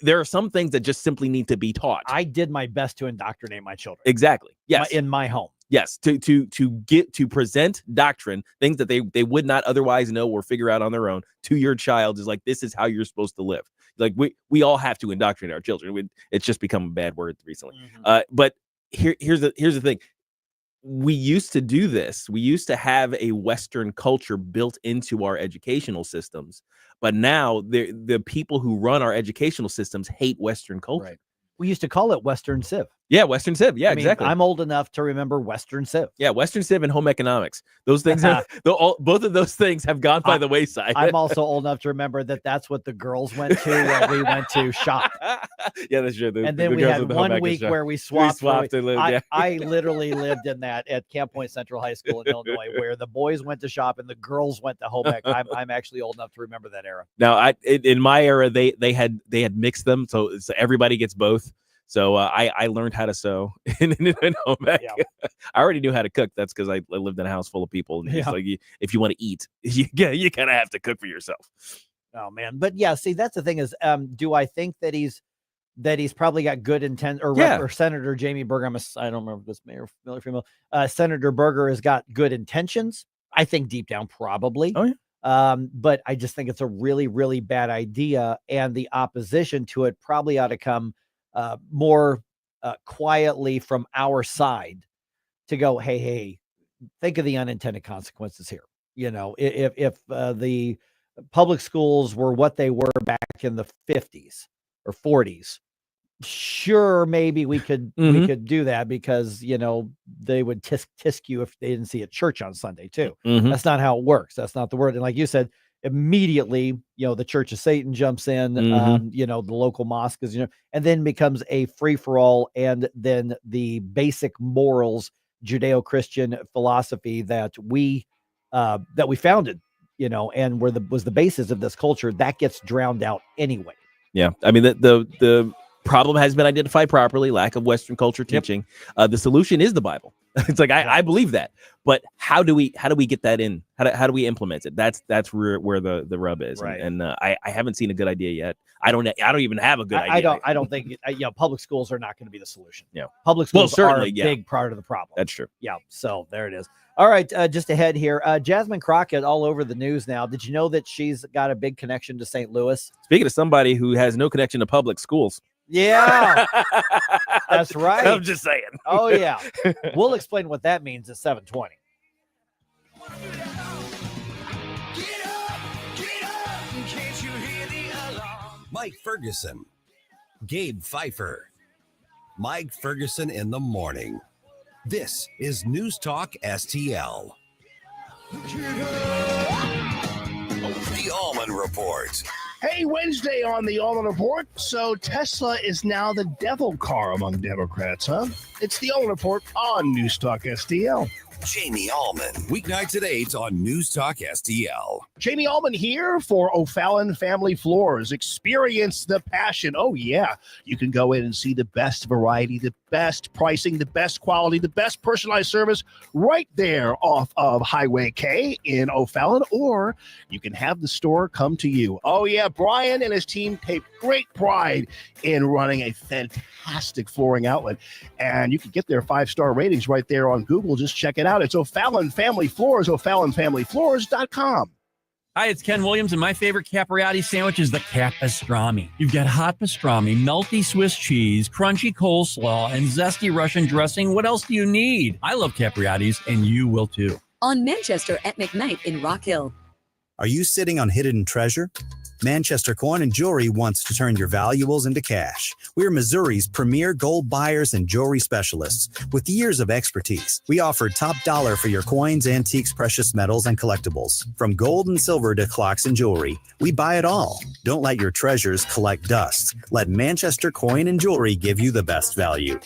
There are some things that just simply need to be taught. I did my best to indoctrinate my children. Exactly. Yes. In my home. Yes, to present doctrine, things that they would not otherwise know or figure out on their own to your child is like, this is how you're supposed to live. Like we all have to indoctrinate our children. It's just become a bad word recently. But here's the thing. We used to do this. We used to have a Western culture built into our educational systems, but now the people who run our educational systems hate Western culture. Right. We used to call it Western Civ. Yeah, Western Civ. Yeah, exactly. I'm old enough to remember Western Civ. Yeah, Western Civ and home economics. Those things, both of those things have gone by the wayside. I'm also old enough to remember that's what the girls went to when we went to shop. Yeah, that's true. And then we had 1 week where we swapped. I literally lived in that at Camp Point Central High School in Illinois, where the boys went to shop and the girls went to home ec. I'm actually old enough to remember that era. Now, in my era, they had mixed them, so everybody gets both. So I learned how to sew in home ec. Yeah. I already knew how to cook. That's because I lived in a house full of people. And it's Yeah. like, if you want to eat, you kind of have to cook for yourself. Oh man, but yeah, see, that's the thing is, do I think that he's probably got good intent, or, or Senator Jamie Berger? I don't remember this mayor, male or female. Senator Berger has got good intentions. I think deep down, probably. Oh yeah. But I just think it's a really, really bad idea, and the opposition to it probably ought to come more quietly from our side to go, hey, think of the unintended consequences here. You know, if the public schools were what they were back in the 50s or 40s, sure, maybe we could we could do that, because they would tisk you if they didn't see a church on Sunday too. That's not how it works. That's not the word. And like you said, immediately the Church of Satan jumps in, the local mosque is, and then becomes a free-for-all, and then the basic morals, Judeo-Christian philosophy that we founded, and was the basis of this culture, that gets drowned out anyway. Yeah. I mean, the problem has been identified properly, lack of Western culture teaching. The solution is the Bible. It's like, I believe that, but how do we get that in? How do we implement it? That's where the rub is. Right. And I haven't seen a good idea yet. I don't even have a good idea. I don't think public schools are not going to be the solution. Yeah. Public schools certainly, are a big part of the problem. That's true. Yeah. So there it is. All right. Just ahead here. Jasmine Crockett all over the news now. Did you know that she's got a big connection to St. Louis? Speaking of somebody who has no connection to public schools. Yeah, that's right. I'm just saying. Oh yeah. We'll explain what that means at 7:20. Mike Ferguson, Gabe Pfeiffer, Mike Ferguson in the morning. This is News Talk STL. The Allman Report. Hey, Wednesday on the Allman Report. So Tesla is now the devil car among Democrats, huh? It's the Allman Report on News Talk STL. Jamie Allman, weeknights at 8 on News Talk STL. Jamie Allman here for O'Fallon Family Floors. Experience the passion. Oh, yeah. You can go in and see the best variety, the best pricing, the best quality, the best personalized service right there off of Highway K in O'Fallon, or you can have the store come to you. Oh, yeah. Brian and his team take great pride in running a fantastic flooring outlet, and you can get their 5-star ratings right there on Google. Just check it out. It's O'Fallon Family Floors, O'FallonFamilyFloors.com. Hi, it's Ken Williams, and my favorite Capriati sandwich is the Capistrami. You've got hot pastrami, melty Swiss cheese, crunchy coleslaw, and zesty Russian dressing. What else do you need? I love Capriati's, and you will too. On Manchester at McKnight in Rock Hill. Are you sitting on hidden treasure? Manchester Coin and Jewelry wants to turn your valuables into cash. We're Missouri's premier gold buyers and jewelry specialists with years of expertise. We offer top dollar for your coins, antiques, precious metals, and collectibles. From gold and silver to clocks and jewelry, we buy it all. Don't let your treasures collect dust. Let Manchester Coin and Jewelry give you the best value.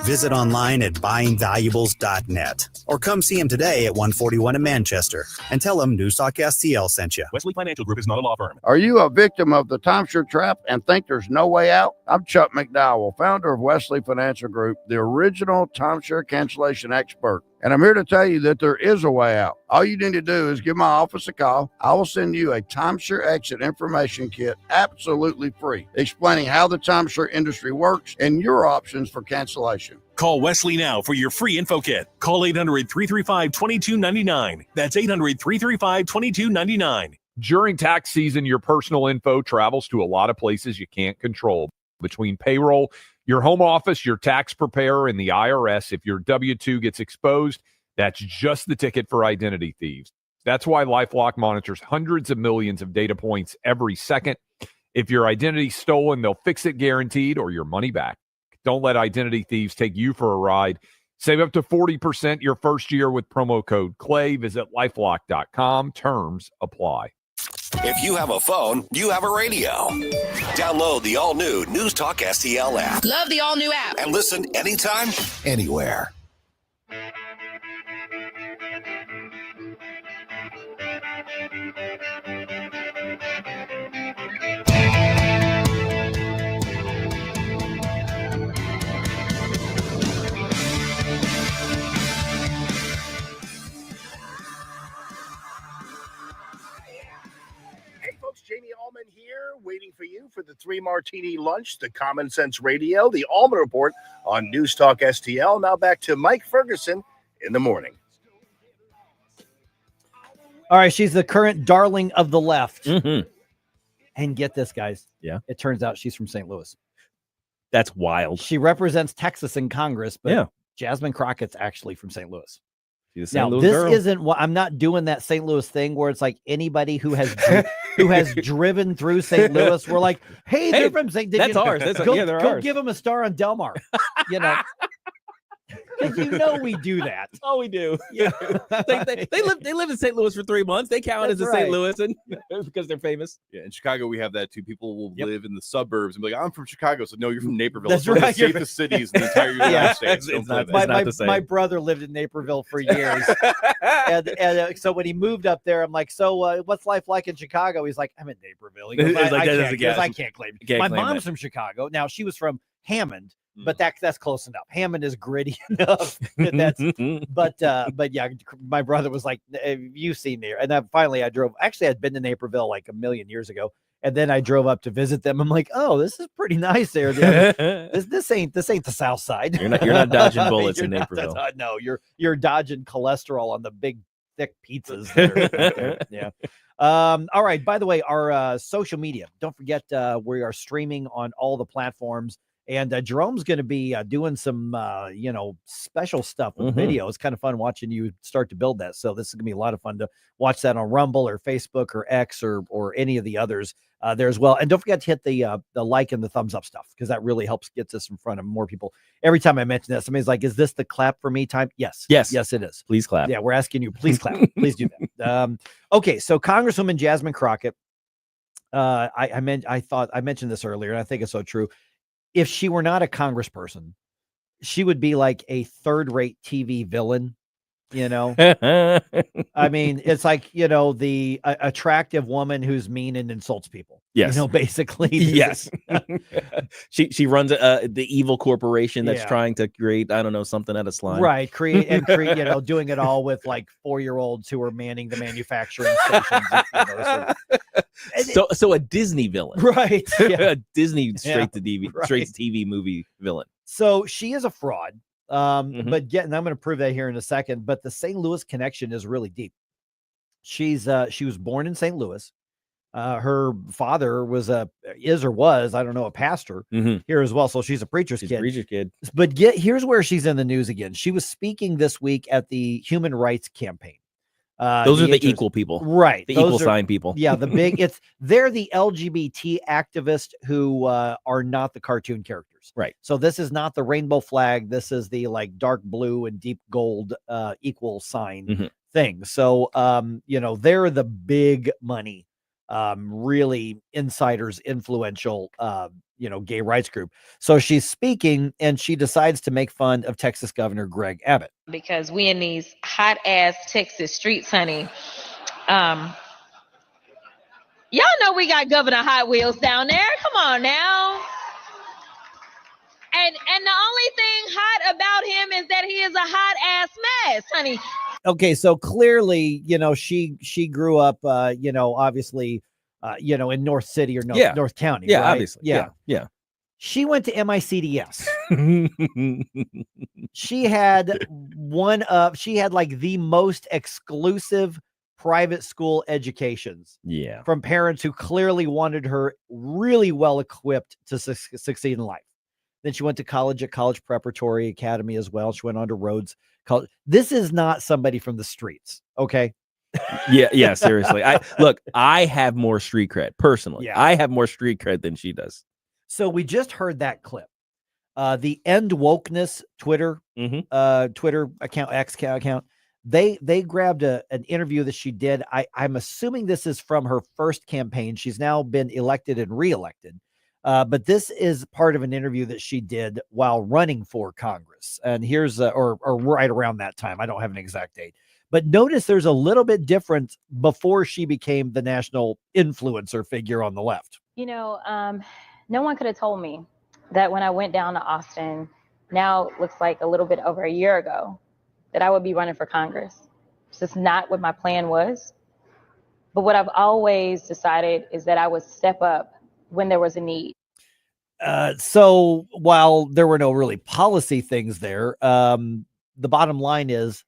Visit online at buyingvaluables.net or come see him today at 141 in Manchester and tell him News Talk STL sent you. Wesley Financial Group is not a law firm. Are you a victim of the timeshare trap and think there's no way out? I'm Chuck McDowell, founder of Wesley Financial Group, the original timeshare cancellation expert. And I'm here to tell you that there is a way out. All you need to do is give my office a call. I will send you a timeshare exit information kit absolutely free, explaining how the timeshare industry works and your options for cancellation. Call Wesley now for your free info kit. Call 800-335-2299. That's 800-335-2299. During tax season, your personal info travels to a lot of places you can't control. Between payroll, your home office, your tax preparer, and the IRS, if your W-2 gets exposed, that's just the ticket for identity thieves. That's why LifeLock monitors hundreds of millions of data points every second. If your identity's stolen, they'll fix it guaranteed or your money back. Don't let identity thieves take you for a ride. Save up to 40% your first year with promo code CLAY. Visit LifeLock.com. Terms apply. If you have a phone, you have a radio. Download the all-new News Talk STL app. Love the all-new app. And listen anytime, anywhere. waiting for you for the 3 Martini Lunch, the Common Sense Radio, the Allman Report on News Talk STL. Now back to Mike Ferguson in the morning. All right, she's the current darling of the left. Mm-hmm. And get this, guys. Yeah. It turns out she's from St. Louis. That's wild. She represents Texas in Congress, but yeah. Jasmine Crockett's actually from St. Louis. She's a St. Now, Louis this girl. isn't what I'm not doing that St. Louis thing where it's like anybody who has who has driven through St. Louis. We're like, hey, they're from St. That's ours. That's go, yeah, they're go ours. give them a star on Del Mar. You know, because we do that. Oh, we do. Yeah, they live in St. Louis for 3 months. They count That's as a right. St. Louis, and because they're famous. Yeah, in Chicago we have that too. People will live in the surbs and be like, "I'm from Chicago." So no, you're from Naperville. That's It's one of right. the safest cities in the entire United States. It's Don't not play that. the same. My brother lived in Naperville for years, and so when he moved up there, I'm like, "So what's life like in Chicago?" He's like, "I'm in Naperville." He goes, I can't claim. My mom's from Chicago. Now she was from Hammond. But that's close enough. Hammond is gritty enough. But yeah, my brother was like, "You've seen there." And then finally, I drove. Actually, I'd been to Naperville like a million years ago, and then I drove up to visit them. I'm like, "Oh, this is pretty nice there. This ain't the South Side. You're not dodging bullets in Naperville. No, you're dodging cholesterol on the big thick pizzas. There. Yeah. All right. By the way, our social media. Don't forget, we are streaming on all the platforms. And Jerome's going to be doing some, special stuff with video. It's kind of fun watching you start to build that. So this is going to be a lot of fun to watch that on Rumble or Facebook or X or any of the others there as well. And don't forget to hit the like and the thumbs up stuff, because that really helps get this in front of more people. Every time I mention that, somebody's like, "Is this the clap for me time?" Yes, it is. Please clap. Yeah, we're asking you, please clap. Please do that. Okay, so Congresswoman Jasmine Crockett. I mentioned this earlier, and I think it's so true. If she were not a congressperson, she would be like a third-rate TV villain, I mean, it's like, the attractive woman who's mean and insults people. Yes. Basically. Yes. She runs the evil corporation that's trying to create, I don't know, something out of slime. Right. Create, doing it all with like 4-year-olds who are manning the manufacturing stations. So a Disney villain. Right. Yeah. A Disney straight to TV movie villain. So she is a fraud. But I'm going to prove that here in a second. But the St. Louis connection is really deep. She was born in St. Louis. Her father was a pastor here as well. So she's a preacher's kid. But here's where she's in the news again. She was speaking this week at the Human Rights Campaign. Those are the equal people, right? The equal sign people. Yeah, they're the LGBT activists who are not the cartoon characters, right? So this is not the rainbow flag. This is the like dark blue and deep gold equal sign thing. So they're the big money, really insiders, influential, gay rights group. So she's speaking and she decides to make fun of Texas Governor Greg Abbott. Because we in these hot ass Texas streets, honey. Y'all know we got Governor Hot Wheels down there. Come on now. And the only thing hot about him is that he is a hot ass mess, honey. Okay, so clearly, she grew up, obviously, in North City or North County. Yeah, right? obviously. Yeah. She went to MICDS. She had like the most exclusive private school educations. Yeah. From parents who clearly wanted her really well equipped to succeed in life. Then she went to college at College Preparatory Academy as well. She went on to Rhodes College. This is not somebody from the streets. Okay. Yeah, seriously. I have more street cred personally. Yeah. I have more street cred than she does. So we just heard that clip. The End Wokeness Twitter account, X account, they grabbed an interview that she did. I'm assuming this is from her first campaign. She's now been elected and reelected. But this is part of an interview that she did while running for Congress. And here's or right around that time. I don't have an exact date. But notice there's a little bit different before she became the national influencer figure on the left. No one could have told me that when I went down to Austin, now it looks like a little bit over a year ago, that I would be running for Congress. It's just not what my plan was. But what I've always decided is that I would step up when there was a need. So while there were no really policy things there, the bottom line is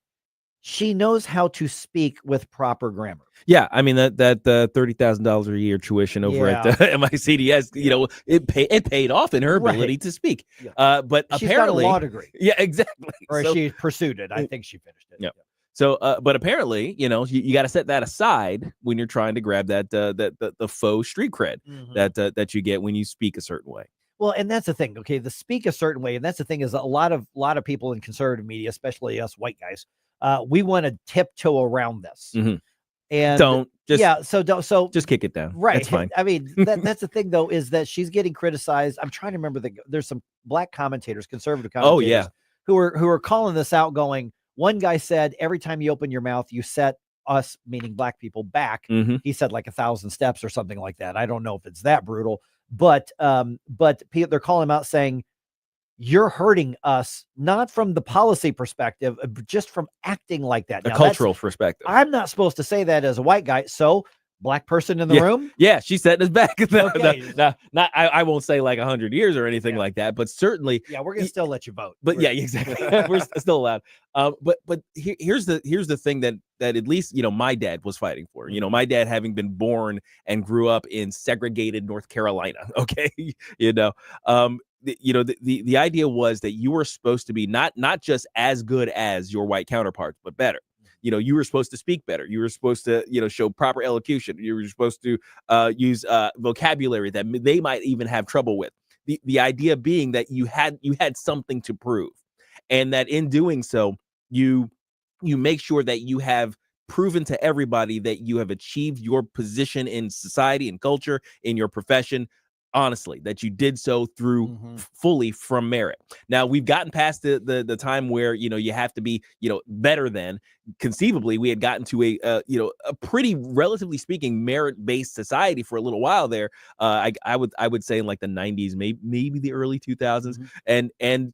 she knows how to speak with proper grammar. Yeah, I mean that $30,000 a year tuition over at MICDS, it paid off in her ability to speak. Yeah. But She's apparently, got a law degree. Yeah, exactly. Or So- she pursued it. I think she finished it. Yeah. So, but apparently, you got to set that aside when you're trying to grab the faux street cred that you get when you speak a certain way. Well, and that's the thing. Okay, the speak a certain way, and that's the thing is a lot of people in conservative media, especially us white guys, we want to tiptoe around this. And Don't just so just kick it down. Right. That's fine. I mean, that's the thing though, is that she's getting criticized. I'm trying to remember there's some black commentators, conservative commentators, Oh, yeah. who are calling this out, going, one guy said, every time you open your mouth, you set us, meaning black people, back. He said like 1,000 steps or something like that. I don't know if it's that brutal, but they're calling him out saying, you're hurting us, not from the policy perspective, but just from acting like that. A Now, cultural perspective. I'm not supposed to say that as a white guy. So black person in the room. Yeah, she's setting us back. Okay. I won't say like 100 years or anything like that, but certainly. Yeah, we're gonna still let you vote. But yeah, exactly. We're still allowed. But here's the thing that at least my dad was fighting for. My dad having been born and grew up in segregated North Carolina. Okay, the idea was that you were supposed to be not just as good as your white counterparts, but better. You were supposed to speak better. You were supposed to, show proper elocution. You were supposed to use vocabulary that they might even have trouble with. The idea being that you had something to prove, and that in doing so, you make sure that you have proven to everybody that you have achieved your position in society and culture, in your profession, honestly, that you did so through fully from merit. Now we've gotten past the time where you have to be better than. Conceivably, we had gotten to a pretty, relatively speaking, merit-based society for a little while there. I would say in like the 90s, maybe the early 2000s, and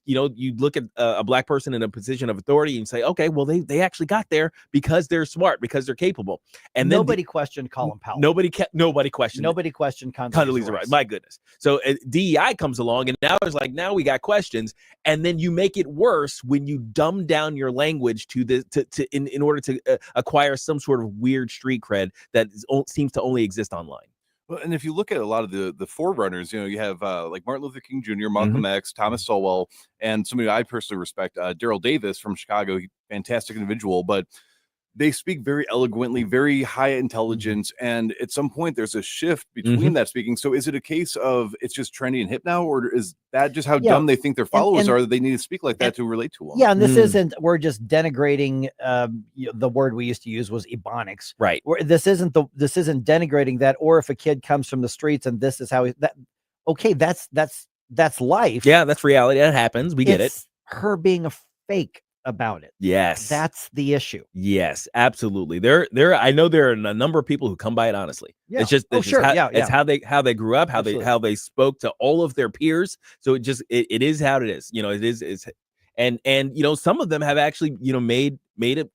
you look at a black person in a position of authority and say, okay, well they actually got there because they're smart, because they're capable, and nobody questioned Colin Powell. Nobody questioned. Nobody questioned Condoleezza Rice. My goodness. So DEI comes along, and now it's like, now we got questions, and then you make it worse when you dumb down your language in order to acquire some sort of weird street cred that seems to only exist online. Well, and if you look at a lot of the forerunners, you have like Martin Luther King Jr., Malcolm X, Thomas Sowell, and somebody I personally respect, Daryl Davis from Chicago, fantastic individual, but they speak very eloquently, very high intelligence, and at some point there's a shift between that speaking. So is it a case of it's just trendy and hip now, or is that just how dumb they think their followers are, that they need to speak like that to relate to them? Yeah, and this isn't, we're just denigrating the word we used to use was ebonics. Right. This isn't denigrating that, or if a kid comes from the streets and this is how that's life. Yeah, that's reality. That happens. We get it. Her being a fake about it. Yes, that's the issue. Yes, absolutely. I know there are a number of people who come by it honestly. Yeah. It's just it's how they grew up, how they spoke to all of their peers. So it is how it is. It is and some of them have actually made it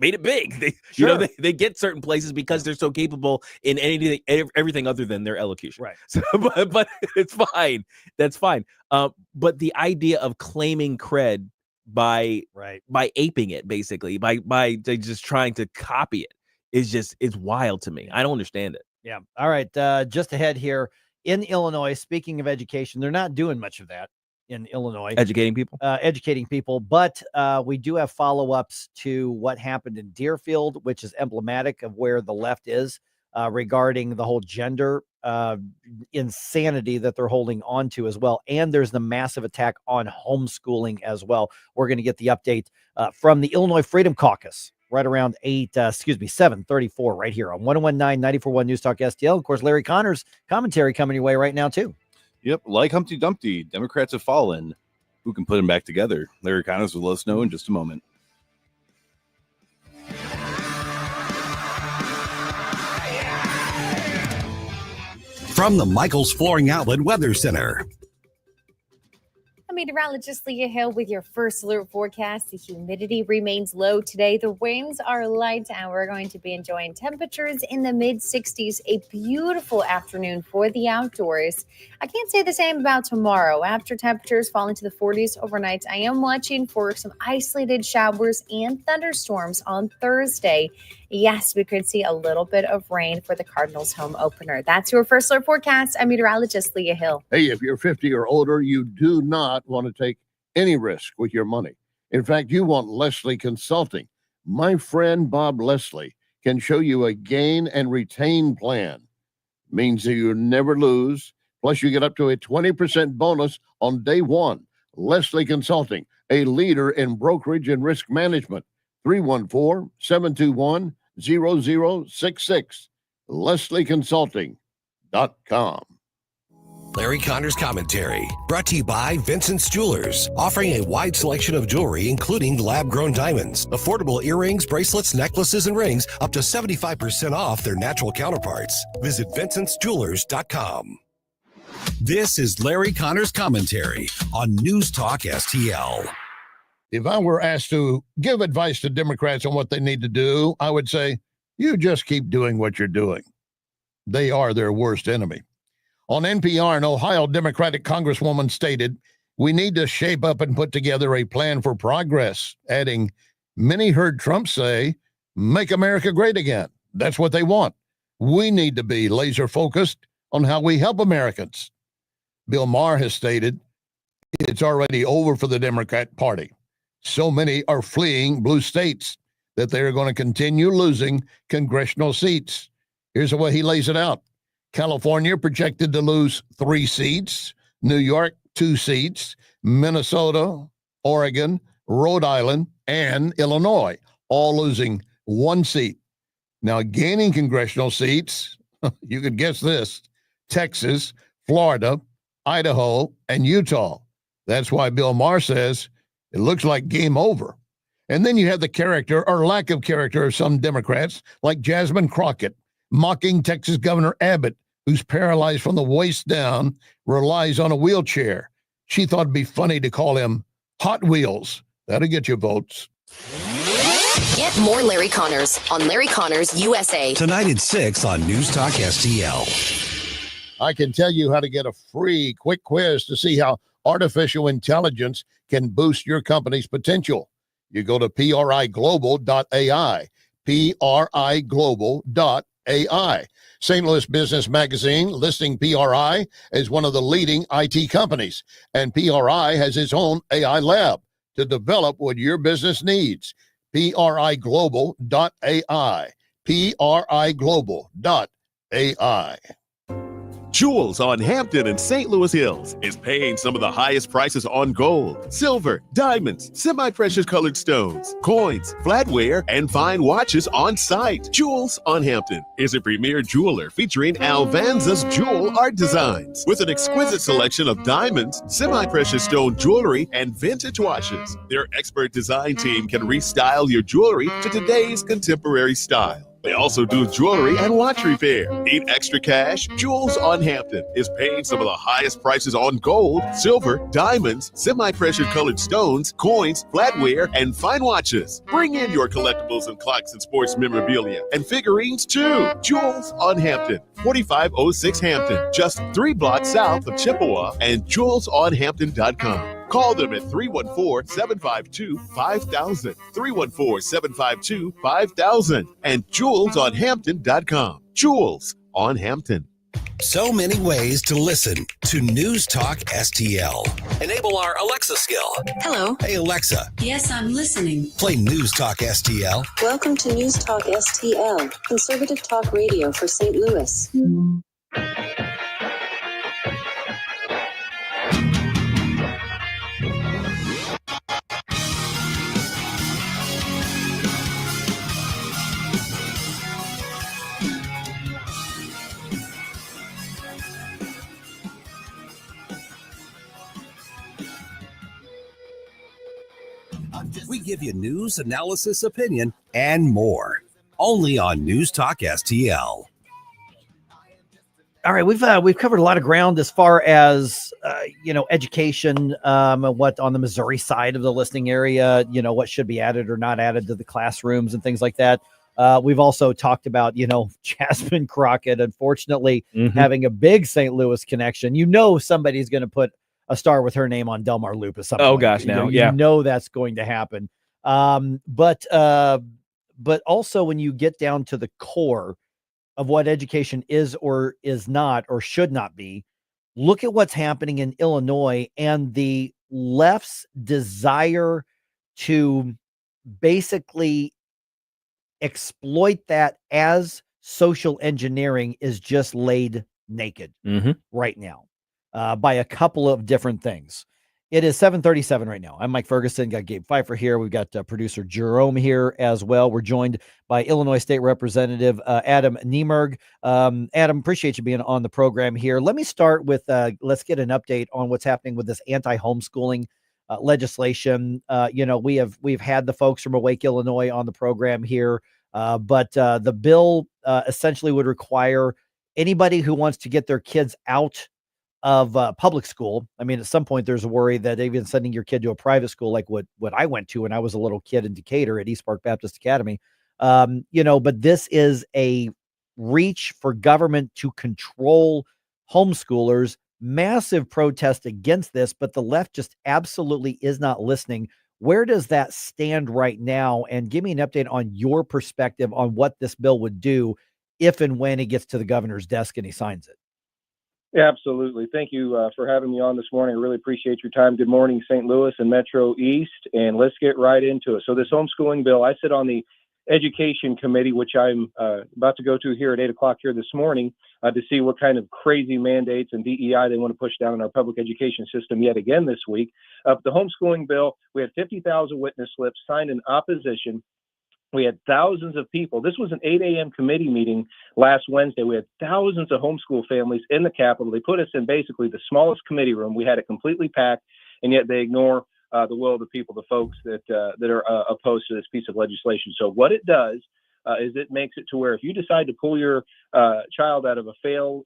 big. They get certain places because they're so capable in everything other than their elocution. Right. So, but it's fine. That's fine. But the idea of claiming cred by aping it, basically by just trying to copy it, it's wild to me. I don't understand it. Yeah. All right. Just ahead here in Illinois, speaking of education, they're not doing much of that in Illinois. Educating people. But we do have follow-ups to what happened in Deerfield, which is emblematic of where the left is regarding the whole gender insanity that they're holding on to as well. And there's the massive attack on homeschooling as well. We're going to get the update from the Illinois Freedom Caucus right around 7:34 right here on 101.9 94.1 News Talk STL. Of course, Larry Connor's commentary coming your way right now too. Yep, like Humpty Dumpty, Democrats have fallen. Who can put them back together? Larry Connors will let us know in just a moment. From the Michaels Flooring Outlet Weather Center. A meteorologist Leah Hill with your first alert forecast. The humidity remains low today. The winds are light, and we're going to be enjoying temperatures in the mid-60s. A beautiful afternoon for the outdoors. I can't say the same about tomorrow. After temperatures fall into the 40s overnight, I am watching for some isolated showers and thunderstorms on Thursday. Yes, we could see a little bit of rain for the Cardinals home opener. That's your first alert forecast. I'm meteorologist Leah Hill. Hey, if you're 50 or older, you do not want to take any risk with your money. In fact, you want Leslie Consulting. My friend Bob Leslie can show you a gain and retain plan. Means that you never lose. Plus, you get up to a 20% bonus on day one. Leslie Consulting, a leader in brokerage and risk management. 314-721-0066. LeslieConsulting.com. Larry Connor's Commentary, brought to you by Vincent's Jewelers, offering a wide selection of jewelry, including lab-grown diamonds, affordable earrings, bracelets, necklaces, and rings, up to 75% off their natural counterparts. Visit VincentsJewelers.com. This is Larry Connor's Commentary on News Talk STL. If I were asked to give advice to Democrats on what they need to do, I would say, you just keep doing what you're doing. They are their worst enemy. On NPR, an Ohio Democratic Congresswoman stated, we need to shape up and put together a plan for progress, adding, many heard Trump say, make America great again. That's what they want. We need to be laser focused on how we help Americans. Bill Maher has stated, it's already over for the Democrat Party. So many are fleeing blue states that they are going to continue losing congressional seats. Here's the way he lays it out. California projected to lose 3 seats, New York 2 seats, Minnesota, Oregon, Rhode Island, and Illinois, all losing 1 seat. Now, gaining congressional seats, you could guess this, Texas, Florida, Idaho, and Utah. That's why Bill Maher says it looks like game over. And then you have the character or lack of character of some Democrats, like Jasmine Crockett, mocking Texas Governor Abbott, who's paralyzed from the waist down, relies on a wheelchair. She thought it'd be funny to call him Hot Wheels. That'll get you votes. Get more Larry Connors on Larry Connors USA. Tonight at 6 on News Talk STL. I can tell you how to get a free quick quiz to see how artificial intelligence can boost your company's potential. You go to priglobal.ai, priglobal.ai. St. Louis Business Magazine listing PRI as one of the leading IT companies, and PRI has its own AI lab to develop what your business needs. priglobal.ai, priglobal.ai. Jewels on Hampton and St. Louis Hills is paying some of the highest prices on gold, silver, diamonds, semi-precious colored stones, coins, flatware, and fine watches on site. Jewels on Hampton is a premier jeweler featuring Alvanza's jewel art designs with an exquisite selection of diamonds, semi-precious stone jewelry, and vintage watches. Their expert design team can restyle your jewelry to today's contemporary style. They also do jewelry and watch repair. Need extra cash? Jewels on Hampton is paying some of the highest prices on gold, silver, diamonds, semi-precious colored stones, coins, flatware, and fine watches. Bring in your collectibles and clocks and sports memorabilia and figurines too. Jewels on Hampton, 4506 Hampton, just 3 blocks south of Chippewa, and jewelsonhampton.com. Call them at 314-752-5000, 314-752-5000, and jewelsonhampton.com. Jewels on Hampton. So many ways to listen to News Talk STL. Enable our Alexa skill. Hello. Hey, Alexa, Yes, I'm listening. play News Talk STL. Welcome to News Talk STL, conservative talk radio for St. Louis. We give you news, analysis, opinion, and more. Only on News Talk STL. All right, we've covered a lot of ground as far as education, what on the Missouri side of the listening area, what should be added or not added to the classrooms and things like that. We've also talked about Jasmine Crockett, unfortunately, having a big St. Louis connection. Somebody's going to put a star with her name on Delmar Loop at some point. Oh gosh, now you know that's going to happen. But also when you get down to the core of what education is or is not or should not be, look at what's happening in Illinois and the left's desire to basically exploit that as social engineering is just laid naked right now by a couple of different things. It is 7:37 right now. I'm Mike Ferguson. Got Gabe Pfeiffer here. We've got producer Jerome here as well. We're joined by Illinois State Representative Adam Niemerg. Adam, appreciate you being on the program here. Let me start with let's get an update on what's happening with this anti-homeschooling legislation. We've had the folks from Awake Illinois on the program here, but the bill essentially would require anybody who wants to get their kids out of public school. I mean, at some point there's a worry that even sending your kid to a private school, like what I went to when I was a little kid in Decatur at East Park Baptist Academy, but this is a reach for government to control homeschoolers. Massive protest against this, but the left just absolutely is not listening. Where does that stand right now? And give me an update on your perspective on what this bill would do if and when it gets to the governor's desk and he signs it. Yeah, absolutely. Thank you for having me on this morning. I really appreciate your time. Good morning, St. Louis and Metro East, and let's get right into it. So this homeschooling bill, I sit on the Education Committee, which I'm about to go to here at 8 o'clock here this morning to see what kind of crazy mandates and DEI they want to push down in our public education system yet again this week. The homeschooling bill, we had 50,000 witness slips signed in opposition. We had thousands of people. This was an 8 a.m. committee meeting last Wednesday. We had thousands of homeschool families in the Capitol. They put us in basically the smallest committee room. We had it completely packed, and yet they ignore the will of the people, the folks that are opposed to this piece of legislation. So what it does is it makes it to where if you decide to pull your child out of a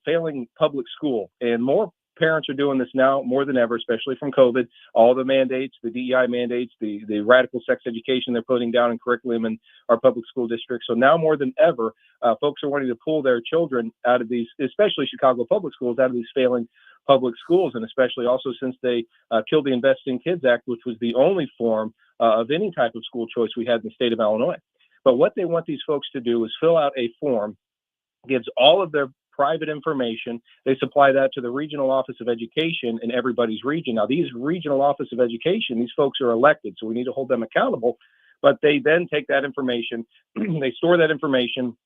failing public school, and more parents are doing this now more than ever, especially from COVID, all the mandates, the DEI mandates, the radical sex education they're putting down in curriculum in our public school districts. So now more than ever, folks are wanting to pull their children out of these, especially Chicago public schools, out of these failing public schools, and especially also since they killed the Invest in Kids Act, which was the only form of any type of school choice we had in the state of Illinois. But what they want these folks to do is fill out a form, gives all of their private information. They supply that to the regional office of education in everybody's region. Now, these regional office of education, these folks are elected, so we need to hold them accountable. But they then take that information, they store that information,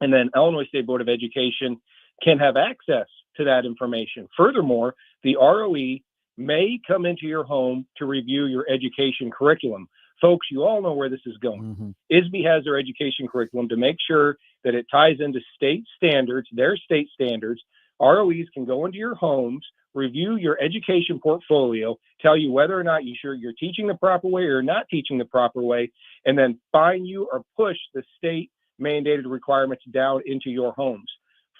and then Illinois State Board of Education can have access to that information. Furthermore, the ROE may come into your home to review your education curriculum. Folks, you all know where this is going. ISB has their education curriculum to make sure that it ties into state standards, their state standards. ROEs can go into your homes, review your education portfolio, tell you whether or not you're teaching the proper way or not teaching the proper way, and then fine you or push the state mandated requirements down into your homes.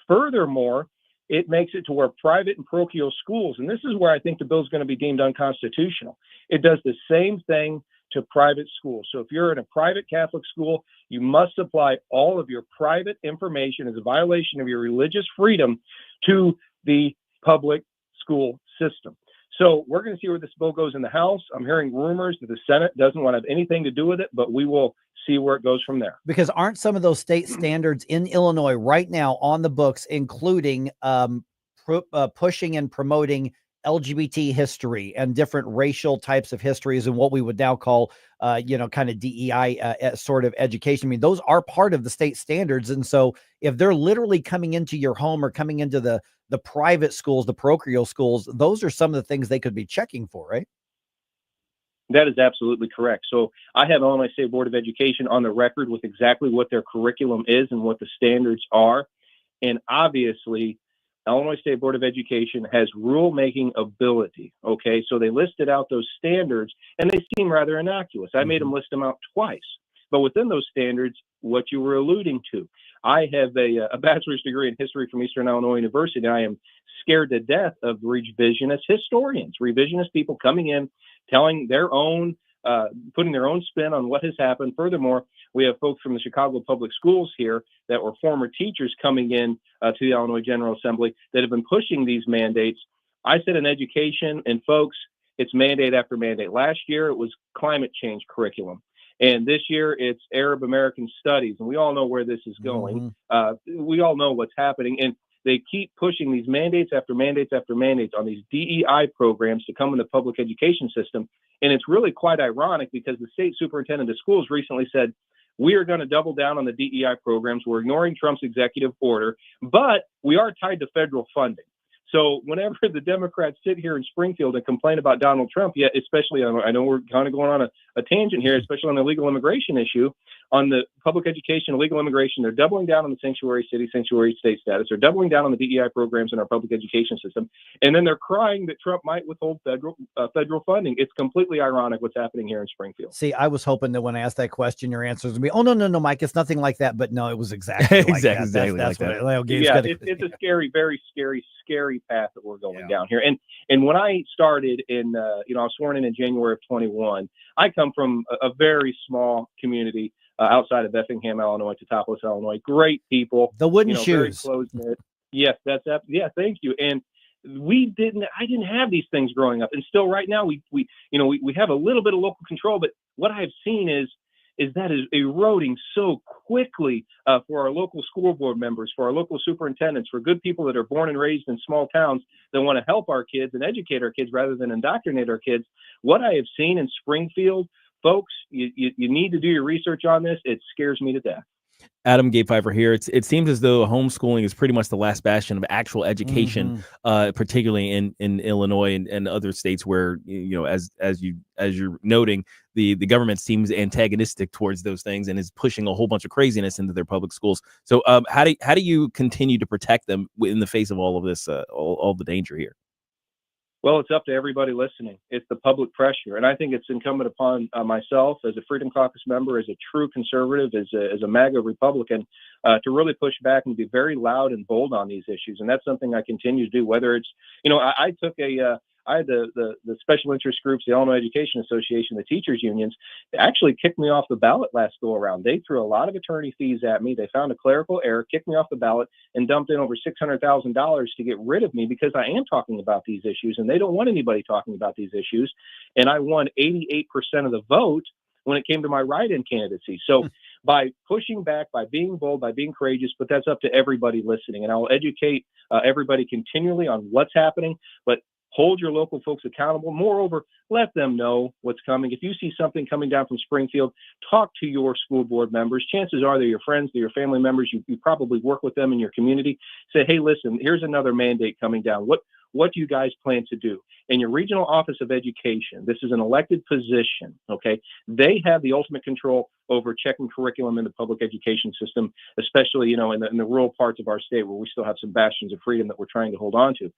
Furthermore, it makes it to where private and parochial schools, and this is where I think the bill is going to be deemed unconstitutional. It does the same thing to private schools. So if you're in a private Catholic school, you must supply all of your private information as a violation of your religious freedom to the public school system. So we're going to see where this bill goes in the House. I'm hearing rumors that the Senate doesn't want to have anything to do with it, but we will see where it goes from there. Because aren't some of those state standards in Illinois right now on the books, including pushing and promoting LGBT history and different racial types of histories and what we would now call, kind of DEI sort of education? I mean, those are part of the state standards. And so if they're literally coming into your home or coming into the private schools, the parochial schools, those are some of the things they could be checking for, right? That is absolutely correct. So I have Illinois State Board of Education on the record with exactly what their curriculum is and what the standards are. And obviously, Illinois State Board of Education has rulemaking ability. Okay, so they listed out those standards and they seem rather innocuous. I made them list them out twice. But within those standards, what you were alluding to, I have a bachelor's degree in history from Eastern Illinois University, and I am scared to death of revisionist historians, revisionist people coming in, telling their own, putting their own spin on what has happened. Furthermore, we have folks from the Chicago Public Schools here that were former teachers coming in to the Illinois General Assembly that have been pushing these mandates. I said in education, and folks, it's mandate after mandate. Last year, it was climate change curriculum. And this year, it's Arab American studies. And we all know where this is going. We all know what's happening. And they keep pushing these mandates after mandates after mandates on these DEI programs to come in the public education system. And it's really quite ironic because the state superintendent of schools recently said, we are going to double down on the DEI programs. We're ignoring Trump's executive order, but we are tied to federal funding. So whenever the Democrats sit here in Springfield and complain about Donald Trump, yet especially, I know we're kind of going on a tangent here, especially on the illegal immigration issue, on the public education, illegal immigration, they're doubling down on the sanctuary city, sanctuary state status. They're doubling down on the DEI programs in our public education system. And then they're crying that Trump might withhold federal funding. It's completely ironic what's happening here in Springfield. See, I was hoping that when I asked that question, your answer was going to be, oh, no, Mike, it's nothing like that. But no, it was exactly like that. Exactly That's like what that. It's a scary, very scary path that we're going down here. And when I started I was sworn in January of 21. I come from a very small community outside of Effingham, Illinois, Teutopolis, Illinois. Great people. The wooden very shoes. close-knit. Yes, thank you. And I didn't have these things growing up. And still right now we have a little bit of local control, but what I've seen is that is eroding so quickly for our local school board members, for our local superintendents, for good people that are born and raised in small towns that want to help our kids and educate our kids rather than indoctrinate our kids. What I have seen in Springfield, folks, you need to do your research on this. It scares me to death. Adam Gay Pfeiffer here. It seems as though homeschooling is pretty much the last bastion of actual education, particularly in Illinois and other states where, as you're noting, the government seems antagonistic towards those things and is pushing a whole bunch of craziness into their public schools. So how do you continue to protect them in the face of all of this, all the danger here? Well, it's up to everybody listening. It's the public pressure. And I think it's incumbent upon myself as a Freedom Caucus member, as a true conservative, as a MAGA Republican, to really push back and be very loud and bold on these issues. And that's something I continue to do, whether it's, I had the special interest groups, the Illinois Education Association, the teachers unions, they actually kicked me off the ballot last go around. They threw a lot of attorney fees at me. They found a clerical error, kicked me off the ballot, and dumped in over $600,000 to get rid of me because I am talking about these issues, and they don't want anybody talking about these issues. And I won 88% of the vote when it came to my write-in candidacy. So by pushing back, by being bold, by being courageous, but that's up to everybody listening. And I will educate everybody continually on what's happening, but hold your local folks accountable. Moreover, let them know what's coming. If you see something coming down from Springfield, talk to your school board members. Chances are they're your friends, they're your family members. You probably work with them in your community. Say, hey, listen, here's another mandate coming down. What do you guys plan to do? In your regional office of education, this is an elected position, okay? They have the ultimate control over checking curriculum in the public education system, especially, in the rural parts of our state where we still have some bastions of freedom that we're trying to hold on to.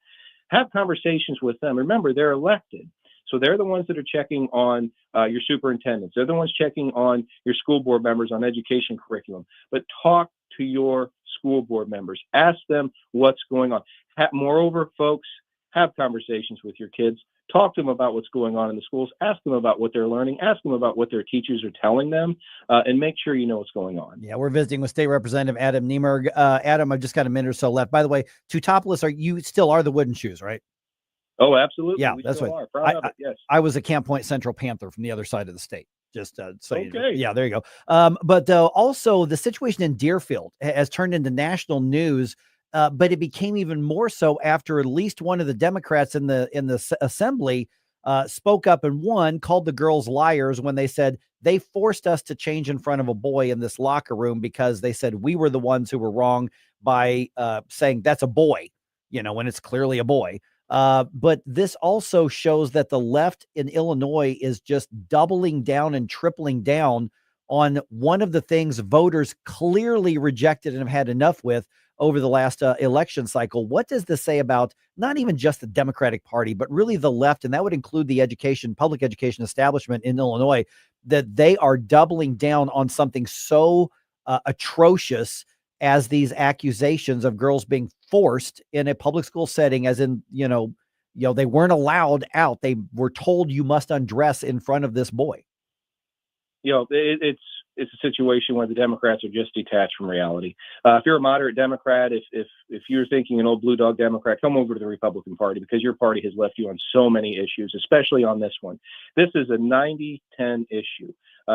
Have conversations with them. Remember, they're elected. So they're the ones that are checking on your superintendents. They're the ones checking on your school board members on education curriculum. But talk to your school board members. Ask them what's going on. Moreover, folks, have conversations with your kids. Talk to them about what's going on in the schools. Ask them about what they're learning. Ask them about what their teachers are telling them, and make sure you know what's going on. Yeah, we're visiting with State Representative Adam Niemerg. Adam, I've just got a minute or so left. By the way, Teutopolis, you still are the wooden shoes, right? Oh, absolutely. Yeah, we that's still what are. Proud of it, yes. I was a Camp Point Central Panther from the other side of the state. Just so you know. Okay. Yeah, there you go. But also the situation in Deerfield has turned into national news. But it became even more so after at least one of the Democrats in the assembly spoke up and called the girls liars when they said they forced us to change in front of a boy in this locker room because they said we were the ones who were wrong by saying that's a boy, when it's clearly a boy. But this also shows that the left in Illinois is just doubling down and tripling down on one of the things voters clearly rejected and have had enough with over the last election cycle. What does this say about not even just the Democratic Party, but really the left? And that would include the public education establishment in Illinois, that they are doubling down on something so atrocious as these accusations of girls being forced in a public school setting, as in, they weren't allowed out. They were told you must undress in front of this boy. It's a situation where the Democrats are just detached from reality. If you're a moderate Democrat, if you're thinking an old blue dog Democrat, come over to the Republican Party, because your party has left you on so many issues, especially on this one. This is a 90-10 issue.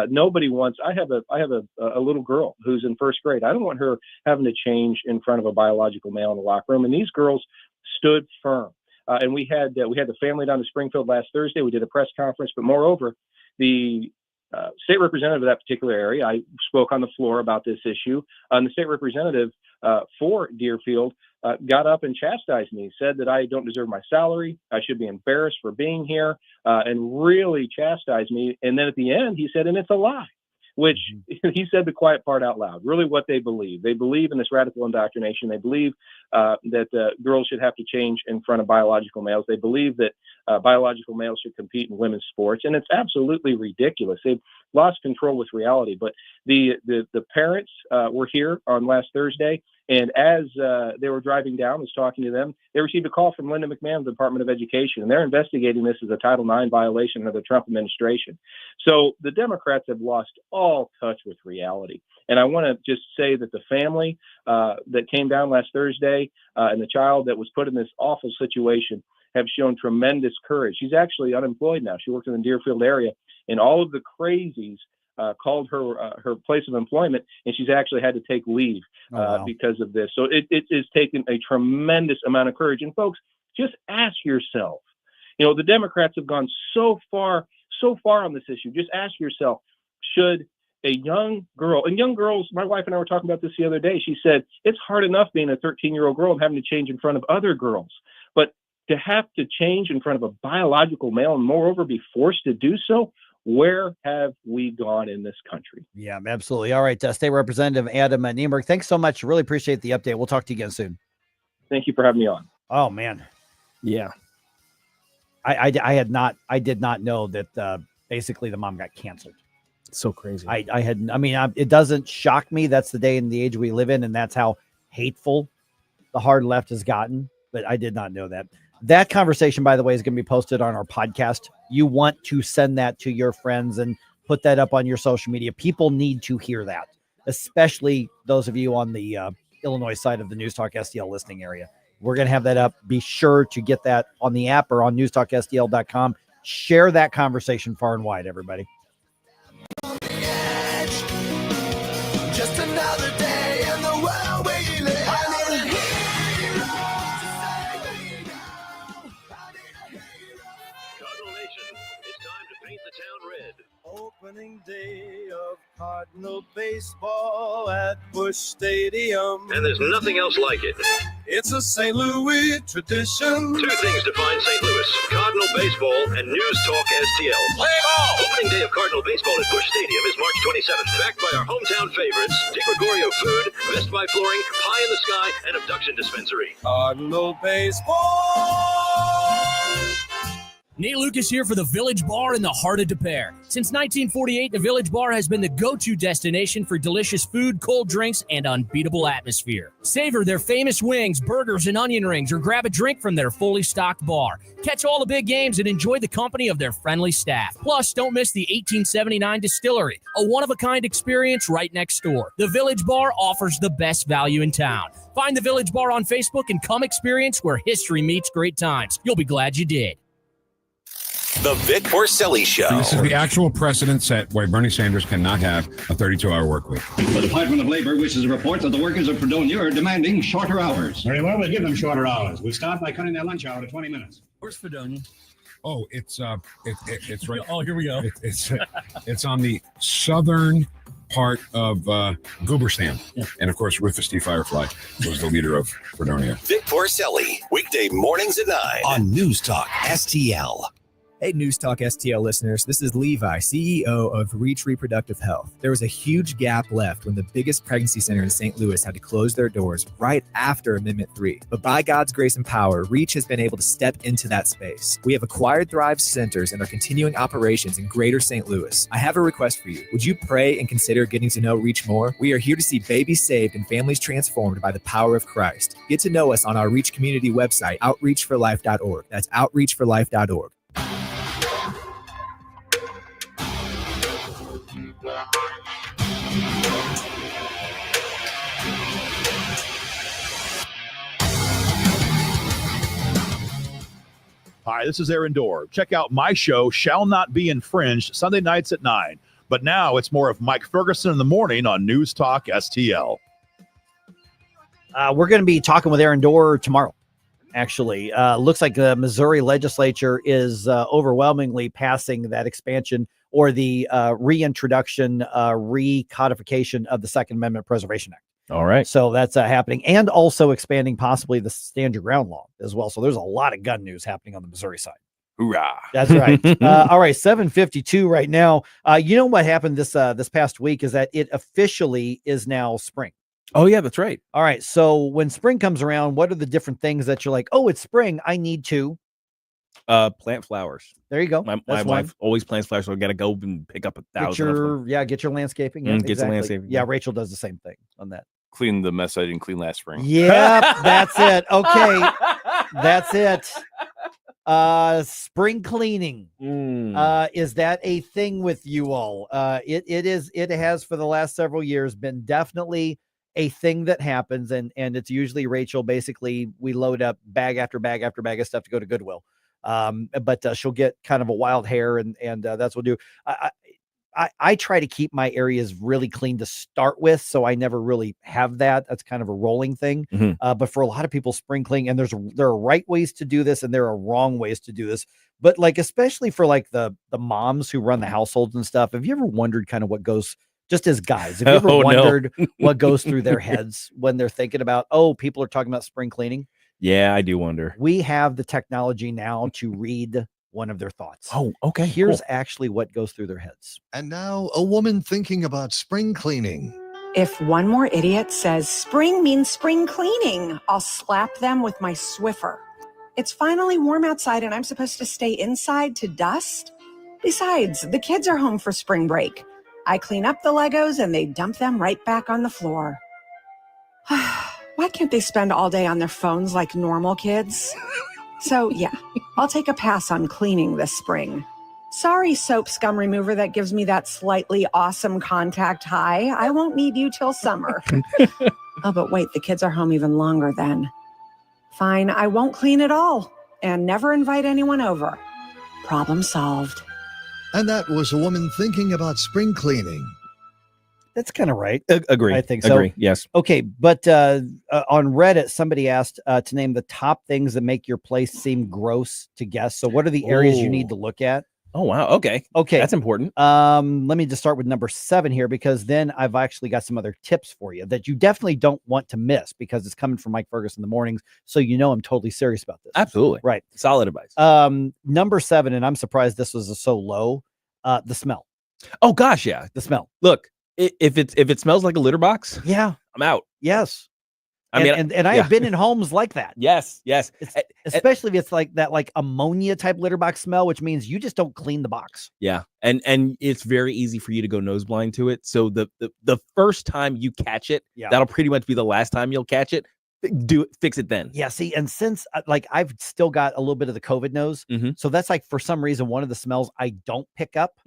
Nobody wants. I have a little girl who's in first grade. I don't want her having to change in front of a biological male in the locker room. And these girls stood firm. And we had the family down to Springfield last Thursday. We did a press conference, but moreover, the state representative of that particular area, I spoke on the floor about this issue, and the state representative for Deerfield got up and chastised me, said that I don't deserve my salary, I should be embarrassed for being here, and really chastised me. And then at the end, he said, and it's a lie, which he said the quiet part out loud, really what they believe. They believe in this radical indoctrination. They believe that girls should have to change in front of biological males. They believe that biological males should compete in women's sports. And it's absolutely ridiculous. They've lost control with reality. But the parents were here on last Thursday. And as they were driving down, I was talking to them, they received a call from Linda McMahon of the Department of Education, and they're investigating this as a Title IX violation of the Trump administration. So the Democrats have lost all touch with reality. And I want to just say that the family that came down last Thursday and the child that was put in this awful situation have shown tremendous courage. She's actually unemployed now. She works in the Deerfield area, and all of the crazies called her place of employment, and she's actually had to take leave because of this. So it has taken a tremendous amount of courage. And folks, just ask yourself, the Democrats have gone so far on this issue. Just ask yourself, should a young girl, and young girls, my wife and I were talking about this the other day. She said, it's hard enough being a 13-year-old girl and having to change in front of other girls, but to have to change in front of a biological male and moreover be forced to do so, where have we gone in this country? Yeah, absolutely. All right. State Representative Adam Niemerk, thanks so much. Really appreciate the update. We'll talk to you again soon. Thank you for having me on. Oh, man. Yeah. I did not know that basically the mom got canceled. So crazy. It doesn't shock me. That's the day and the age we live in, and that's how hateful the hard left has gotten. But I did not know that. That conversation, by the way, is going to be posted on our podcast. You want to send that to your friends and put that up on your social media. People need to hear that, especially those of you on the Illinois side of the News Talk STL listening area. We're going to have that up. Be sure to get that on the app or on newstalkstl.com. Share that conversation far and wide, everybody. Just another day in the world where you live. I need a hero to save me now. I need a hero. Cardinal Nation, it's time to paint the town red. Opening day of Cardinal baseball at Busch Stadium. And there's nothing else like it. It's a St. Louis tradition. Two things define St. Louis: Cardinal baseball and News Talk STL. Play ball! Opening day of Cardinal baseball at Busch Stadium is March 27th. Backed by our hometown favorites, DiGregorio Food, Best Buy Flooring, Pie in the Sky, and Abduction Dispensary. Cardinal baseball! Nate Lucas here for the Village Bar in the heart of Des Peres. Since 1948, the Village Bar has been the go-to destination for delicious food, cold drinks, and unbeatable atmosphere. Savor their famous wings, burgers, and onion rings, or grab a drink from their fully stocked bar. Catch all the big games and enjoy the company of their friendly staff. Plus, don't miss the 1879 Distillery, a one-of-a-kind experience right next door. The Village Bar offers the best value in town. Find the Village Bar on Facebook and come experience where history meets great times. You'll be glad you did. The Vic Porcelli Show. This is the actual precedent set why Bernie Sanders cannot have a 32-hour work week. The Department of Labor wishes to report that the workers of Fredonia are demanding shorter hours. Very well, we'll give them shorter hours. We'll start by cutting their lunch hour to 20 minutes. Where's Fredonia? Oh, it's right. Oh, here we go. It's on the southern part of Gooberstan. Yeah. And of course, Rufus T. Firefly was the leader of Fredonia. Vic Porcelli, weekday mornings at 9 on News Talk STL. Hey, News Talk STL listeners. This is Levi, CEO of Reach Reproductive Health. There was a huge gap left when the biggest pregnancy center in St. Louis had to close their doors right after Amendment 3. But by God's grace and power, Reach has been able to step into that space. We have acquired Thrive centers and are continuing operations in greater St. Louis. I have a request for you. Would you pray and consider getting to know Reach more? We are here to see babies saved and families transformed by the power of Christ. Get to know us on our Reach community website, outreachforlife.org. That's outreachforlife.org. Hi, this is Aaron Dorr. Check out my show, Shall Not Be Infringed, Sunday nights at 9. But now it's more of Mike Ferguson in the morning on News Talk STL. We're going to be talking with Aaron Dorr tomorrow, actually. Looks like the Missouri legislature is overwhelmingly passing that expansion or the reintroduction, recodification of the Second Amendment Preservation Act. All right. So that's happening, and also expanding possibly the stand your ground law as well. So there's a lot of gun news happening on the Missouri side. Hoorah. That's right. All right. 7:52 right now. You know what happened this past week is that it officially is now spring. Oh yeah, that's right. All right. So when spring comes around, what are the different things that you're like, oh, it's spring, I need to plant flowers. There you go. My wife always plants flowers, so I got to go and pick up 1,000 of them. Get your landscaping. Yeah, Get some landscaping. Yeah, Rachel does the same thing on that. Clean the mess I didn't clean last spring. Yep, that's it. Okay, that's it. Spring cleaning. Is that a thing with you all? It is. It has for the last several years been definitely a thing that happens, and it's usually Rachel. Basically, we load up bag after bag after bag of stuff to go to Goodwill. But she'll get kind of a wild hair, and that's what we'll do. I try to keep my areas really clean to start with, so I never really have that. That's kind of a rolling thing. But for a lot of people, spring cleaning, and there are right ways to do this, and there are wrong ways to do this. But like, especially for like the moms who run the households and stuff, have you ever wondered kind of what goes, just as guys, have you ever wondered what goes through their heads when they're thinking about, oh, people are talking about spring cleaning? Yeah, I do wonder. We have the technology now to read one of their thoughts. Oh, okay. Here's actually what goes through their heads. And now a woman thinking about spring cleaning. If one more idiot says spring means spring cleaning, I'll slap them with my Swiffer. It's finally warm outside and I'm supposed to stay inside to dust? Besides, the kids are home for spring break. I clean up the Legos and they dump them right back on the floor. Why can't they spend all day on their phones like normal kids? So yeah, I'll take a pass on cleaning this spring. Sorry, soap scum remover that gives me that slightly awesome contact high. I won't need you till summer. Oh, but wait, the kids are home even longer then. Fine, I won't clean at all and never invite anyone over. Problem solved. And that was a woman thinking about spring cleaning. That's kind of right. Agree. I think so. Agree. Yes. Okay, but on Reddit, somebody asked to name the top things that make your place seem gross to guests. So what are the areas you need to look at? Oh, wow. Okay. That's important. Let me just start with number 7 here, because then I've actually got some other tips for you that you definitely don't want to miss, because it's coming from Mike Ferguson in the mornings. So you know I'm totally serious about this. Absolutely. Right. Solid advice. Number 7, and I'm surprised this was so low, the smell. Oh, gosh, yeah. The smell. Look, if it smells like a litter box, yeah, I'm out. Yes. I mean, I have been in homes like that. Yes. Especially if it's like that, like ammonia type litter box smell, which means you just don't clean the box. Yeah. And it's very easy for you to go nose blind to it. So the first time you catch it, that'll pretty much be the last time you'll catch it. Fix it then. Yeah. See, and since like I've still got a little bit of the COVID nose, so that's like for some reason one of the smells I don't pick up.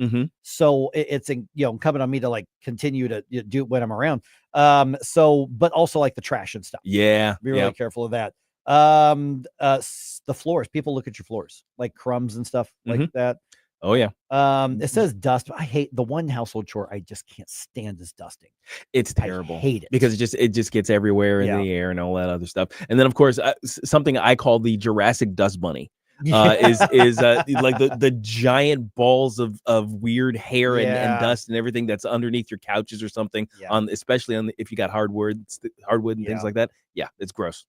So it's incumbent on me to like continue to do it when I'm around. But also like the trash and stuff. Yeah. Be really careful of that. The floors. People look at your floors like crumbs and stuff like that. Oh yeah. It says dust. I hate the one household chore I just can't stand is dusting. It's terrible. I hate it because it just gets everywhere in the air and all that other stuff. And then of course something I call the Jurassic dust bunny is like the giant balls of weird hair and dust and everything that's underneath your couches or something especially if you got hardwood and things like that. Yeah, it's gross.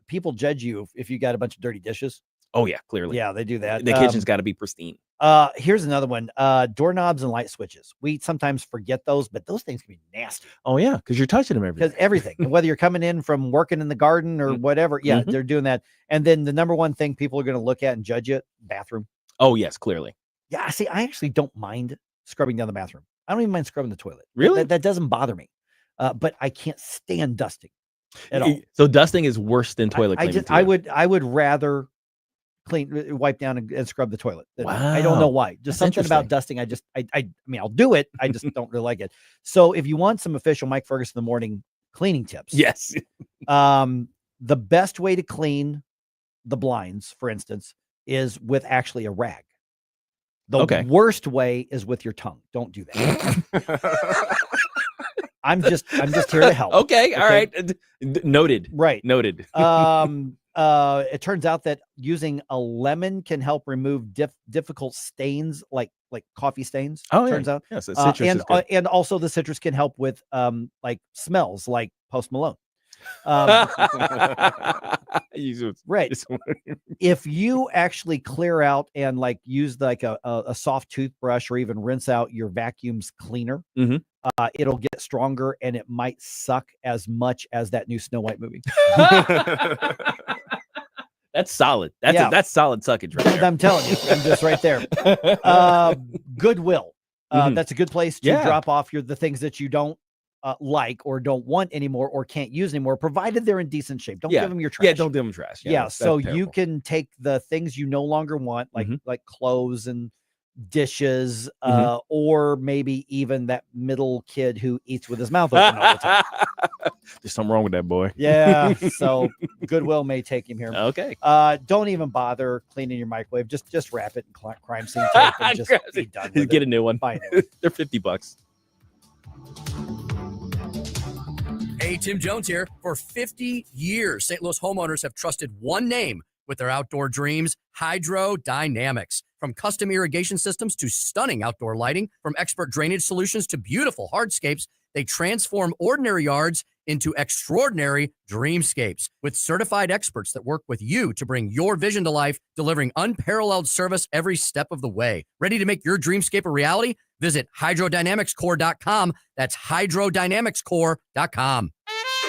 People judge you if you got a bunch of dirty dishes. Oh yeah, clearly. Yeah, they do that. The kitchen's got to be pristine. Here's another one. Doorknobs and light switches. We sometimes forget those, but those things can be nasty. Oh yeah, because you're touching them Because everything, and whether you're coming in from working in the garden or whatever, yeah, they're doing that. And then the number one thing people are going to look at and judge it, bathroom. Oh yes, clearly. Yeah, see, I actually don't mind scrubbing down the bathroom. I don't even mind scrubbing the toilet. Really? That doesn't bother me. But I can't stand dusting at all. So dusting is worse than toilet cleaning. I would rather wipe down and scrub the toilet. I don't know why. Just That's something about dusting. I mean, I'll do it. I just don't really like it. So if you want some official Mike Ferguson in the morning cleaning tips, yes. The best way to clean the blinds, for instance, is with actually a rag. The worst way is with your tongue. Don't do that. I'm just here to help. Okay. All right. Noted. Right. Noted. It turns out that using a lemon can help remove difficult stains like coffee stains. Oh, turns out. Yes, citrus is good. And also the citrus can help with like smells like Post Malone. Right. If you actually clear out and like use like a soft toothbrush or even rinse out your vacuum's cleaner, it'll get stronger and it might suck as much as that new Snow White movie. That's solid. That's solid suckage right there. I'm telling you, I'm just right there. Goodwill. That's a good place to drop off the things that you don't like or don't want anymore or can't use anymore, provided they're in decent shape. Don't give them your trash. Yeah, don't give them trash. So you can take the things you no longer want, like clothes and dishes, or maybe even that middle kid who eats with his mouth open all the time. There's something wrong with that boy. Yeah. So Goodwill may take him here. Okay. Don't even bother cleaning your microwave. Just wrap it in crime scene tape and just be done with Get a new one. Buy a new one. They're $50. Hey, Tim Jones here. For 50 years, St. Louis homeowners have trusted one name with their outdoor dreams, Hydro Dynamics. From custom irrigation systems to stunning outdoor lighting, from expert drainage solutions to beautiful hardscapes, they transform ordinary yards into extraordinary dreamscapes. With certified experts that work with you to bring your vision to life, delivering unparalleled service every step of the way. Ready to make your dreamscape a reality? Visit hydrodynamicscore.com. That's hydrodynamicscore.com.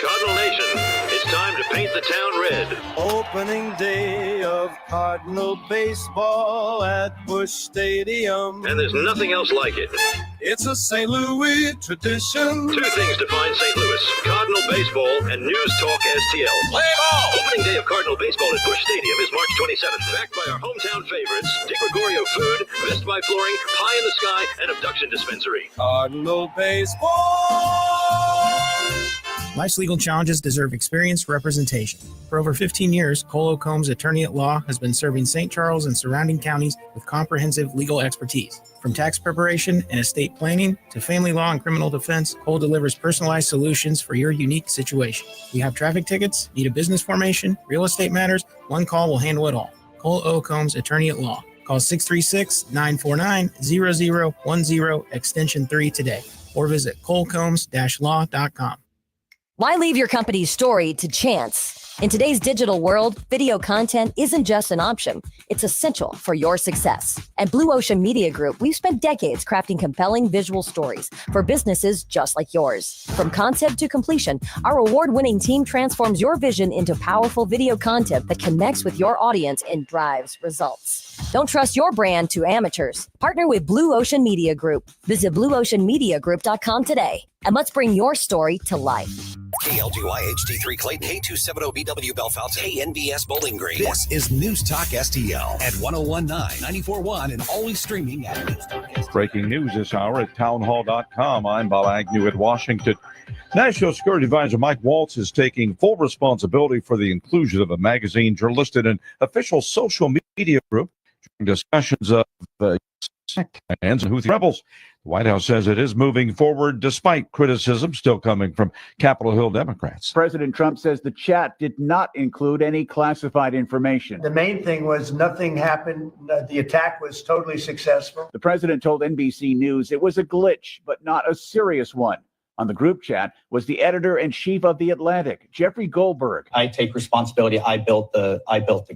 Cardinal Nation, it's time to paint the town red. Opening day of Cardinal baseball at Busch Stadium. And there's nothing else like it. It's a St. Louis tradition. Two things define St. Louis: Cardinal baseball and News Talk STL. Play ball! Opening day of Cardinal baseball at Busch Stadium is March 27th. Backed by our hometown favorites, Dick Gregorio Food, Best Buy Flooring, Pie in the Sky, and Abduction Dispensary. Cardinal baseball. Life's legal challenges deserve experienced representation. For over 15 years, Cole Combs, attorney at law, has been serving St. Charles and surrounding counties with comprehensive legal expertise. From tax preparation and estate planning to family law and criminal defense, Cole delivers personalized solutions for your unique situation. You have traffic tickets, need a business formation, real estate matters, one call will handle it all. Cole O. Combs, attorney at law. Call 636-949-0010, extension 3 today, or visit colecombs-law.com. Why leave your company's story to chance? In today's digital world, video content isn't just an option. It's essential for your success. At Blue Ocean Media Group, we've spent decades crafting compelling visual stories for businesses just like yours. From concept to completion, our award-winning team transforms your vision into powerful video content that connects with your audience and drives results. Don't trust your brand to amateurs. Partner with Blue Ocean Media Group. Visit blueoceanmediagroup.com today, and let's bring your story to life. KLGY HD3 Clayton, K270BW Bellefonte, KNBS Bowling Green. This is News Talk STL at 1019, 94.1, and always streaming at News Talk STL. Breaking news this hour at townhall.com. I'm Bob Agnew at Washington. National Security Advisor Mike Waltz is taking full responsibility for the inclusion of a magazine journalist in an official social media group during discussions of plans and Houthi rebels. The White House says it is moving forward despite criticism still coming from Capitol Hill Democrats. President Trump says the chat did not include any classified information. The main thing was nothing happened. The attack was totally successful. The president told NBC News it was a glitch, but not a serious one. On the group chat was the editor-in-chief of The Atlantic, Jeffrey Goldberg. I take responsibility. I built the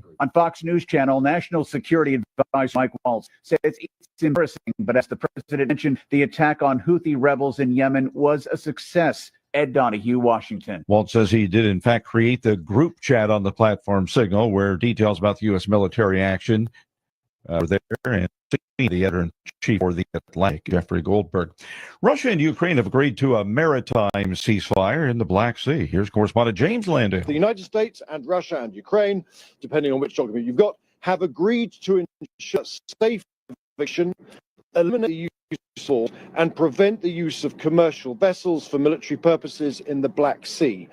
group. On Fox News Channel, National Security Advisor Mike Waltz said it's embarrassing, but as the president mentioned, the attack on Houthi rebels in Yemen was a success. Ed Donahue, Washington. Walt says he did, in fact, create the group chat on the platform Signal, where details about the U.S. military action are there, and the editor-in-chief for The Atlantic, Jeffrey Goldberg. Russia and Ukraine have agreed to a maritime ceasefire in the Black Sea. Here's correspondent James Landon. The United States and Russia and Ukraine, depending on which document you've got, have agreed to ensure safe navigation, eliminate the use of and prevent the use of commercial vessels for military purposes in the Black Sea.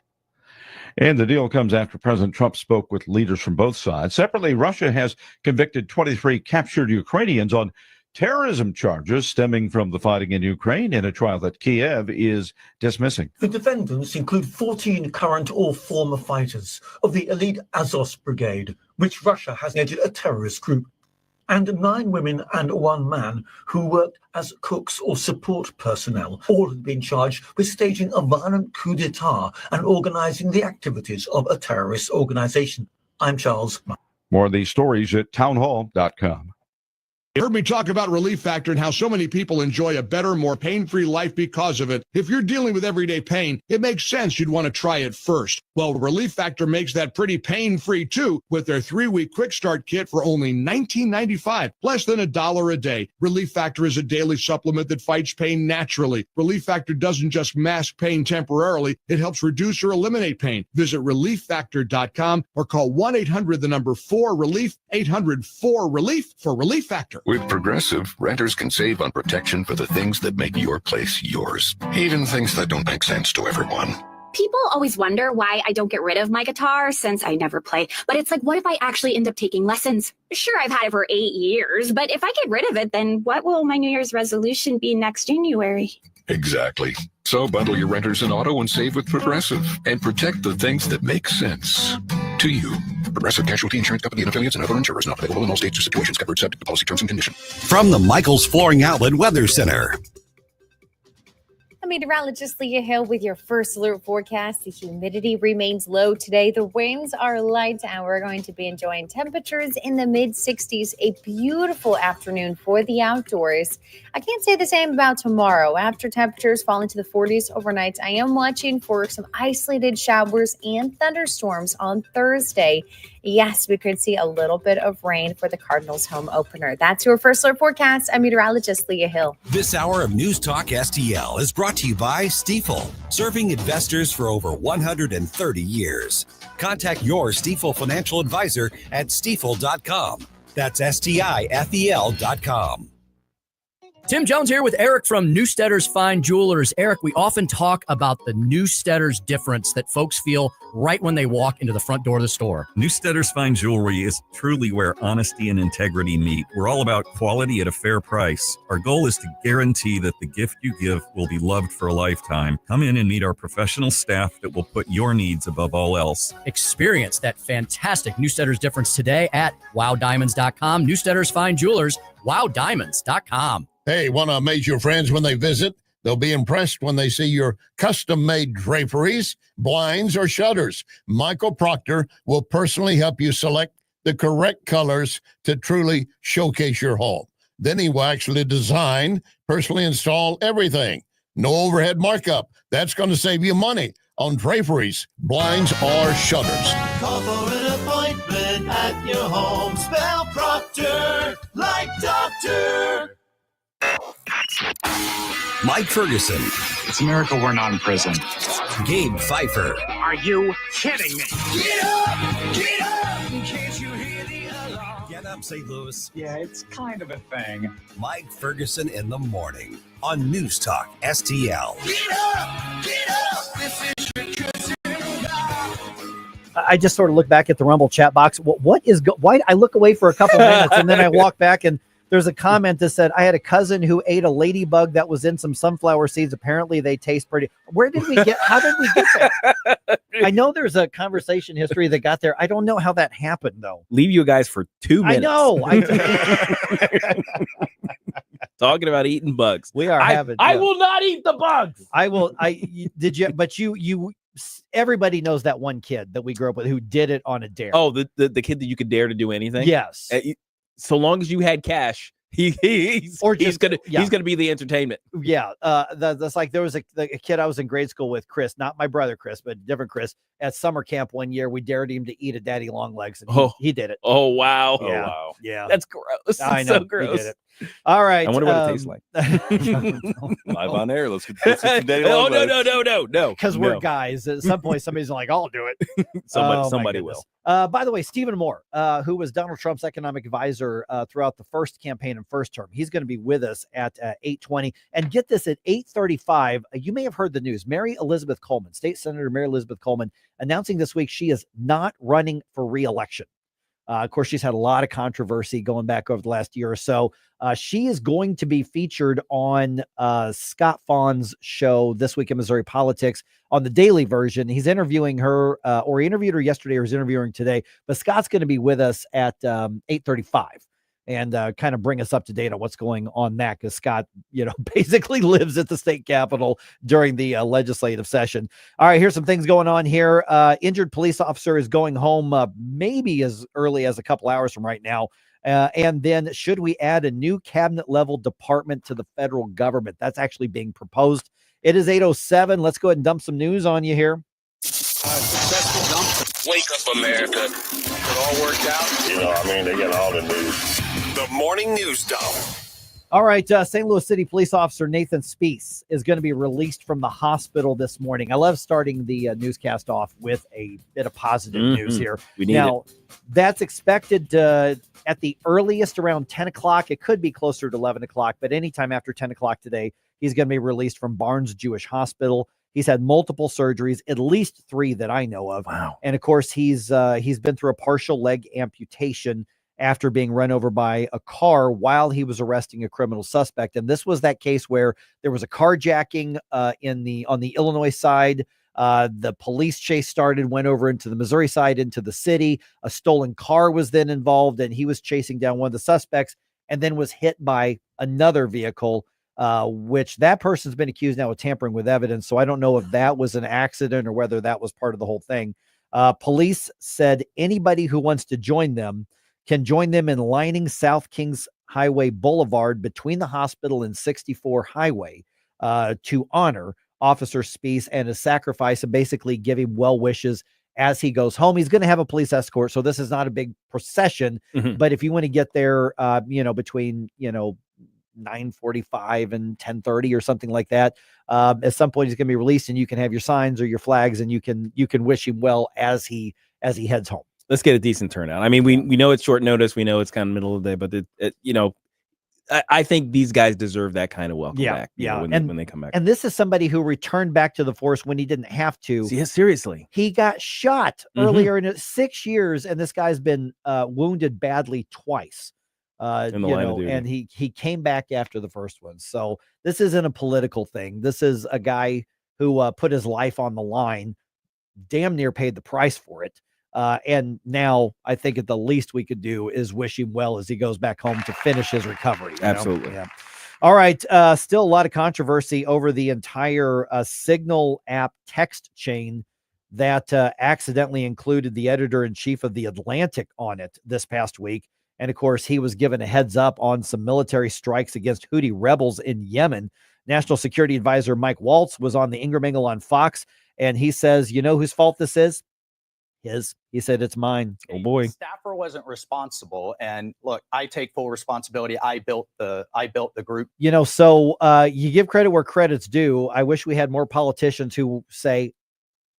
And the deal comes after President Trump spoke with leaders from both sides. Separately, Russia has convicted 23 captured Ukrainians on terrorism charges stemming from the fighting in Ukraine in a trial that Kiev is dismissing. The defendants include 14 current or former fighters of the elite Azov Brigade, which Russia has named a terrorist group, and 9 women and 1 man who worked as cooks or support personnel. All have been charged with staging a violent coup d'etat and organizing the activities of a terrorist organization. I'm Charles. More of these stories at townhall.com. You heard me talk about Relief Factor and how so many people enjoy a better, more pain-free life because of it. If you're dealing with everyday pain, it makes sense you'd want to try it first. Well, Relief Factor makes that pretty pain-free too with their 3-week quick start kit for only $19.95, less than $1 a day. Relief Factor is a daily supplement that fights pain naturally. Relief Factor doesn't just mask pain temporarily, it helps reduce or eliminate pain. Visit relieffactor.com or call 1-800-4RELIEF, 800-4RELIEF for Relief Factor. With Progressive, renters can save on protection for the things that make your place yours, even things that don't make sense to everyone. People always wonder why I don't get rid of my guitar since I never play. But it's like, what if I actually end up taking lessons? Sure, I've had it for 8 years, but if I get rid of it, then what will my New Year's resolution be next January? Exactly. So bundle your renters in auto and save with Progressive and protect the things that make sense to you. Progressive Casualty Insurance Company and affiliates and other insurers not available in all states or situations covered subject to policy terms and conditions. From the Michaels Flooring Outlet Weather Center. I'm meteorologist Leah Hill with your first alert forecast. The humidity remains low today. The winds are light, and we're going to be enjoying temperatures in the mid-60s. A beautiful afternoon for the outdoors. I can't say the same about tomorrow. After temperatures fall into the 40s overnight, I am watching for some isolated showers and thunderstorms on Thursday. Yes, we could see a little bit of rain for the Cardinals home opener. That's your first alert forecast. I'm meteorologist Leah Hill. This hour of News Talk STL is brought to you by Stifel, serving investors for over 130 years. Contact your Stifel financial advisor at stifel.com. That's STIFEL.com. Tim Jones here with Eric from Newstetter's Fine Jewelers. Eric, we often talk about the Newstetter's difference that folks feel right when they walk into the front door of the store. Newstetter's Fine Jewelry is truly where honesty and integrity meet. We're all about quality at a fair price. Our goal is to guarantee that the gift you give will be loved for a lifetime. Come in and meet our professional staff that will put your needs above all else. Experience that fantastic Newstetter's difference today at wowdiamonds.com. Newstetter's Fine Jewelers, wowdiamonds.com. Hey, want to amaze your friends when they visit? They'll be impressed when they see your custom-made draperies, blinds, or shutters. Michael Proctor will personally help you select the correct colors to truly showcase your home. Then he will actually design, personally install everything. No overhead markup. That's going to save you money on draperies, blinds, or shutters. Call for an appointment at your home. Spell Proctor like doctor. Mike Ferguson. It's a miracle we're not in prison. Gabe Pfeiffer. Are you kidding me? Get up! Get up! In case you hear the alarm. Get up, St. Louis. Yeah, it's kind of a thing. Mike Ferguson in the morning on News Talk STL. Get up! Get up! This is your cousin. I just sort of look back at the Rumble chat box. What is why I look away for a couple minutes and then I walk back and there's a comment that said, I had a cousin who ate a ladybug that was in some sunflower seeds. Apparently they taste pretty. How did we get there? I know there's a conversation history that got there. I don't know how that happened though. Leave you guys for 2 minutes. I know. talking about eating bugs. We are having. I will not eat the bugs. I will. Did you? But you. Everybody knows that one kid that we grew up with who did it on a dare. Oh, the kid that you could dare to do anything. Yes. So long as you had cash, he's gonna be the entertainment. Yeah. That's like there was a kid I was in grade school with, Chris, not my brother Chris, but different Chris. At summer camp one year, we dared him to eat a daddy long legs, and he did it. Oh wow. Yeah. Oh wow. Yeah. That's gross. I know. So gross. He did it. All right. I wonder what it tastes like. Live on air. Let's get some daddy Oh long legs. no. Because we're guys. At some point, somebody's like, "I'll do it." Somebody will. By the way, Stephen Moore, who was Donald Trump's economic advisor throughout the first campaign and first term, he's going to be with us at 8:20. And get this, at 8:35, you may have heard the news. Mary Elizabeth Coleman, State Senator Mary Elizabeth Coleman, announcing this week she is not running for re-election. Of course, she's had a lot of controversy going back over the last year or so. She is going to be featured on Scott Faughn's show, This Week in Missouri Politics, on the daily version. He's interviewing her, or he interviewed her yesterday, or he's interviewing today. But Scott's going to be with us at 8:35 and kind of bring us up to date on what's going on that, because Scott, basically lives at the state capitol during the legislative session. All right, here's some things going on here. Injured police officer is going home maybe as early as a couple hours from right now. And then should we add a new cabinet level department to the federal government? That's actually being proposed. It is 8:07. Let's go ahead and dump some news on you here. Successful dump. Wake up, America. It all worked out. They got all the news. The morning news dump. All right, St. Louis City police officer Nathan Spees is going to be released from the hospital this morning. I love starting the newscast off with a bit of positive news here. We need now, that's expected at the earliest around 10 o'clock. It could be closer to 11 o'clock, but anytime after 10 o'clock today, he's going to be released from Barnes Jewish Hospital. He's had multiple surgeries, at least 3 that I know of. Wow. And of course, he's been through a partial leg amputation after being run over by a car while he was arresting a criminal suspect. And this was that case where there was a carjacking on the Illinois side. The police chase started, went over into the Missouri side, into the city. A stolen car was then involved, and he was chasing down one of the suspects and then was hit by another vehicle, which that person's been accused now of tampering with evidence. So I don't know if that was an accident or whether that was part of the whole thing. Police said anybody who wants to join them can join them in lining South Kings Highway Boulevard between the hospital and 64 Highway to honor Officer Spees and his sacrifice, and basically give him well wishes as he goes home. He's going to have a police escort, so this is not a big procession. But if you want to get there, between 9:45 and 10:30 or something like that, at some point he's going to be released, and you can have your signs or your flags, and you can wish him well as he heads home. Let's get a decent turnout. I mean, we know it's short notice. We know it's kind of middle of the day, but I think these guys deserve that kind of welcome back. When they come back. And this is somebody who returned back to the force when he didn't have to. Yeah, seriously. He got shot earlier in 6 years, and this guy's been wounded badly twice. In the line of duty. And he came back after the first one. So this isn't a political thing. This is a guy who put his life on the line, damn near paid the price for it. And now I think at the least we could do is wish him well as he goes back home to finish his recovery. Absolutely. Yeah. All right. Still a lot of controversy over the entire Signal app text chain that accidentally included the editor-in-chief of The Atlantic on it this past week. And of course, he was given a heads up on some military strikes against Houthi rebels in Yemen. National Security Advisor Mike Waltz was on the Ingram Angle on Fox, and he says, you know whose fault this is? He said, it's mine. Oh boy. Staffer wasn't responsible, and look, I take full responsibility. I built the group. So you give credit where credit's due. I wish we had more politicians who say,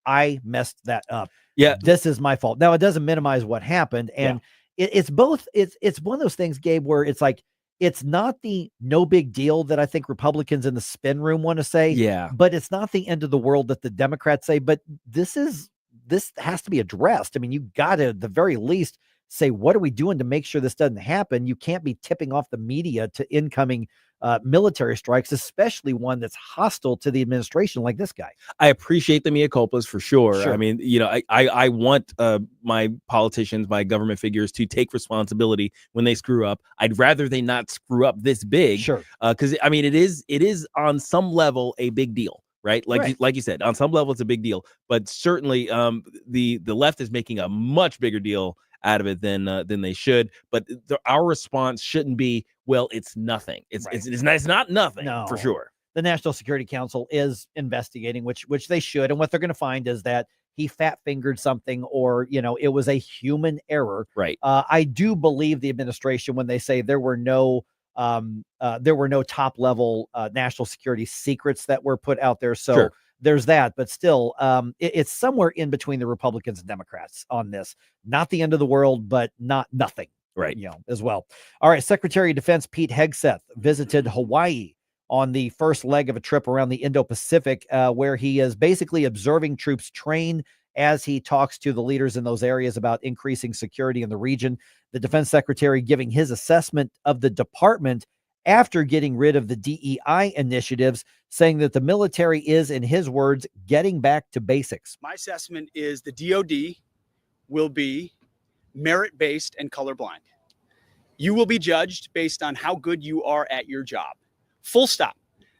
I messed that up. Yeah, this is my fault. Now, it doesn't minimize what happened, and it's both. It's one of those things, Gabe, where it's like, it's not the no big deal that I think Republicans in the spin room want to say. Yeah, but it's not the end of the world that the Democrats say. But this has to be addressed. I mean, you got to, at the very least, say, what are we doing to make sure this doesn't happen? You can't be tipping off the media to incoming military strikes, especially one that's hostile to the administration like this guy. I appreciate the mea culpas for sure. Sure. I mean, I want my politicians, my government figures to take responsibility when they screw up. I'd rather they not screw up this big. Sure. Because I mean, it is on some level a big deal, right? Right. Like you said, on some level it's a big deal. But certainly, the left is making a much bigger deal out of it than they should. But our response shouldn't be, well, it's nothing. It's not nothing for sure. The National Security Council is investigating, which they should, and what they're going to find is that he fat fingered something, or it was a human error. Right. I do believe the administration when they say there were no top level national security secrets that were put out there. So Sure. there's that, but still, it's somewhere in between the Republicans and Democrats on this. Not the end of the world, but not nothing. Right. As well. All right. Secretary of Defense Pete Hegseth visited Hawaii on the first leg of a trip around the Indo-Pacific, where he is basically observing troops train as he talks to the leaders in those areas about increasing security in the region. The defense secretary giving his assessment of the department after getting rid of the DEI initiatives, saying that the military is, in his words, getting back to basics. My assessment is the DOD will be merit-based and colorblind. You will be judged based on how good you are at your job. Full stop.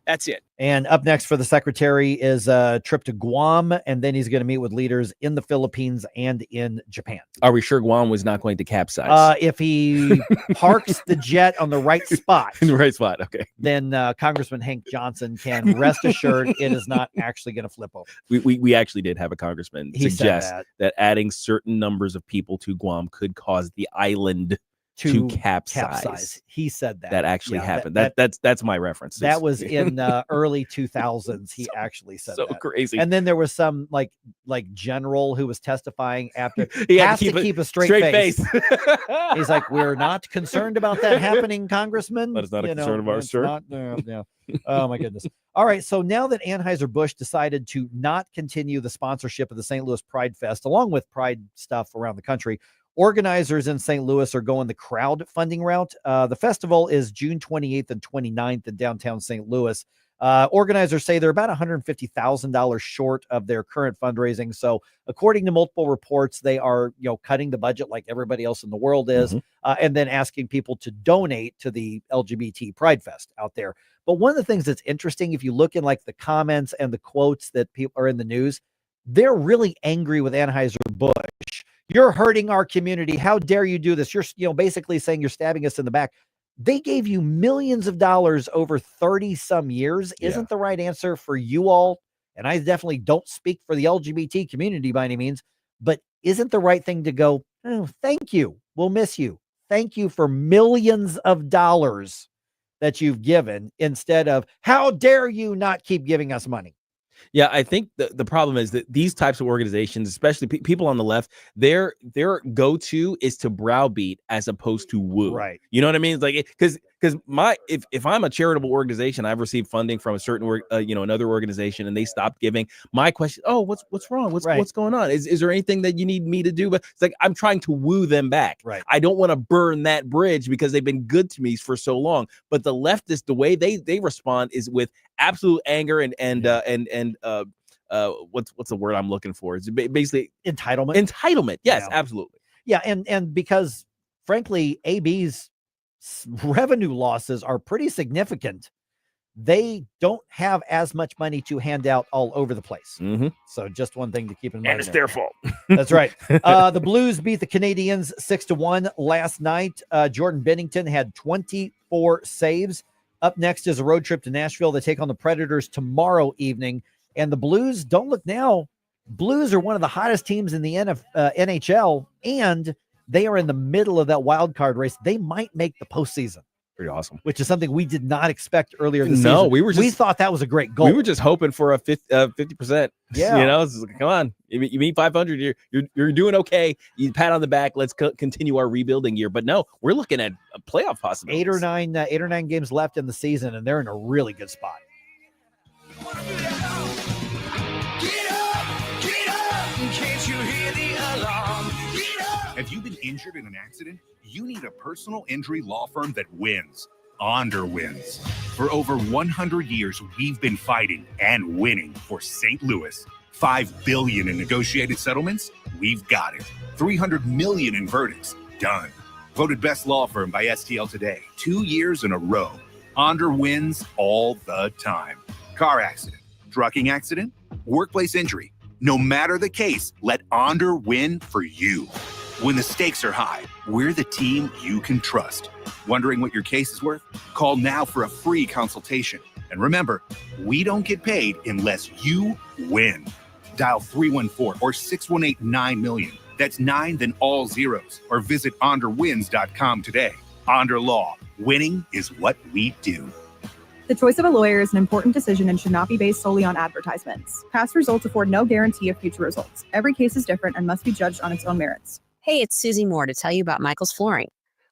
That's it. And up next for the secretary is a trip to Guam, and then he's going to meet with leaders in the Philippines and in Japan. Are we sure Guam was not going to capsize? If he parks the jet on the right spot, in the right spot, okay, then Congressman Hank Johnson can rest assured it is not actually going to flip over. We actually did have a congressman He said suggest that. that adding certain numbers of people to Guam could cause the island to capsize. He said that. That actually Yeah, happened. that- That's my reference. That was in early 2000s. He actually said so that. crazy. And then there was some like general who was testifying after. He had has to keep a straight face. He's like, we're not concerned about that happening, Congressman. That is not a You know, concern of ours, it's sir. not- yeah. Oh my goodness. All right. So now that Anheuser-Busch decided to not continue the sponsorship of the St. Louis Pride Fest, along with Pride stuff around the country, organizers in St. Louis are going the crowdfunding route. The festival is June 28th and 29th in downtown St. Louis. Organizers say they're about $150,000 short of their current fundraising. So according to multiple reports, they are, cutting the budget like everybody else in the world is, and then asking people to donate to the LGBT Pride Fest out there. But one of the things that's interesting, if you look in like the comments and the quotes that people are in the news, they're really angry with Anheuser-Busch. You're hurting our community. How dare you do this? You're, basically saying you're stabbing us in the back. They gave you millions of dollars over 30 some years. Isn't the right answer for you all? And I definitely don't speak for the LGBT community by any means, but isn't the right thing to go, oh, thank you. We'll miss you. Thank you for millions of dollars that you've given, instead of how dare you not keep giving us money? Yeah, I think the problem is that these types of organizations, especially people on the left, their go-to is to browbeat as opposed to woo. Right. You know what I mean? It's like, because if I'm a charitable organization, I've received funding from a certain another organization, and they stopped giving. My question, what's wrong? What's going on? Is there anything that you need me to do? But it's like, I'm trying to woo them back. Right. I don't want to burn that bridge because they've been good to me for so long. But the leftists, the way they respond is with absolute anger and what's the word I'm looking for? It's basically entitlement. Yes, Yeah. absolutely. Yeah, and because frankly, AB's revenue losses are pretty significant. They don't have as much money to hand out all over the place. So just one thing to keep in mind. And it's their fault. That's right. The Blues beat the Canadiens 6-1 last night. Jordan Bennington had 24 saves. Up next is a road trip to Nashville. They take on the Predators tomorrow evening. And the Blues, don't look now, Blues are one of the hottest teams in the NHL, and they are in the middle of that wild card race. They might make the postseason. Pretty awesome. Which is something we did not expect earlier this No, season. We thought that was a great goal. We were just hoping for a 50%. Yeah. It's like, come on, you meet 500, you're doing okay. You pat on the back. Let's continue our rebuilding year. But no, we're looking at a playoff possibility. 8 or 9 games left in the season, and they're in a really good spot. Can't you hear the alarm? Have you been injured in an accident? You need a personal injury law firm that wins. Onder wins. For over 100 years, we've been fighting and winning for St. Louis. $5 billion in negotiated settlements? We've got it. $300 million in verdicts? Done. Voted best law firm by STL Today 2 years in a row. Onder wins all the time. Car accident, trucking accident, workplace injury. No matter the case, let Onder win for you. When the stakes are high, we're the team you can trust. Wondering what your case is worth? Call now for a free consultation. And remember, we don't get paid unless you win. Dial 314 or 618-9-million. That's 9 then all zeros. Or visit onderwins.com today. Onder Law. Winning is what we do. The choice of a lawyer is an important decision and should not be based solely on advertisements. Past results afford no guarantee of future results. Every case is different and must be judged on its own merits. Hey, it's Susie Moore to tell you about Michael's Flooring.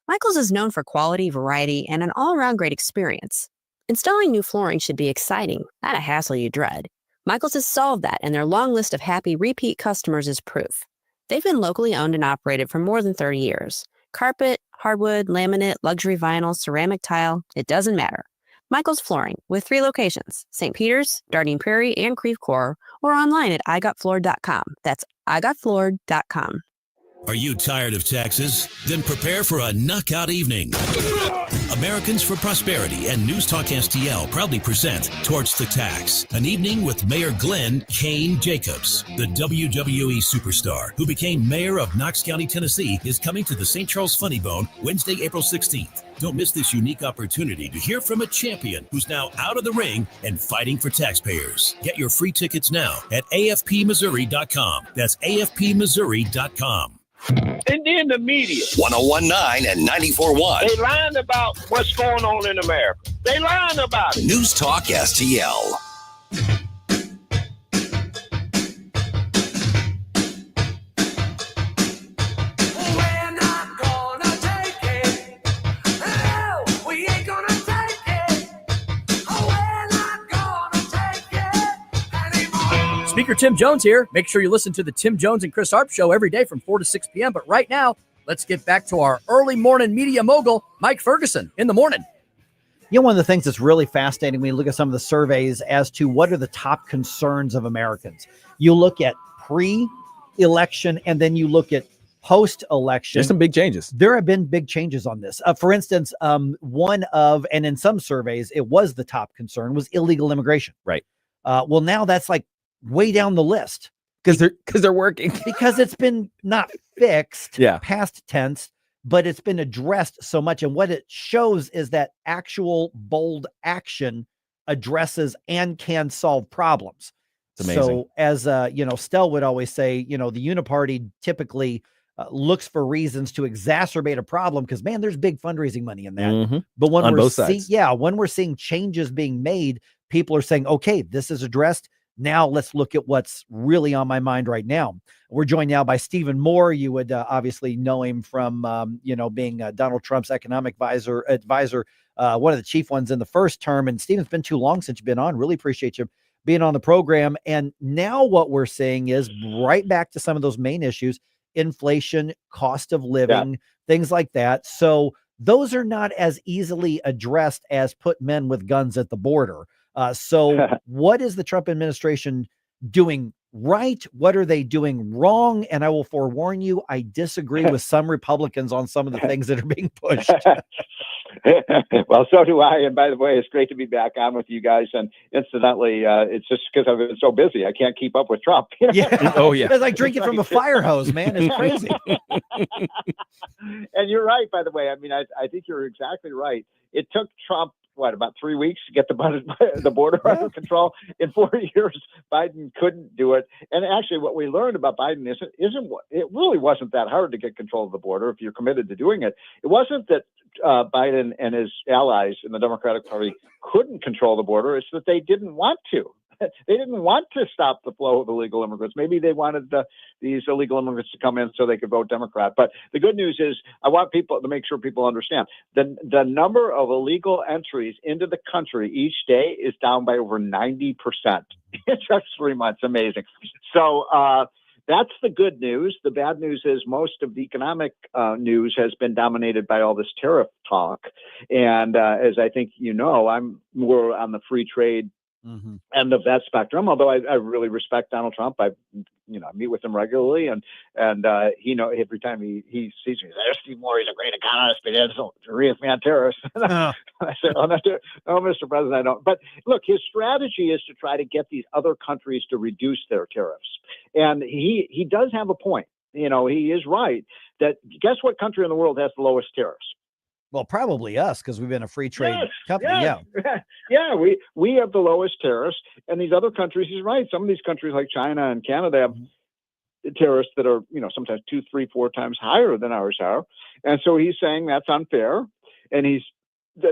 Michael's is known for quality, variety, and an all-around great experience. Installing new flooring should be exciting, not a hassle you dread. Michael's has solved that, and their long list of happy repeat customers is proof. They've been locally owned and operated for more than 30 years. Carpet, hardwood, laminate, luxury vinyl, ceramic tile, it doesn't matter. Michael's Flooring, with 3 locations, St. Peter's, Darting Prairie, and Creve Coeur, or online at igotfloored.com. That's igotfloored.com. Are you tired of taxes? Then prepare for a knockout evening. Americans for Prosperity and News Talk STL proudly present Torch the Tax, an evening with Mayor Glenn Kane Jacobs. The WWE superstar who became mayor of Knox County, Tennessee, is coming to the St. Charles Funny Bone Wednesday, April 16th. Don't miss this unique opportunity to hear from a champion who's now out of the ring and fighting for taxpayers. Get your free tickets now at afpmissouri.com. That's afpmissouri.com. And then the media. 1019 and 94.1. They lying about what's going on in America. They lying about it. News Talk STL. Speaker Tim Jones here. Make sure you listen to the Tim Jones and Chris Arp Show every day from 4 to 6 p.m. But right now, let's get back to our early morning media mogul, Mike Ferguson, in the morning. You know, one of the things that's really fascinating when you look at some of the surveys as to what are the top concerns of Americans. You look at pre-election and then you look at post-election. There's some big changes. There have been big changes on this. For instance, one of, and in some surveys, it was the top concern, was illegal immigration. Right. Well, now that's like way down the list because they're working because it's been not fixed, past tense, but it's been addressed so much. And what it shows is that actual bold action addresses and can solve problems. It's amazing. So as Stell would always say, the uniparty typically looks for reasons to exacerbate a problem because, man, there's big fundraising money in that. Mm-hmm. But when On we're both sides. when we're seeing changes being made, people are saying, okay, this is addressed. Now let's look at what's really on my mind right now. We're joined now by Stephen Moore. You would obviously know him from, being Donald Trump's economic advisor, one of the chief ones in the first term. And Stephen, it's been too long since you've been on. Really appreciate you being on the program. And now what we're seeing is right back to some of those main issues: inflation, cost of living, things like that. So those are not as easily addressed as put men with guns at the border. So what is the Trump administration doing right? What are they doing wrong? And I will forewarn you, I disagree with some Republicans on some of the things that are being pushed. Well, so do I. And by the way, it's great to be back on with you guys. And incidentally, it's just because I've been so busy. I can't keep up with Trump. Yeah. Oh, yeah. It's like drinking from a fire hose, man. It's crazy. And you're right, by the way. I mean, I think you're exactly right. It took Trump, about 3 weeks to get the border under control. In 4 years, Biden couldn't do it. And actually, what we learned about Biden it really wasn't that hard to get control of the border if you're committed to doing it. It wasn't that Biden and his allies in the Democratic Party couldn't control the border. It's that they didn't want to. They didn't want to stop the flow of illegal immigrants. Maybe they wanted these illegal immigrants to come in so they could vote Democrat. But the good news is, I want people to make sure people understand the number of illegal entries into the country each day is down by over 90%. It's just 3 months. Amazing. So That's the good news. The bad news is most of the economic news has been dominated by all this tariff talk. And as I think you know, I'm more on the free trade end of that spectrum. Although I really respect Donald Trump, I meet with him regularly, and he every time he sees me, he says, "Steve Moore, he's a great economist, but he doesn't agree with me on tariffs." I said, "Oh, Mr. President, I don't." But look, his strategy is to try to get these other countries to reduce their tariffs, and he does have a point. He is right that guess what country in the world has the lowest tariffs? Well, probably us, because we've been a free trade company. Yes. Yeah. We have the lowest tariffs, and these other countries, he's right. Some of these countries like China and Canada have tariffs that are, sometimes 2, 3, 4 times higher than ours are. And so he's saying that's unfair. And he's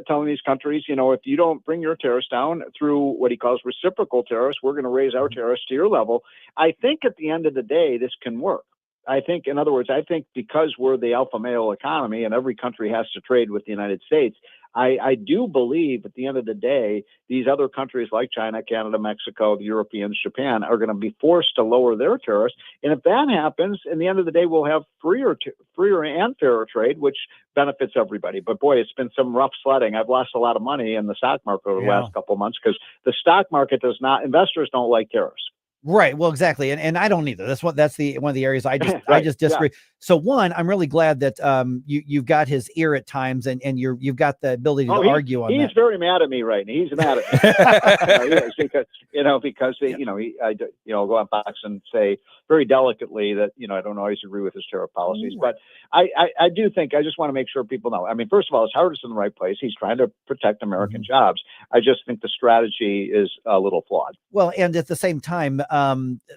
telling these countries, if you don't bring your tariffs down through what he calls reciprocal tariffs, we're going to raise our tariffs to your level. I think at the end of the day, this can work. In other words, I think because we're the alpha male economy and every country has to trade with the United States, I do believe at the end of the day, these other countries like China, Canada, Mexico, the Europeans, Japan are going to be forced to lower their tariffs. And if that happens, in the end of the day, we'll have freer and fairer trade, which benefits everybody. But boy, it's been some rough sledding. I've lost a lot of money in the stock market over the last couple of months because the stock market investors don't like tariffs. Right. Well, exactly. And I don't either. That's one of the areas I just disagree. Yeah. So one, I'm really glad that you've got his ear at times and you've got the ability to argue on that. He's very mad at me right now. He's mad at me. Because I'll go on Fox and say very delicately that, I don't always agree with his tariff policies, but I do think, I just want to make sure people know. I mean, first of all, his heart is in the right place. He's trying to protect American jobs. I just think the strategy is a little flawed. Well, and at the same time,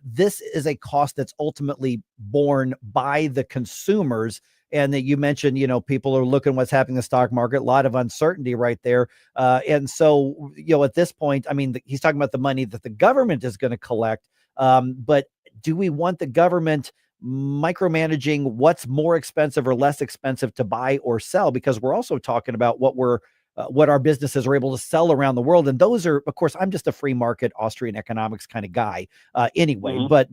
this is a cost that's ultimately borne by the consumers. And that you mentioned, people are looking what's happening in the stock market, a lot of uncertainty right there. And so, at this point, I mean, he's talking about the money that the government is going to collect. But do we want the government micromanaging what's more expensive or less expensive to buy or sell? Because we're also talking about what our businesses are able to sell around the world. And those are, of course, I'm just a free market Austrian economics kind of guy anyway, but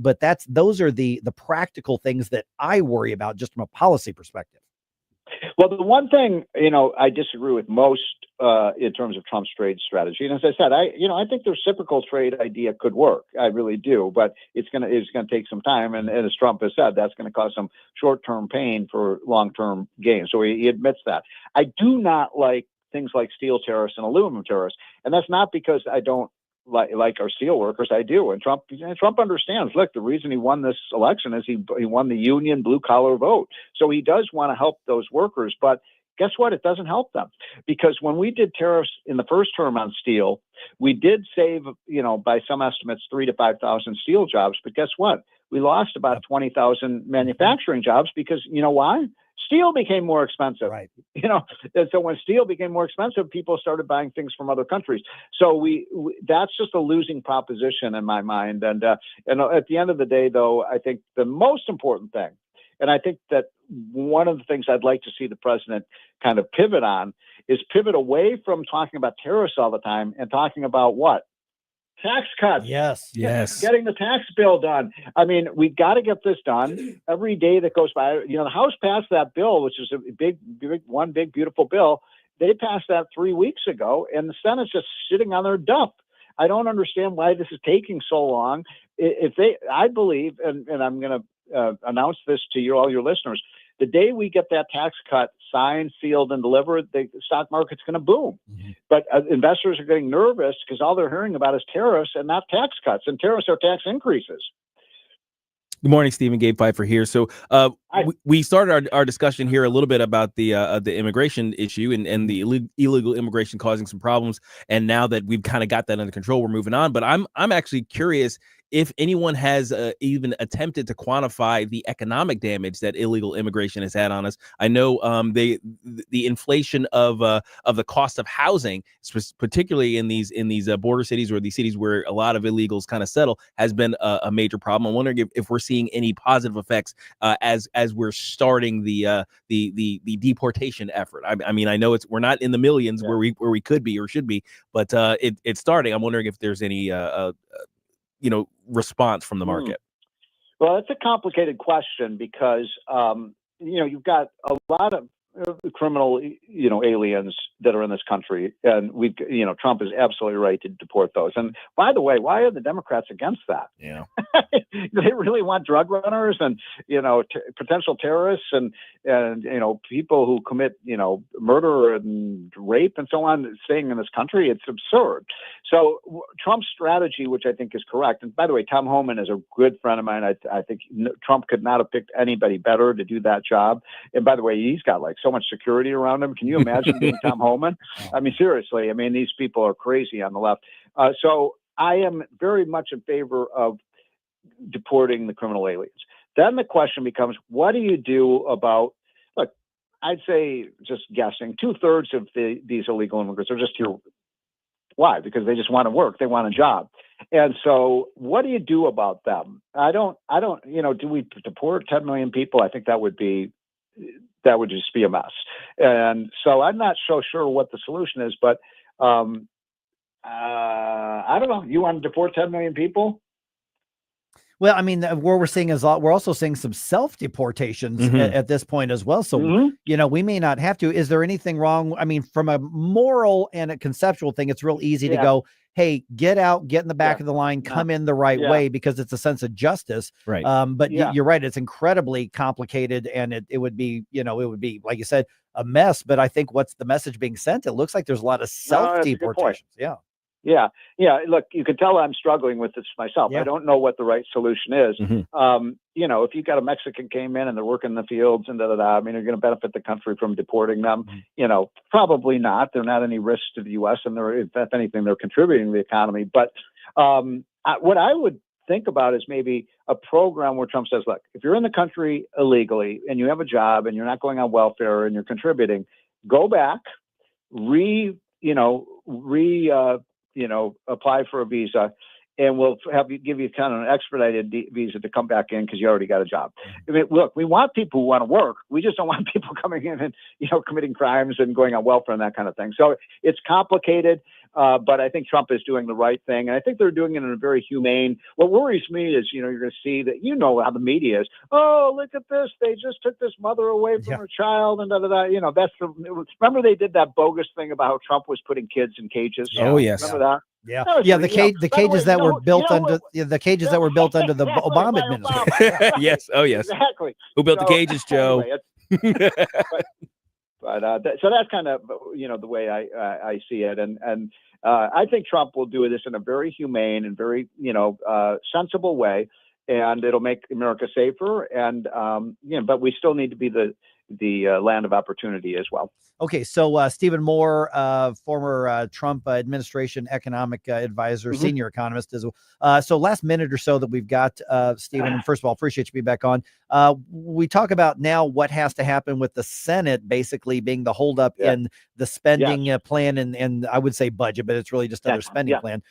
those are the practical things that I worry about just from a policy perspective. Well, the one thing, I disagree with most in terms of Trump's trade strategy. And as I said, I think the reciprocal trade idea could work. I really do, but it's going to take some time. And as Trump has said, that's going to cause some short-term pain for long-term gain. So he admits that. I do not like things like steel tariffs and aluminum tariffs. And that's not because I don't like our steel workers. I do. And Trump understands, look, the reason he won this election is he won the union blue collar vote. So he does want to help those workers. But guess what? It doesn't help them, because when we did tariffs in the first term on steel, we did save, by some estimates, 3,000 to 5,000 steel jobs. But guess what? We lost about 20,000 manufacturing jobs because why? Steel became more expensive, right? And so when steel became more expensive, people started buying things from other countries. So that's just a losing proposition in my mind. And at the end of the day, though, I think the most important thing, and I think that one of the things I'd like to see the president kind of pivot on is pivot away from talking about tariffs all the time and talking about what? Tax cuts. Yes. Getting the tax bill done. I mean, we got to get this done. Every day that goes by, the House passed that bill, which is a big, beautiful bill. They passed that 3 weeks ago, and the Senate's just sitting on their duff. I don't understand why this is taking so long. I believe, and I'm going to announce this to all your listeners, the day we get that tax cut signed, sealed, and delivered, the stock market's going to boom. But investors are getting nervous because all they're hearing about is tariffs and not tax cuts. And tariffs are tax increases. Good morning, Stephen. Gabe Pfeiffer here. So we started our discussion here a little bit about the immigration issue and the illegal immigration causing some problems. And now that we've kind of got that under control, we're moving on. But I'm actually curious if anyone has even attempted to quantify the economic damage that illegal immigration has had on us. I know the inflation of the cost of housing, particularly in these border cities or these cities where a lot of illegals kind of settle, has been a major problem. I'm wondering if we're seeing any positive effects as we're starting the deportation effort. I mean, I know we're not in the millions where we could be or should be, but it's starting. I'm wondering if there's any response from the market. Well, it's a complicated question because, you've got a lot of criminal, aliens that are in this country. And Trump is absolutely right to deport those. And by the way, why are the Democrats against that? Yeah. They really want drug runners and, potential terrorists and people who commit, murder and rape and so on staying in this country. It's absurd. So Trump's strategy, which I think is correct. And by the way, Tom Homan is a good friend of mine. I think Trump could not have picked anybody better to do that job. And by the way, he's got like so much security around him. Can you imagine being Tom Homan? I mean, seriously, these people are crazy on the left. So I am very much in favor of deporting the criminal aliens. Then the question becomes, what do you do about, look, I'd say, just guessing, 2/3 of these illegal immigrants are just here. Why? Because they just want to work. They want a job. And so what do you do about them? I don't, do we deport 10 million people? I think that would just be a mess. And so I'm not so sure what the solution is, but I don't know. You want to deport 10 million people? Well, what we're seeing is we're also seeing some self-deportations at this point as well. So, we may not have to. Is there anything wrong? From a moral and a conceptual thing, it's real easy to go, hey, get out, get in the back of the line, come in the right way, because it's a sense of justice. Right. But you're right. It's incredibly complicated, and it would be, like you said, a mess. But I think what's the message being sent? It looks like there's a lot of self-deportations. Yeah. Look, you can tell I'm struggling with this myself. I don't know what the right solution is. If you've got a Mexican came in and they're working in the fields and you're going to benefit the country from deporting them. Probably not. They're not any risk to the U.S. and if anything, they're contributing to the economy. But what I would think about is maybe a program where Trump says, look, if you're in the country illegally and you have a job and you're not going on welfare and you're contributing, go back, apply for a visa, and we'll give you kind of an expedited visa to come back in because you already got a job. Look, we want people who want to work. We just don't want people coming in and, committing crimes and going on welfare and that kind of thing. So it's complicated, but I think Trump is doing the right thing. And I think they're doing it in a very humane. What worries me is, you're going to see that, how the media is. Oh, look at this. They just took this mother away from her child and remember they did that bogus thing about how Trump was putting kids in cages. Oh, yes. Remember that? Yeah. The cages that were built under the Obama administration. Yes. Oh, yes. Exactly. Who built the cages, Joe? Anyway, so that's kind of the way I see it, and I think Trump will do this in a very humane and very sensible way, and it'll make America safer. And but we still need to be the land of opportunity as well. Okay, so Stephen Moore, former Trump administration economic advisor, senior economist, as well. So last minute or so that we've got, Stephen, first of all, appreciate you being back on. We talk about now what has to happen with the Senate basically being the holdup in the spending plan and I would say budget, but it's really just another spending plan.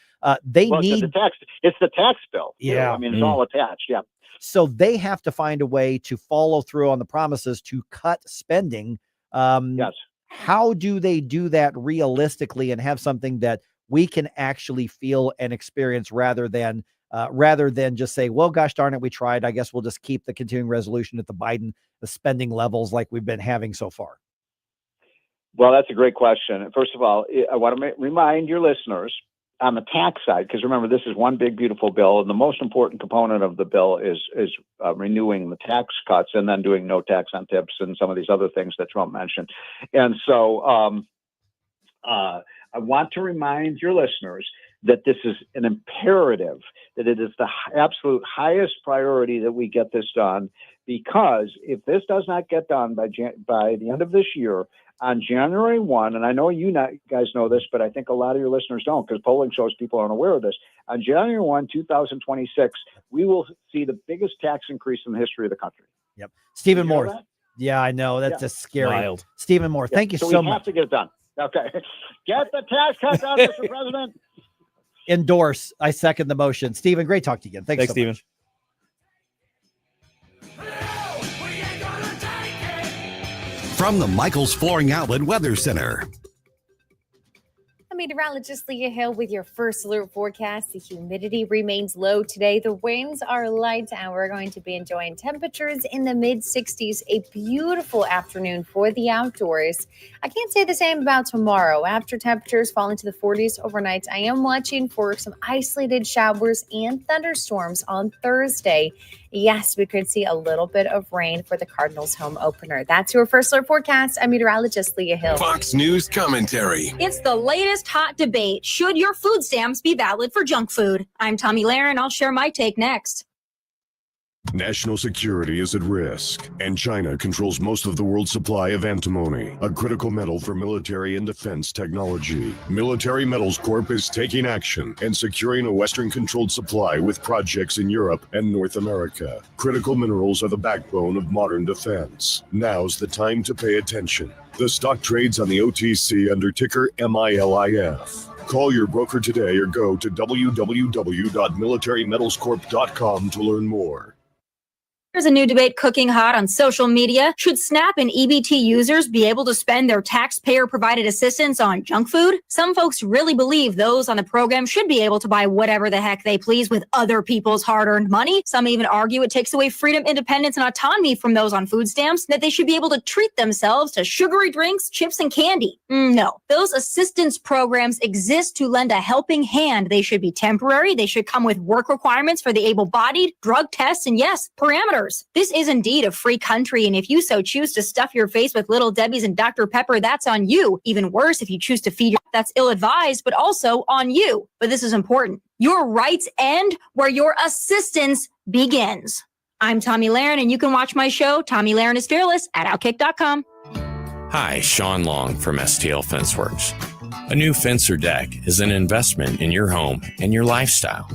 They need it's the tax bill. Yeah, it's all attached. Yeah. So they have to find a way to follow through on the promises to cut spending. Yes. How do they do that realistically and have something that we can actually feel and experience rather than just say, well, gosh darn it, we tried. I guess we'll just keep the continuing resolution at the spending levels like we've been having so far? Well, that's a great question. First of all, I want to remind your listeners on the tax side, because remember, this is one big, beautiful bill. And the most important component of the bill is renewing the tax cuts and then doing no tax on tips and some of these other things that Trump mentioned. And so I want to remind your listeners that this is an imperative, that it is the absolute highest priority that we get this done, because if this does not get done by the end of this year, on January 1, and I know guys know this, but I think a lot of your listeners don't, because polling shows people aren't aware of this. On January 1, 2026, we will see the biggest tax increase in the history of the country. Yep. Stephen Moore. Yeah, I know. That's just scary. Wild. Stephen Moore, thank you so much. We have to get it done. Okay. Get the tax cut done, Mr. President. Endorse. I second the motion. Stephen, great talk to you again. Thanks so Stephen. much. From the Michael's Flooring Outlet Weather Center. A meteorologist Leah Hill with your first alert forecast. The humidity remains low today. The winds are light, and we're going to be enjoying temperatures in the mid-60s. A beautiful afternoon for the outdoors. I can't say the same about tomorrow. After temperatures fall into the 40s overnight, I am watching for some isolated showers and thunderstorms on Thursday. Yes, we could see a little bit of rain for the Cardinals home opener. That's your first alert forecast. I'm meteorologist Leah Hill. Fox News commentary. It's the latest hot debate. Should your food stamps be valid for junk food? I'm Tommy Laren. I'll share my take next. National security is at risk, and China controls most of the world's supply of antimony, a critical metal for military and defense technology. Military Metals Corp is taking action and securing a Western-controlled supply with projects in Europe and North America. Critical minerals are the backbone of modern defense. Now's the time to pay attention. The stock trades on the OTC under ticker MILIF. Call your broker today or go to www.militarymetalscorp.com to learn more. There's a new debate cooking hot on social media. Should SNAP and EBT users be able to spend their taxpayer-provided assistance on junk food? Some folks really believe those on the program should be able to buy whatever the heck they please with other people's hard-earned money. Some even argue it takes away freedom, independence, and autonomy from those on food stamps, that they should be able to treat themselves to sugary drinks, chips, and candy. No. Those assistance programs exist to lend a helping hand. They should be temporary. They should come with work requirements for the able-bodied, drug tests, and yes, parameters. This is indeed a free country, and if you so choose to stuff your face with Little Debbie's and Dr. Pepper, that's on you. Even worse, if you choose to feed your, that's ill-advised, but also on you. But this is important. Your rights end where your assistance begins. I'm Tommy Laren, and you can watch my show, Tommy Laren is Fearless, at Outkick.com. Hi, Sean Long from STL Fenceworks. A new fence or deck is an investment in your home and your lifestyle.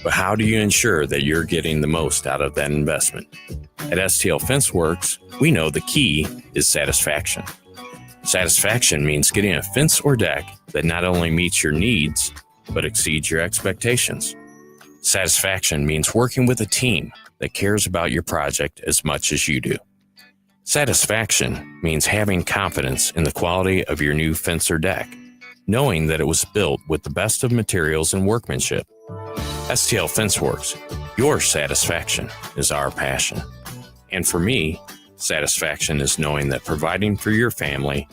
But how do you ensure that you're getting the most out of that investment? At STL Fenceworks, we know the key is satisfaction. Satisfaction means getting a fence or deck that not only meets your needs, but exceeds your expectations. Satisfaction means working with a team that cares about your project as much as you do. Satisfaction means having confidence in the quality of your new fence or deck, knowing that it was built with the best of materials and workmanship. STL Fenceworks, your satisfaction is our passion. And for me, satisfaction is knowing that providing for your family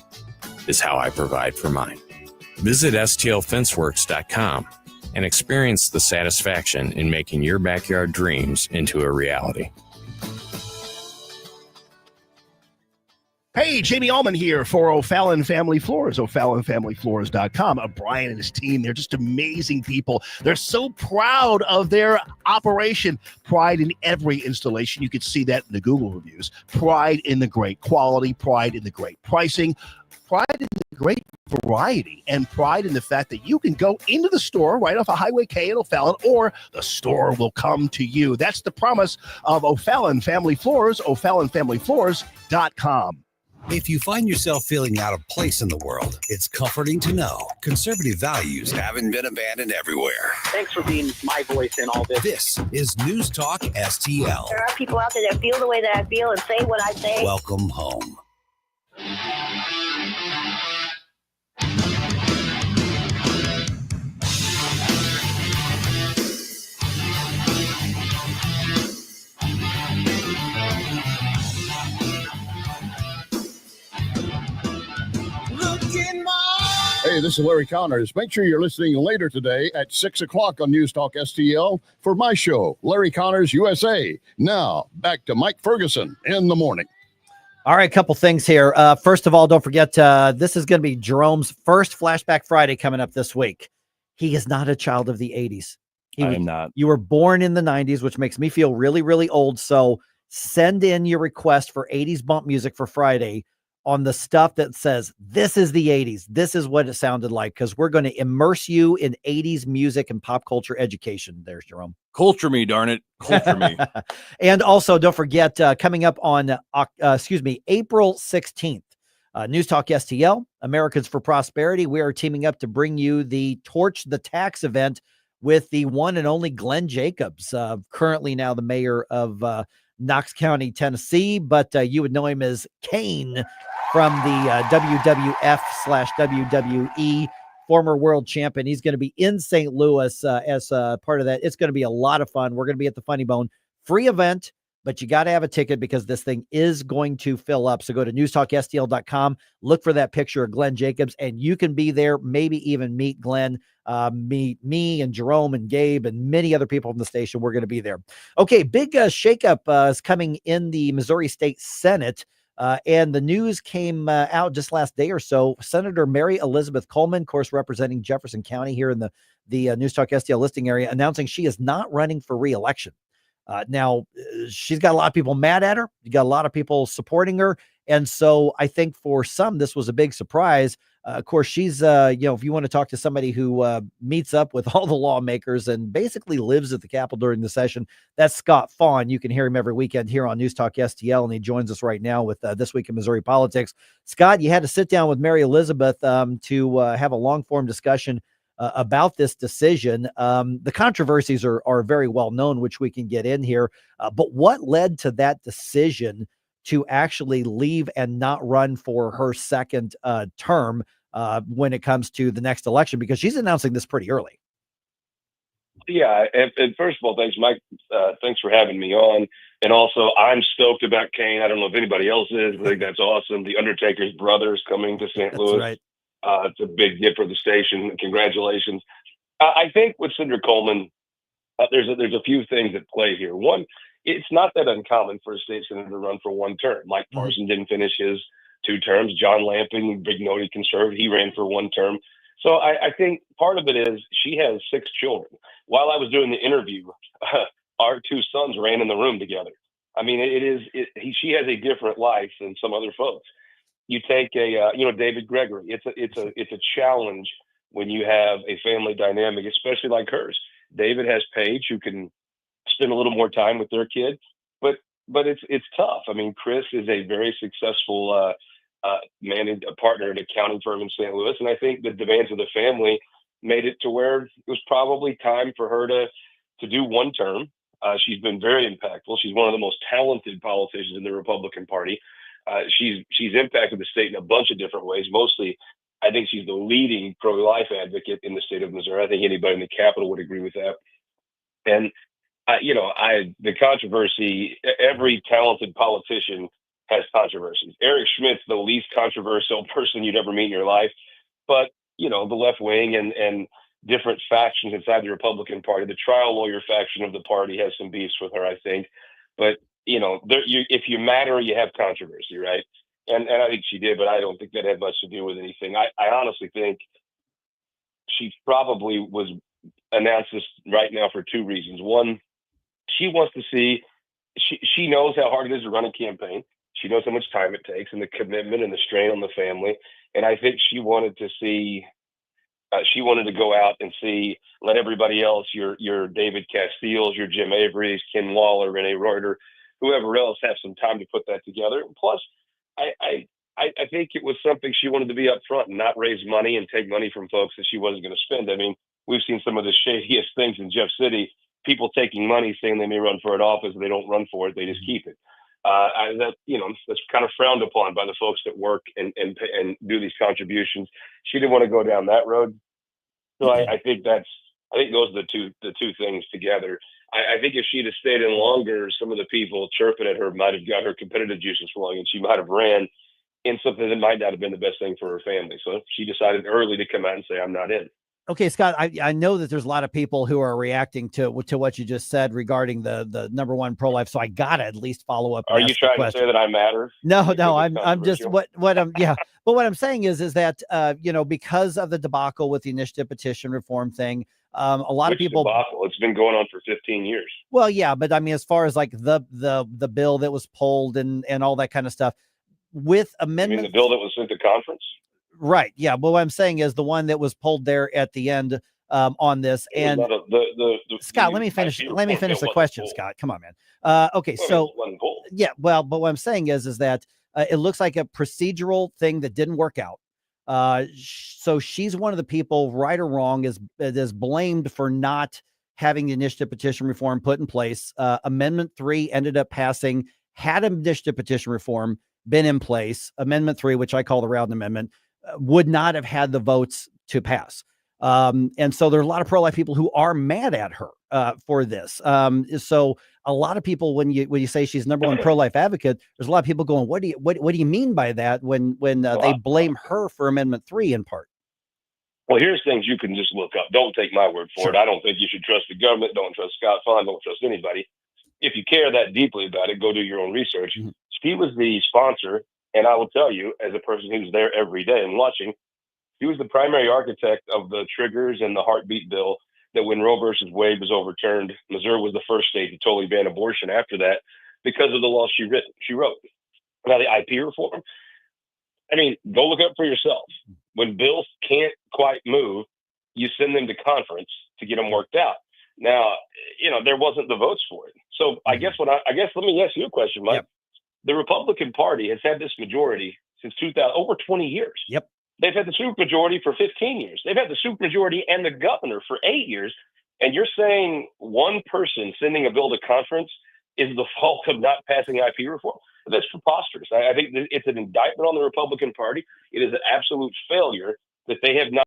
is how I provide for mine. Visit stlfenceworks.com and experience the satisfaction in making your backyard dreams into a reality. Hey, Jamie Allman here for O'Fallon Family Floors, o'fallonfamilyfloors.com. Brian and his team, they're just amazing people. They're so proud of their operation. Pride in every installation. You can see that in the Google reviews. Pride in the great quality, pride in the great pricing, pride in the great variety, and pride in the fact that you can go into the store right off of Highway K in O'Fallon, or the store will come to you. That's the promise of O'Fallon Family Floors, o'fallonfamilyfloors.com. If you find yourself feeling out of place in the world, it's comforting to know conservative values haven't been abandoned everywhere. Thanks for being my voice in all this. This is News Talk STL. There are people out there that feel the way that I feel and say what I say. Welcome home. Hey, this is Larry Connors. Make sure you're listening later today at 6 o'clock on News Talk STL for my show, Larry Connors USA. Now, back to Mike Ferguson in the morning. All right, a couple things here. First of all, don't forget, this is going to be Jerome's first Flashback Friday coming up this week. He is not a child of the 80s. I'm not. You were born in the 90s, which makes me feel really, really old. So send in your request for 80s bump music for Friday on the stuff that says, this is the 80s. This is what it sounded like, because we're going to immerse you in 80s music and pop culture education. There's Jerome. Culture me, darn it. Culture me. And also, don't forget, coming up on, April 16th, News Talk STL, Americans for Prosperity. We are teaming up to bring you the Torch the Tax event with the one and only Glenn Jacobs, currently now the mayor of Knox County, Tennessee, but you would know him as Kane from the WWF/WWE former world champion. He's going to be in St. Louis as part of that. It's going to be a lot of fun. We're going to be at the Funny Bone. Free event, but you got to have a ticket because this thing is going to fill up. So go to newstalkstl.com, look for that picture of Glenn Jacobs, and you can be there, maybe even meet Glenn, meet me and Jerome and Gabe and many other people from the station. We're going to be there. Okay, big shakeup is coming in the Missouri State Senate. And the news came out just last day or so. Senator Mary Elizabeth Coleman, of course, representing Jefferson County here in the News Talk STL listing area, announcing she is not running for re-election. Now, she's got a lot of people mad at her. You got a lot of people supporting her. And so I think for some, this was a big surprise. Of course, she's, if you want to talk to somebody who meets up with all the lawmakers and basically lives at the Capitol during the session, that's Scott Faughn. You can hear him every weekend here on News Talk STL, and he joins us right now with This Week in Missouri Politics. Scott, you had to sit down with Mary Elizabeth to have a long-form discussion about this decision. The controversies are very well known, which we can get in here. But what led to that decision to actually leave and not run for her second term when it comes to the next election? Because she's announcing this pretty early. Yeah, and first of all, thanks, Mike. Thanks for having me on. And also, I'm stoked about Kane. I don't know if anybody else is. I think that's awesome. The Undertaker's brother's coming to St. Louis. Right. It's a big hit for the station. Congratulations. I think with Senator Coleman, there's a few things at play here. One, it's not that uncommon for a state senator to run for one term. Mike Parson didn't finish his 2 terms. John Lamping, big noted conservative, he ran for 1 term. So I think part of it is she has 6 children. While I was doing the interview, our 2 sons ran in the room together. I mean, she has a different life than some other folks. You take David Gregory. It's a challenge when you have a family dynamic, especially like hers. David has Paige, who can spend a little more time with their kid, but it's tough. I mean, Chris is a very successful partner at an accounting firm in St. Louis, and I think the demands of the family made it to where it was probably time for her to do 1 term. She's been very impactful. She's one of the most talented politicians in the Republican Party. She's impacted the state in a bunch of different ways. Mostly, I think she's the leading pro-life advocate in the state of Missouri. I think anybody in the Capitol would agree with that. And the controversy, every talented politician has controversies. Eric Schmidt's the least controversial person you'd ever meet in your life. But, the left wing and different factions inside the Republican Party, the trial lawyer faction of the party has some beefs with her, I think. But, if you matter, you have controversy, right? And I think she did, but I don't think that had much to do with anything. I honestly think she probably was announced this right now for 2 reasons. One, she wants to see, she knows how hard it is to run a campaign. She knows how much time it takes and the commitment and the strain on the family. And I think she wanted to see, she wanted to go out and let everybody else, your David Castiles, your Jim Avery's, Ken Waller, Renee Reuter, whoever else, have some time to put that together. And plus, I think it was something she wanted to be upfront and not raise money and take money from folks that she wasn't going to spend. I mean, we've seen some of the shadiest things in Jeff City, people taking money saying they may run for an office, they don't run for it, they just keep it. That's kind of frowned upon by the folks that work and do these contributions. She didn't want to go down that road. So I think those are the two things together. I think if she'd have stayed in longer, some of the people chirping at her might have got her competitive juices flowing, and she might have ran in something that might not have been the best thing for her family. So she decided early to come out and say, I'm not in. Okay, Scott, I know that there's a lot of people who are reacting to what you just said regarding the number 1 pro-life. So I gotta at least follow up. Are you trying to say that I matter? No, I'm just what I'm yeah. But what I'm saying is that because of the debacle with the initiative petition reform thing, a lot of people. Debacle? It's been going on for 15 years. Well, yeah, but I mean, as far as like the bill that was pulled and all that kind of stuff, with amendment. You mean the bill that was sent to conference? Right. Yeah. But what I'm saying is the one that was pulled there at the end on this. And Scott, let me finish the question, Scott. Come on, man. Okay. So yeah. Well, but what I'm saying is that it looks like a procedural thing that didn't work out. So she's one of the people, right or wrong, is blamed for not having the initiative petition reform put in place. Amendment 3 ended up passing. Had initiative petition reform been in place, Amendment 3, which I call the Rowden Amendment, would not have had the votes to pass. And so there are a lot of pro-life people who are mad at her for this. So a lot of people, when you say she's number one pro-life advocate, there's a lot of people going, what do you mean by that when they blame her for Amendment 3 in part? Well, here's things you can just look up. Don't take my word for it. I don't think you should trust the government. Don't trust Scott Faughn. Don't trust anybody. If you care that deeply about it, go do your own research. She was the sponsor, and I will tell you, as a person who's there every day and watching, he was the primary architect of the triggers and the heartbeat bill that when Roe versus Wade was overturned, Missouri was the first state to totally ban abortion after that because of the law she wrote. Now, the IP reform, I mean, go look up for yourself. When bills can't quite move, you send them to conference to get them worked out. Now, there wasn't the votes for it. So I guess let me ask you a question, Mike. Yep. The Republican Party has had this majority since 2000, over 20 years. Yep. They've had the supermajority for 15 years. They've had the supermajority and the governor for 8 years. And you're saying one person sending a bill to conference is the fault of not passing IP reform? That's preposterous. I think it's an indictment on the Republican Party. It is an absolute failure that they have not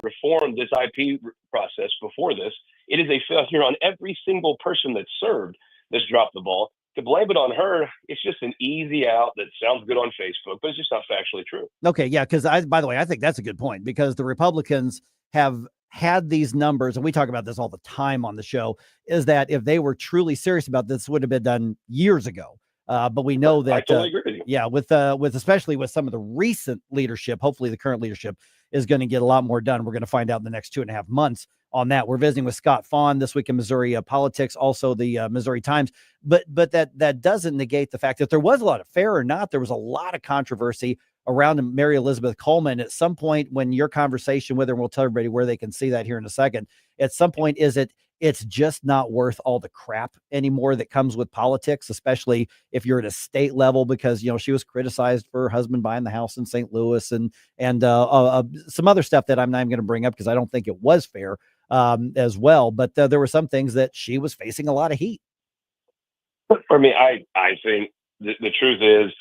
reformed this IP process before this. It is a failure on every single person that served that's dropped the ball. To blame it on her, it's just an easy out that sounds good on Facebook, but it's just not factually true. Okay, yeah, because by the way, I think that's a good point, because the Republicans have had these numbers, and we talk about this all the time on the show, is that if they were truly serious about this, would have been done years ago. But we know that, I totally agree with you. Yeah, with especially with some of the recent leadership, hopefully the current leadership is going to get a lot more done. We're going to find out in the next 2.5 months on that. We're visiting with Scott Faughn this week in Missouri politics, also the Missouri Times. But that doesn't negate the fact that there was a lot of, fair or not, there was a lot of controversy around Mary Elizabeth Coleman. At some point when your conversation with her, and we'll tell everybody where they can see that here in a second, at some point, it's just not worth all the crap anymore that comes with politics, especially if you're at a state level, because, she was criticized for her husband buying the house in St. Louis and some other stuff that I'm not even going to bring up because I don't think it was fair as well. But there were some things that she was facing a lot of heat. For me, I think the truth is,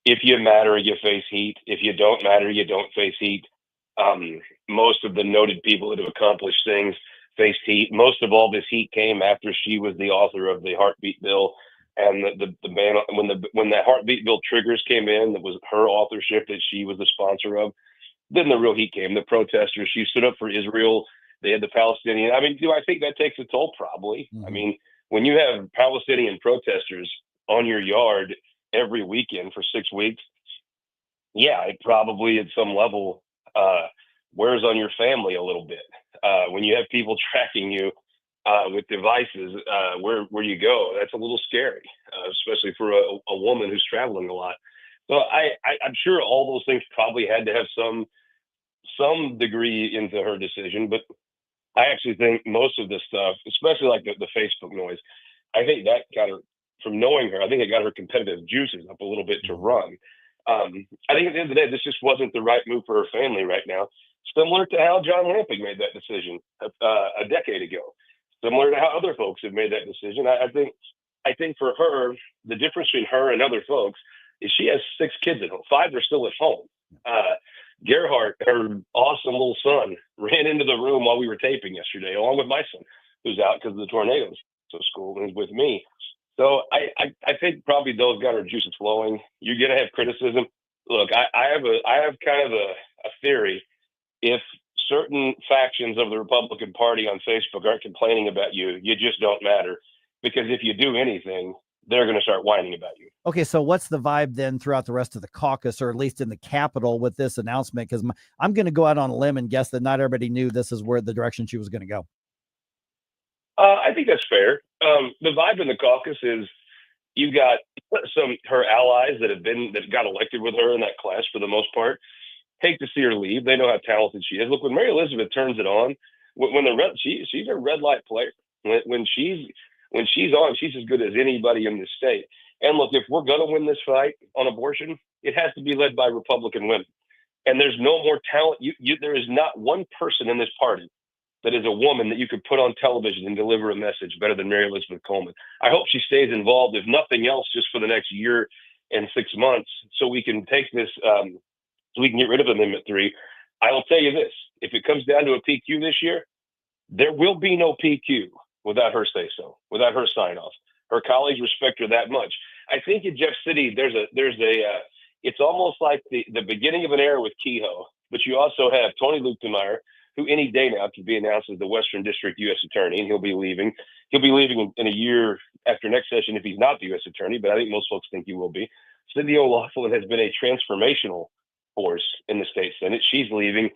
if you matter, you face heat. If you don't matter, you don't face heat. Most of the noted people that have accomplished things faced heat. Most of all, this heat came after she was the author of the heartbeat bill, and the ban when the heartbeat bill triggers came in, that was her authorship that she was the sponsor of. Then the real heat came. The protesters. She stood up for Israel. They had the Palestinian. I mean, do I think that takes a toll? Probably. I mean, when you have Palestinian protesters on your yard every weekend for 6 weeks, yeah, it probably at some level wears on your family a little bit. When you have people tracking you with devices where you go, that's a little scary, especially for a woman who's traveling a lot. So I'm sure all those things probably had to have some degree into her decision, but I actually think most of this stuff, especially like the Facebook noise, I think that got her, from knowing her, I think it got her competitive juices up a little bit to run. I think at the end of the day, this just wasn't the right move for her family right now. Similar to how John Lamping made that decision a decade ago. Similar to how other folks have made that decision. I think for her, the difference between her and other folks is she has 6 kids at home. 5 are still at home. Gerhardt, her awesome little son, ran into the room while we were taping yesterday, along with my son, who's out because of the tornadoes. So school is with me. So I think probably those got her juices flowing. You're gonna have criticism. Look, I have kind of a theory. If certain factions of the Republican Party on Facebook aren't complaining about you, you just don't matter. Because if you do anything, they're going to start whining about you. Okay, so what's the vibe then throughout the rest of the caucus, or at least in the Capitol, with this announcement? Because I'm going to go out on a limb and guess that not everybody knew this is where the direction she was going to go. I think that's fair. The vibe in the caucus is you got her allies that got elected with her in that class for the most part. Hate to see her leave. They know how talented she is. Look, when Mary Elizabeth turns it on, she's a red light player. When she's on, she's as good as anybody in this state. And look, if we're going to win this fight on abortion, it has to be led by Republican women. And there's no more talent. There is not one person in this party that is a woman that you could put on television and deliver a message better than Mary Elizabeth Coleman. I hope she stays involved, if nothing else, just for the next year and 6 months, so we can take this, so we can get rid of Amendment 3. I will tell you this. If it comes down to a PQ this year, there will be no PQ without her say-so, without her sign-off. Her colleagues respect her that much. I think in Jeff City, it's almost like the beginning of an era with Kehoe, but you also have Tony Luchtenmeyer, who any day now could be announced as the Western District U.S. Attorney, and he'll be leaving. He'll be leaving in a year after next session if he's not the U.S. Attorney, but I think most folks think he will be. Cindy O'Loughlin has been a transformational force in the state Senate. She's leaving.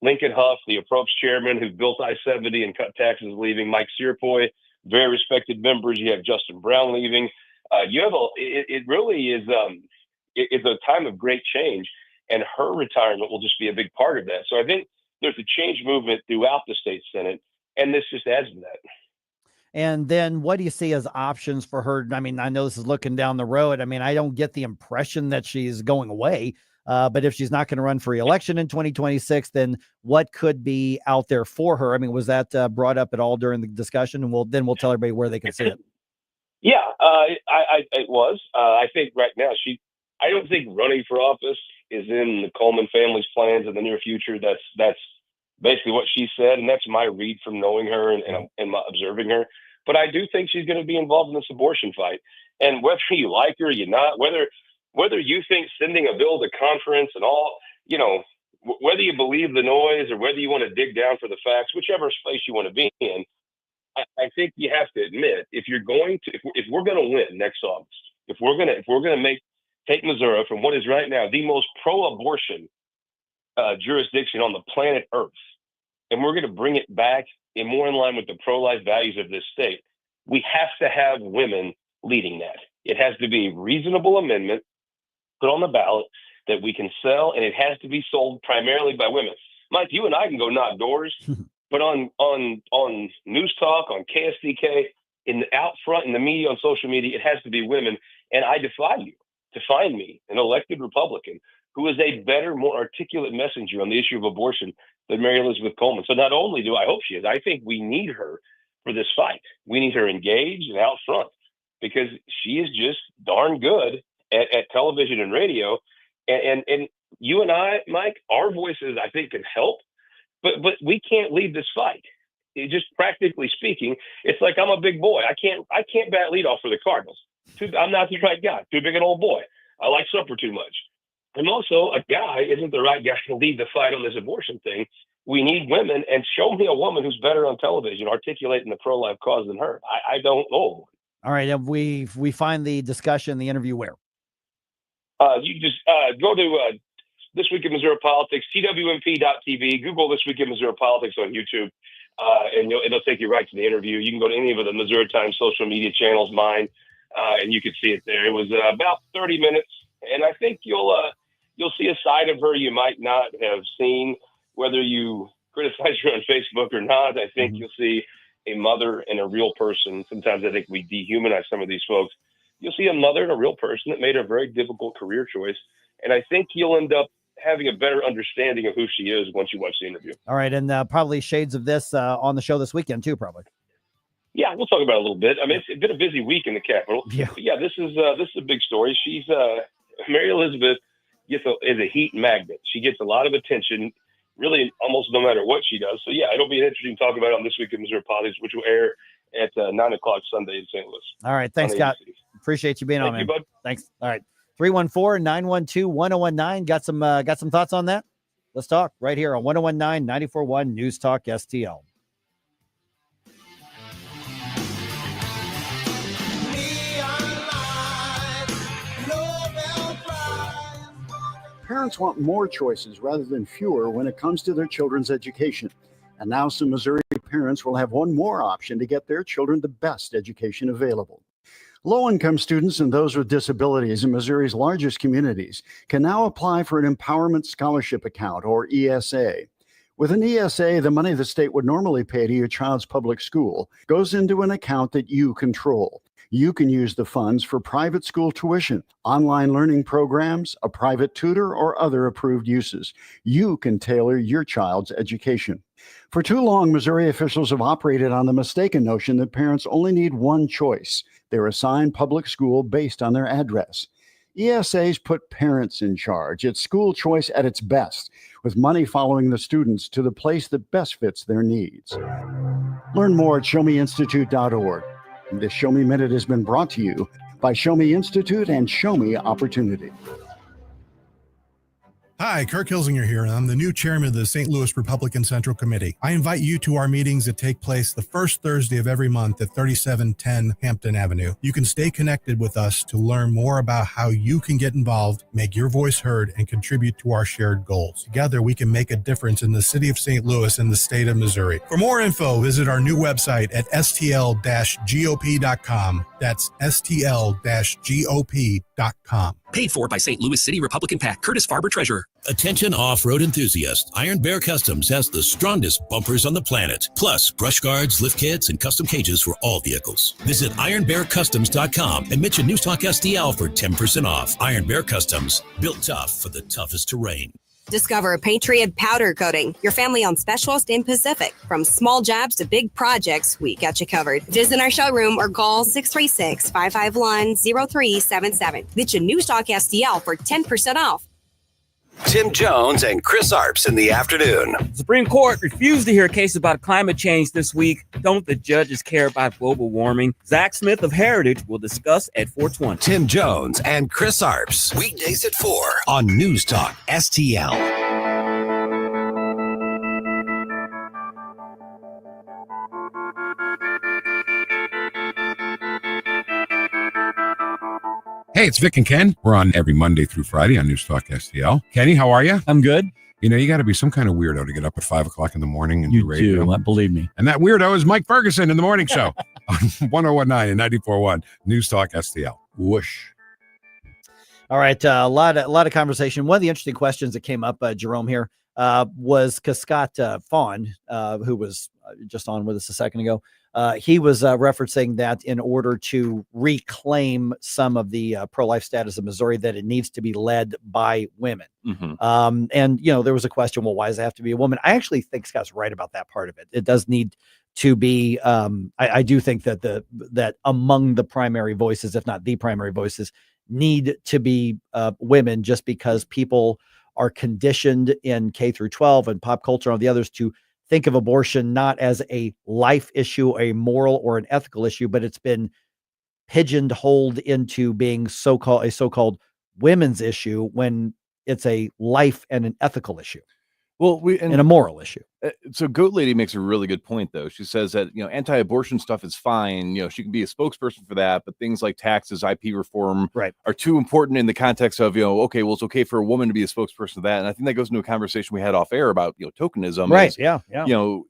Lincoln Huff, the approach chairman who built I-70 and cut taxes, leaving. Mike Searpoy, very respected members. You have Justin Brown leaving. It really is it's a time of great change, and her retirement will just be a big part of that. So I think there's a change movement throughout the state Senate, and this just adds to that. And then what do you see as options for her? I mean, I know this is looking down the road. I mean, I don't get the impression that she's going away. But if she's not going to run for re-election in 2026, then what could be out there for her? I mean, was that brought up at all during the discussion? And we'll tell everybody where they can see it. Yeah, it was. I think right now I don't think running for office is in the Coleman family's plans in the near future. That's basically what she said, and that's my read from knowing her and my observing her. But I do think she's going to be involved in this abortion fight. And whether you like her or you're not, whether you think sending a bill to conference and all, whether you believe the noise or whether you want to dig down for the facts, whichever space you want to be in, I think you have to admit if we're going to win next August, if we're going to take Missouri from what is right now the most pro-abortion jurisdiction on the planet Earth, and we're going to bring it back in more in line with the pro-life values of this state, we have to have women leading that. It has to be a reasonable amendment put on the ballot that we can sell, and it has to be sold primarily by women. Mike, you and I can go knock doors, but on News Talk, on KSDK, out front in the media, on social media, it has to be women. And I defy you to find me an elected Republican who is a better, more articulate messenger on the issue of abortion than Mary Elizabeth Coleman. So not only do I hope she is, I think we need her for this fight. We need her engaged and out front because she is just darn good at television and radio. And you and I, Mike, our voices, I think, can help, but we can't lead this fight. It just practically speaking, it's like I'm a big boy. I can't bat leadoff for the Cardinals. I'm not the right guy. Too big an old boy. I like supper too much. And also, a guy isn't the right guy to lead the fight on this abortion thing. We need women, and show me a woman who's better on television articulating the pro-life cause than her. I don't know. All right, and we find the discussion, the interview where? You just go to This Week in Missouri Politics, twmp.tv. Google This Week in Missouri Politics on YouTube, and it'll take you right to the interview. You can go to any of the Missouri Times social media channels, mine, and you can see it there. It was about 30 minutes, and I think you'll see a side of her you might not have seen, whether you criticize her on Facebook or not. I think you'll see a mother and a real person. Sometimes I think we dehumanize some of these folks. You'll see a mother and a real person that made a very difficult career choice. And I think you'll end up having a better understanding of who she is once you watch the interview. All right. And probably shades of this on the show this weekend too, probably. Yeah, we'll talk about it a little bit. I mean, it's been a busy week in the Capitol. Yeah. But yeah, this is a big story. She's Mary Elizabeth is a heat magnet. She gets a lot of attention, really almost no matter what she does. So yeah, it'll be interesting to talk about it on This Week in Missouri Politics, which will air at 9:00 Sunday in St. Louis. All right. Thanks, Scott. Appreciate you being on, man. Thank you, bud. Thanks. All right. 314-912-1019. Got some thoughts on that? Let's talk right here on 1019 94.1 News Talk STL. Parents want more choices rather than fewer when it comes to their children's education. And now some Missouri parents will have one more option to get their children the best education available. Low-income students and those with disabilities in Missouri's largest communities can now apply for an Empowerment Scholarship Account, or ESA. With an ESA, the money the state would normally pay to your child's public school goes into an account that you control. You can use the funds for private school tuition, online learning programs, a private tutor, or other approved uses. You can tailor your child's education. For too long, Missouri officials have operated on the mistaken notion that parents only need one choice. They're assigned public school based on their address. ESAs put parents in charge. It's school choice at its best, with money following the students to the place that best fits their needs. Learn more at showmeinstitute.org. This Show Me Minute has been brought to you by Show Me Institute and Show Me Opportunity. Hi, Kirk Hilsinger here, and I'm the new chairman of the St. Louis Republican Central Committee. I invite you to our meetings that take place the first Thursday of every month at 3710 Hampton Avenue. You can stay connected with us to learn more about how you can get involved, make your voice heard, and contribute to our shared goals. Together, we can make a difference in the city of St. Louis and the state of Missouri. For more info, visit our new website at stl-gop.com. That's stl-gop.com. Paid for by St. Louis City Republican PAC. Curtis Farber, Treasurer. Attention off-road enthusiasts. Iron Bear Customs has the strongest bumpers on the planet. Plus, brush guards, lift kits, and custom cages for all vehicles. Visit ironbearcustoms.com and mention Newstalk STL for 10% off. Iron Bear Customs, built tough for the toughest terrain. Discover Patriot Powder Coating, your family-owned specialist in Pacific. From small jobs to big projects, we got you covered. Visit our showroom or call 636-551-0377. Get your Newstalk STL for 10% off. Tim Jones and Chris Arps in the afternoon. The Supreme Court refused to hear a case about climate change this week. Don't the judges care about global warming? Zach Smith of Heritage will discuss at 4:20. Tim Jones and Chris Arps. Weekdays at 4 on News Talk STL. Hey, it's Vic and Ken. We're on every Monday through Friday on News Talk STL. Kenny, how are you? I'm good. You know, you got to be some kind of weirdo to get up at 5 o'clock in the morning and do radio. You do, believe me. And that weirdo is Mike Ferguson in the morning show on 1019 and 94.1 News Talk STL. Whoosh. All right, a lot of conversation. One of the interesting questions that came up, Jerome, here was because Scott Faughn, who was just on with us a second ago, he was referencing that in order to reclaim some of the pro-life status of Missouri, that it needs to be led by women. Mm-hmm. And, you know, there was a question, well, why does it have to be a woman? I actually think Scott's right about that part of it. It does need to be, I do think that that among the primary voices, if not the primary voices, need to be women, just because people are conditioned in K through 12 and pop culture and all the others to think of abortion not as a life issue, a moral or an ethical issue, but it's been pigeonholed into being a so-called women's issue when it's a life and an ethical issue. Well, and a moral issue. So Goat Lady makes a really good point, though. She says that, you know, anti-abortion stuff is fine. You know, she can be a spokesperson for that, but things like taxes, IP reform are too important in the context of, you know, okay, well, it's okay for a woman to be a spokesperson for that. And I think that goes into a conversation we had off air about, you know, tokenism. Right. Yeah. You know,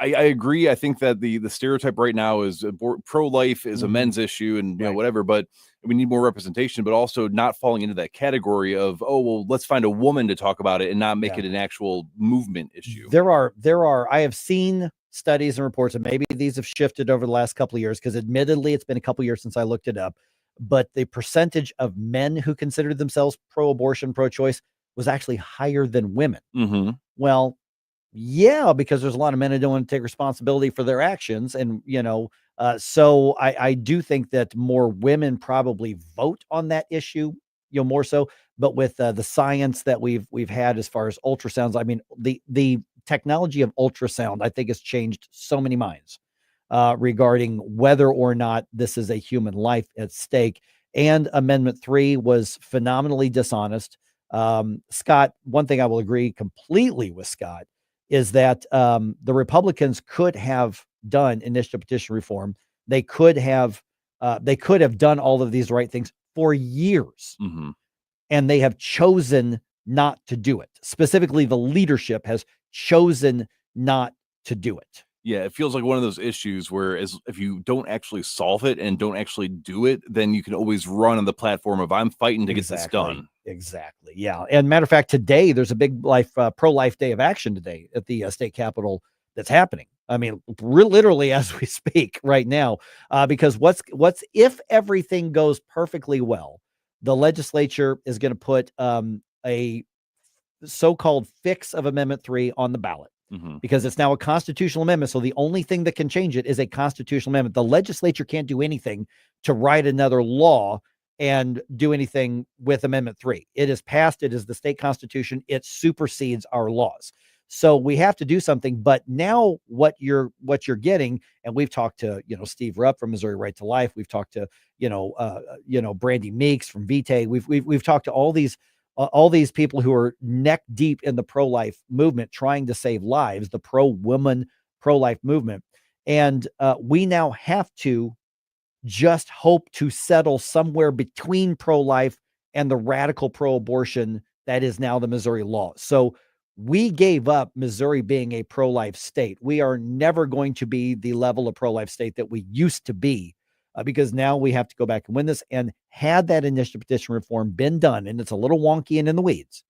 I agree. I think that the stereotype right now is pro-life is a men's issue and, you know, whatever, but we need more representation, but also not falling into that category of, oh, well, let's find a woman to talk about it and not make it an actual movement issue. There are, I have seen studies and reports, and maybe these have shifted over the last couple of years, because admittedly, it's been a couple of years since I looked it up, but the percentage of men who considered themselves pro-abortion, pro-choice was actually higher than women. Mm-hmm. Well, yeah, because there's a lot of men who don't want to take responsibility for their actions. And, you know, so I do think that more women probably vote on that issue, you know, more so. But with the science that we've had as far as ultrasounds, I mean, the technology of ultrasound, I think, has changed so many minds regarding whether or not this is a human life at stake. And Amendment 3 was phenomenally dishonest. Scott, one thing I will agree completely with Scott is that the Republicans could have done initiative petition reform. They could have done all of these right things for years, and they have chosen not to do it. Specifically, the leadership has chosen not to do it. Yeah, it feels like one of those issues where if you don't actually solve it and don't actually do it, then you can always run on the platform of I'm fighting to get this done. Exactly. Yeah. And matter of fact, today there's a big pro-life day of action today at the state capitol that's happening. I mean, literally as we speak right now, because what's if everything goes perfectly well, the legislature is going to put a so-called fix of Amendment 3 on the ballot. Because it's now a constitutional amendment. So the only thing that can change it is a constitutional amendment. The legislature can't do anything to write another law and do anything with Amendment 3. It is passed. It is the state constitution. It supersedes our laws. So we have to do something. But now what you're getting, and we've talked to, Steve Rupp from Missouri Right to Life. We've talked to, Brandy Meeks from VTAE. We've talked to all these people who are neck deep in the pro-life movement, trying to save lives, the pro-woman, pro-life movement. And we now have to just hope to settle somewhere between pro-life and the radical pro-abortion that is now the Missouri law. So we gave up Missouri being a pro-life state. We are never going to be the level of pro-life state that we used to be, because now we have to go back and win this. And had that initiative petition reform been done, and it's a little wonky and in the weeds,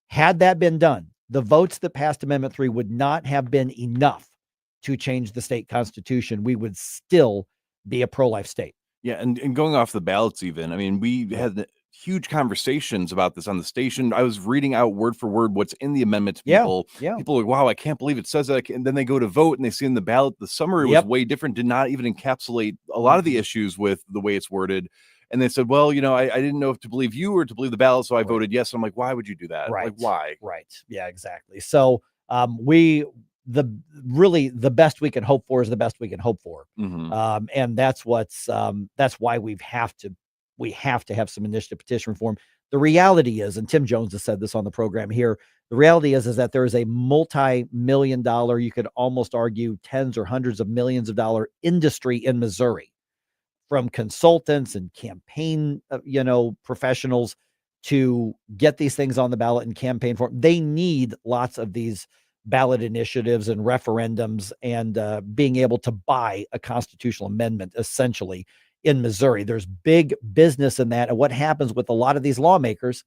had that been done, the votes that passed Amendment 3 would not have been enough to change the state constitution. We would still be a pro-life state. Yeah, and going off the ballots even, I mean, we had huge conversations about this on the station. I was reading out word for word what's in the amendment to people. Yeah. People are like, wow, I can't believe it says that. And then they go to vote and they see in the ballot, the summary was way different, did not even encapsulate a lot of the issues with the way it's worded. And they said, well, I didn't know if to believe you or to believe the ballot, so I voted yes. I'm like, why would you do that? Right. Like, why? Right. Yeah, exactly. So the best we can hope for is the best we can hope for. And that's why we have to have some initiative petition reform. The reality is, and Tim Jones has said this on the program here, the reality is that there is a multi-million-dollar, you could almost argue tens or hundreds of millions of dollar industry in Missouri, from consultants and campaign, professionals to get these things on the ballot and campaign for. They need lots of these ballot initiatives and referendums and being able to buy a constitutional amendment, essentially, in Missouri. There's big business in that. And what happens with a lot of these lawmakers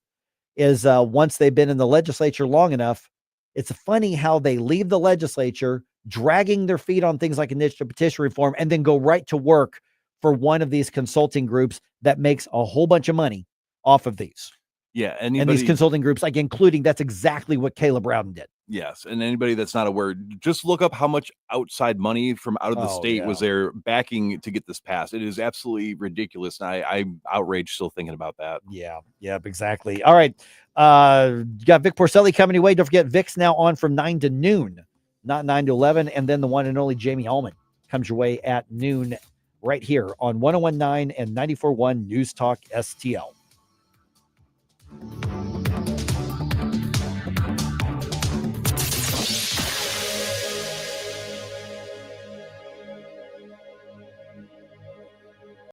is once they've been in the legislature long enough, it's funny how they leave the legislature dragging their feet on things like initiative petition reform and then go right to work for one of these consulting groups that makes a whole bunch of money off of these. Yeah. And these consulting groups, like including, that's exactly what Caleb Rowden did. Yes. And anybody that's not aware, just look up how much outside money from out of the state was there backing to get this passed. It is absolutely ridiculous. And I'm outraged still thinking about that. Yeah. Yep. Exactly. All right. You got Vic Porcelli coming your way. Don't forget, Vic's now on from 9 to noon, not 9 to 11. And then the one and only Jamie Allman comes your way at noon right here on 101.9 and 94.1 News Talk STL.